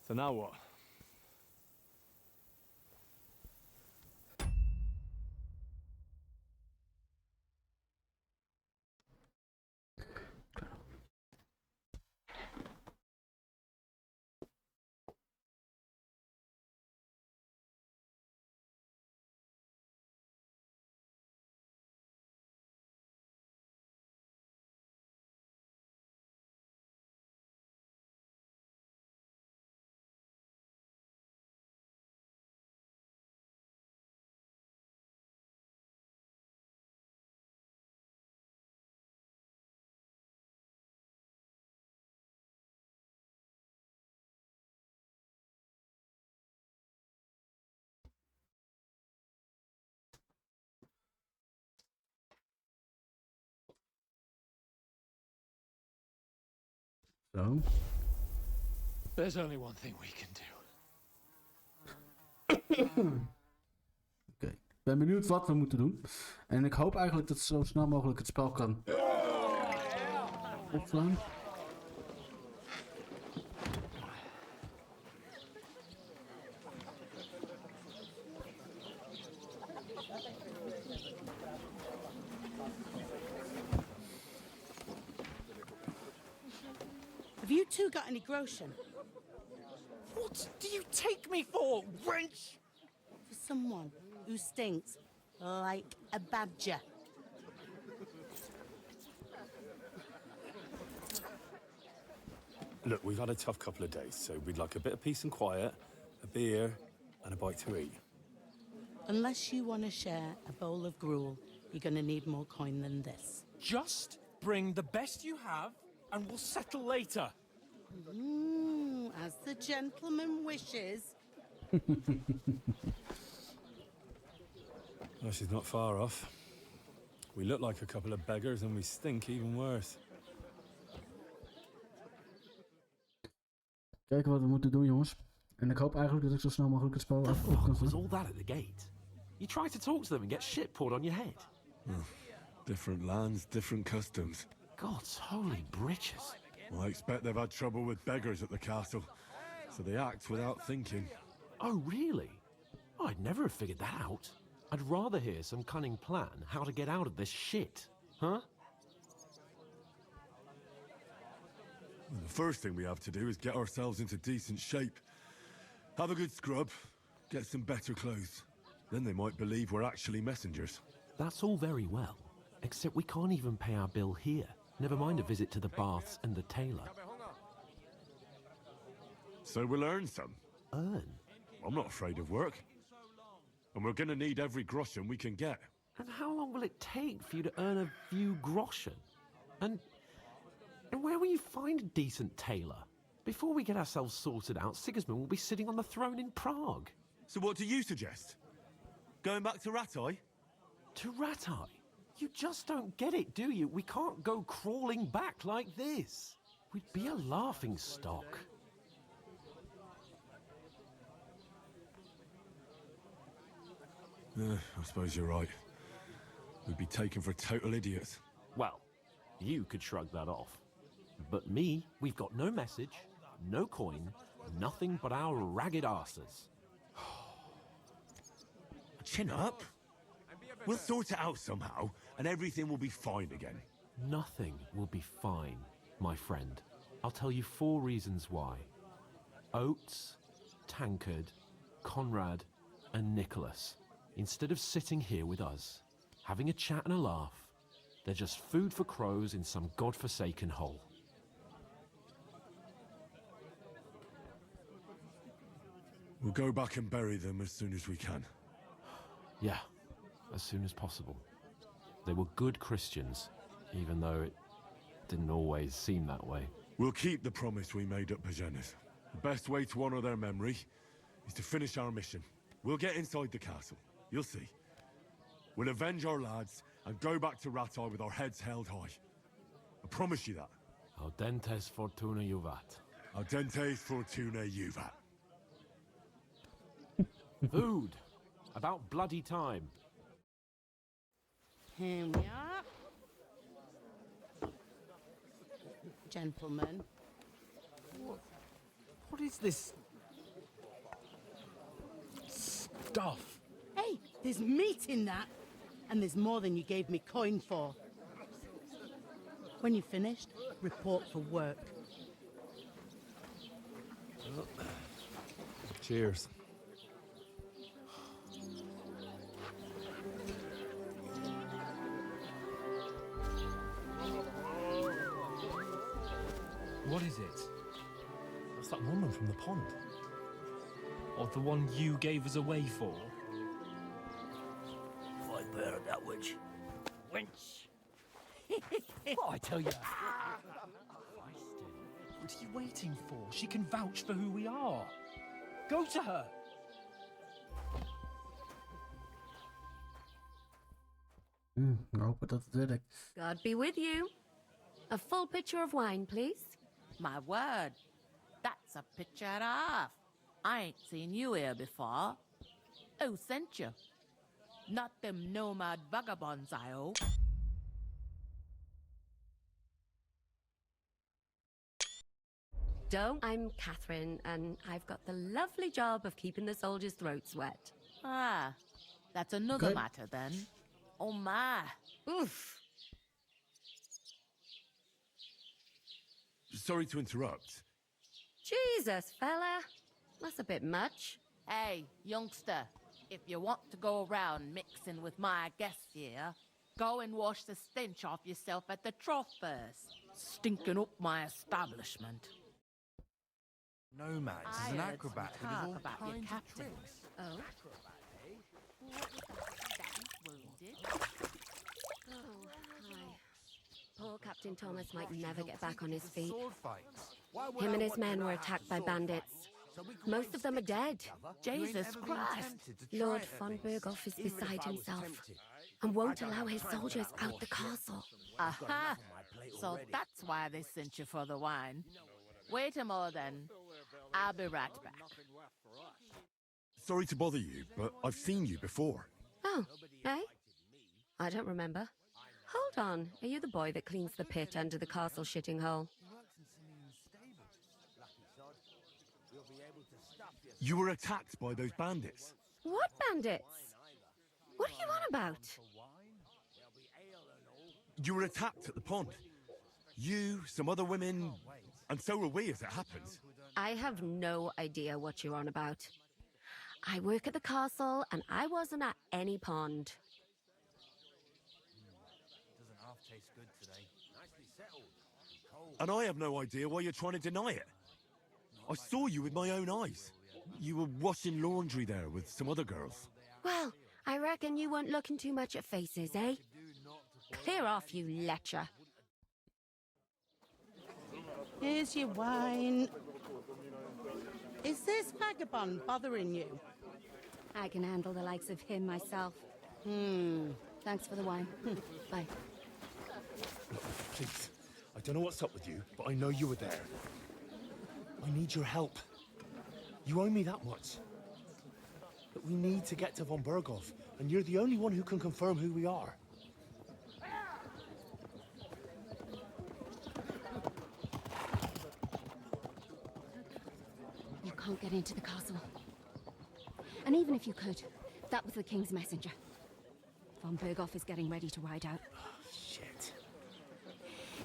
So now what? Zo. There's only one thing we can do. Oké, ik ben benieuwd wat we moeten doen. En ik hoop eigenlijk dat zo snel mogelijk het spel kan opslaan. Have you two got any groschen? What do you take me for, wench? For someone who stinks like a badger. Look, we've had a tough couple of days, so we'd like a bit of peace and quiet, a beer, and a bite to eat. Unless you want to share a bowl of gruel, you're going to need more coin than this. Just bring the best you have, and we'll settle later. As the gentleman wishes. Well, she's not far off. We look like a couple of beggars, and we stink even worse. Kijken wat we moeten doen, jongens. En ik hoop eigenlijk dat ik zo snel mogelijk het spel op kan Was all that at the gate? You try to talk to them and get shit poured on your head. Different lands, different customs. God's holy britches. Well, I expect they've had trouble with beggars at the castle, so they act without thinking. Oh, really? I'd never have figured that out. I'd rather hear some cunning plan how to get out of this shit. Huh? Well, the first thing we have to do is get ourselves into decent shape. Have a good scrub, get some better clothes. Then they might believe we're actually messengers. That's all very well, except we can't even pay our bill here. Never mind a visit to the baths and the tailor. So we'll earn some. Earn? I'm not afraid of work. And we're gonna need every groschen we can get. And how long will it take for you to earn a few groschen? And where will you find a decent tailor? Before we get ourselves sorted out, Sigismund will be sitting on the throne in Prague. So what do you suggest? Going back to Ratai? To Ratai? You just don't get it, do you? We can't go crawling back like this. We'd be a laughing stock. I suppose you're right. We'd be taken for total idiots. Well, you could shrug that off. But me, we've got no message, no coin, nothing but our ragged arses. Chin up. We'll sort it out somehow, and everything will be fine again. Nothing will be fine, my friend. I'll tell you 4 reasons why. Oates, Tankard, Conrad, and Nicholas, instead of sitting here with us, having a chat and a laugh, they're just food for crows in some godforsaken hole. We'll go back and bury them as soon as we can. Yeah, as soon as possible. They were good Christians, even though it didn't always seem that way. We'll keep the promise we made at Pagenes. The best way to honor their memory is to finish our mission. We'll get inside the castle. You'll see. We'll avenge our lads and go back to Ratai with our heads held high. I promise you that. Audentes fortuna juvat. Audentes fortuna juvat. Food. About bloody time. Here we are. Gentlemen. What is this stuff? Hey, there's meat in that. And there's more than you gave me coin for. When you're finished, report for work. Cheers. What is it? That's that woman from the pond. Or the one you gave us away for? I bear that witch. Wench! What I tell you? What are you waiting for? She can vouch for who we are. Go to her. Ik hoop dat het werkt. God be with you. A full pitcher of wine, please. My word, that's a picture and a half. I ain't seen you here before. Who sent you? Not them nomad vagabonds, I hope. I'm Catherine, and I've got the lovely job of keeping the soldiers' throats wet. Ah, that's another matter then. Oh my. Oof. Sorry to interrupt. Jesus, fella. That's a bit much. Hey, youngster, if you want to go around mixing with my guests here, go and wash the stench off yourself at the trough first. Stinking up my establishment. Nomads is an acrobat with all about your kinds of captain. tricks. Oh? Wounded? Oh, hi. Poor Captain Thomas might never get back on his feet. Him and his men were attacked by bandits. Most of them are dead. Jesus Christ. Lord von Berghoff is beside himself and won't allow his soldiers out the castle. Aha! So that's why they sent you for the wine. Wait a moment then. I'll be right back. Sorry to bother you, but I've seen you before. Oh, eh? I don't remember. Hold on. Are you the boy that cleans the pit under the castle shitting hole? You were attacked by those bandits. What bandits? What are you on about? You were attacked at the pond. You, some other women, and so were we, as it happens. I have no idea what you're on about. I work at the castle, and I wasn't at any pond. Doesn't half taste good today. Nicely settled. And I have no idea why you're trying to deny it. I saw you with my own eyes. You were washing laundry there with some other girls. Well, I reckon you weren't looking too much at faces, eh? Clear off, you lecher. Here's your wine. Is this vagabond bothering you? I can handle the likes of him myself. Thanks for the wine. Bye. Please, I don't know what's up with you, but I know you were there. I need your help. You owe me that much. But we need to get to von Berghoff, and you're the only one who can confirm who we are. You can't get into the castle. And even if you could, that was the king's messenger. Von Berghoff is getting ready to ride out. Shit.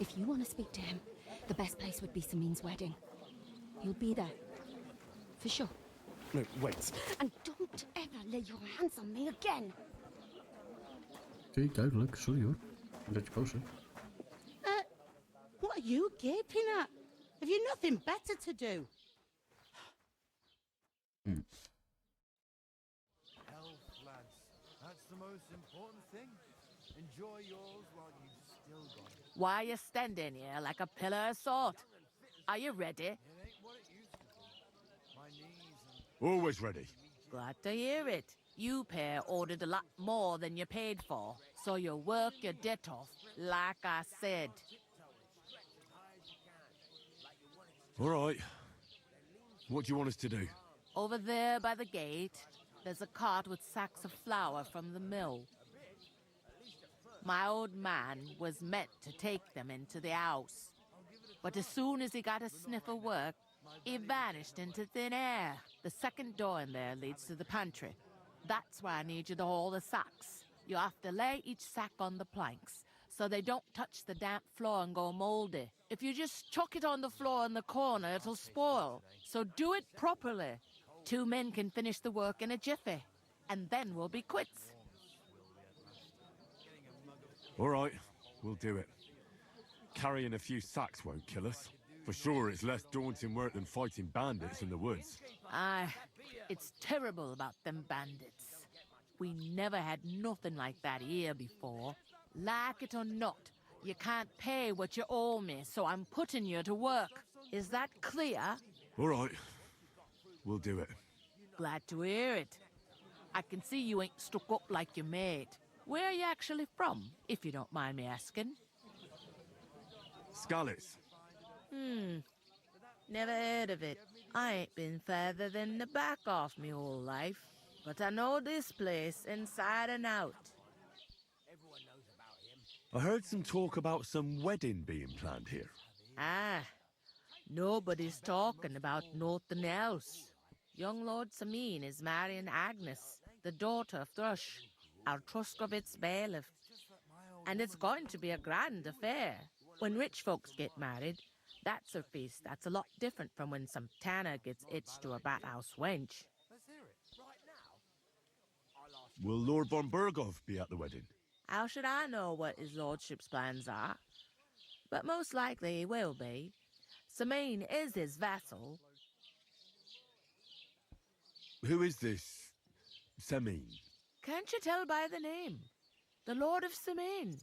If you want to speak to him, the best place would be Samin's wedding. He'll be there. For sure. No, wait. And don't ever lay your hands on me again. Oké, duidelijk. Sorry hoor. Dat je boos bent. What are you gaping at? Have you nothing better to do? Health, lads. That's the most important thing. Enjoy yours while you've still got it. Why are you standing here like a pillar of salt? Are you ready? Always ready. Glad to hear it. You pair ordered a lot more than you paid for, so you work your debt off, like I said. All right. What do you want us to do? Over there by the gate, there's a cart with sacks of flour from the mill. My old man was meant to take them into the house, but as soon as he got a sniff of work, he vanished into thin air. The second door in there leads to the pantry. That's why I need you to haul the sacks. You have to lay each sack on the planks, so they don't touch the damp floor and go moldy. If you just chuck it on the floor in the corner, it'll spoil. So do it properly. 2 men can finish the work in a jiffy, and then we'll be quits. All right, we'll do it. Carrying a few sacks won't kill us. For sure, it's less daunting work than fighting bandits in the woods. Aye, it's terrible about them bandits. We never had nothing like that here before. Like it or not, you can't pay what you owe me, so I'm putting you to work. Is that clear? All right, we'll do it. Glad to hear it. I can see you ain't stuck up like your mate. Where are you actually from, if you don't mind me asking? Scallis. Never heard of it. I ain't been further than the back off me whole life, but I know this place inside and out. I heard some talk about some wedding being planned here. Ah, nobody's talking about nothing else. Young Lord Samin is marrying Agnes, the daughter of Thrush, our Truscovitz bailiff. And it's going to be a grand affair. When rich folks get married, that's a feast that's a lot different from when some tanner gets hitched to a bathhouse wench. Will Lord von Berghoff be at the wedding? How should I know what his lordship's plans are? But most likely he will be. Samin is his vassal. Who is this Samin? Can't you tell by the name? The Lord of Samin.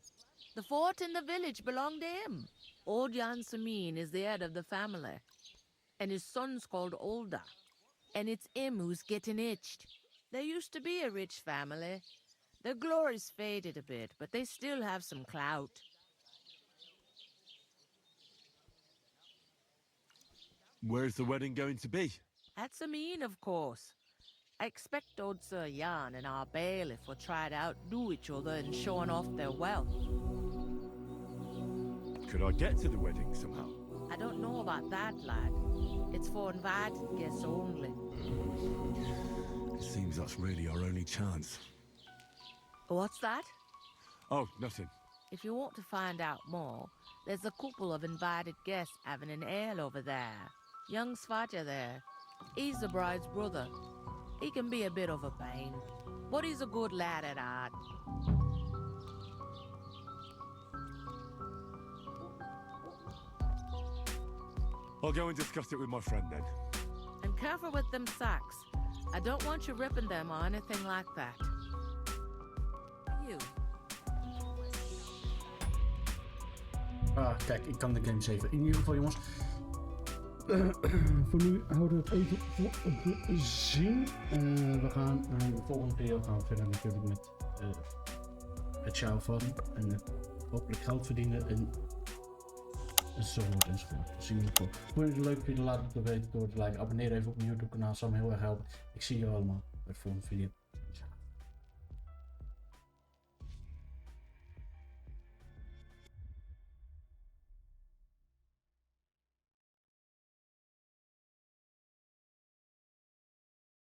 The fort and the village belong to him. Old Jan Samin is the head of the family, and his son's called Olda, and it's him who's getting hitched. There used to be a rich family. Their glory's faded a bit, but they still have some clout. Where's the wedding going to be? At Samin, of course. I expect old Sir Jan and our bailiff will try to outdo each other in showing off their wealth. Could I get to the wedding somehow? I don't know about that, lad. It's for invited guests only. It seems that's really our only chance. What's that? Oh, nothing. If you want to find out more, there's a couple of invited guests having an ale over there. Young Svaja there. He's the bride's brother. He can be a bit of a pain, but he's a good lad at heart. I'll go and discuss it with my friend then. And careful with them sacks. I don't want you ripping them or anything like that. You. Ah, kijk, ik kan de games even. In ieder geval, jongens. Voor nu houden we het even voor te zien. We gaan de volgende periode gaan we verder natuurlijk met het sjouwen van. En hopelijk geld verdienen en enzovoort enzovoort. Dat zien we nog wel. Vond je het een leuke video? Laat het me weten door te liken. Abonneer even op mijn YouTube kanaal. Zou me heel erg helpen. Ik zie je allemaal bij de volgende video.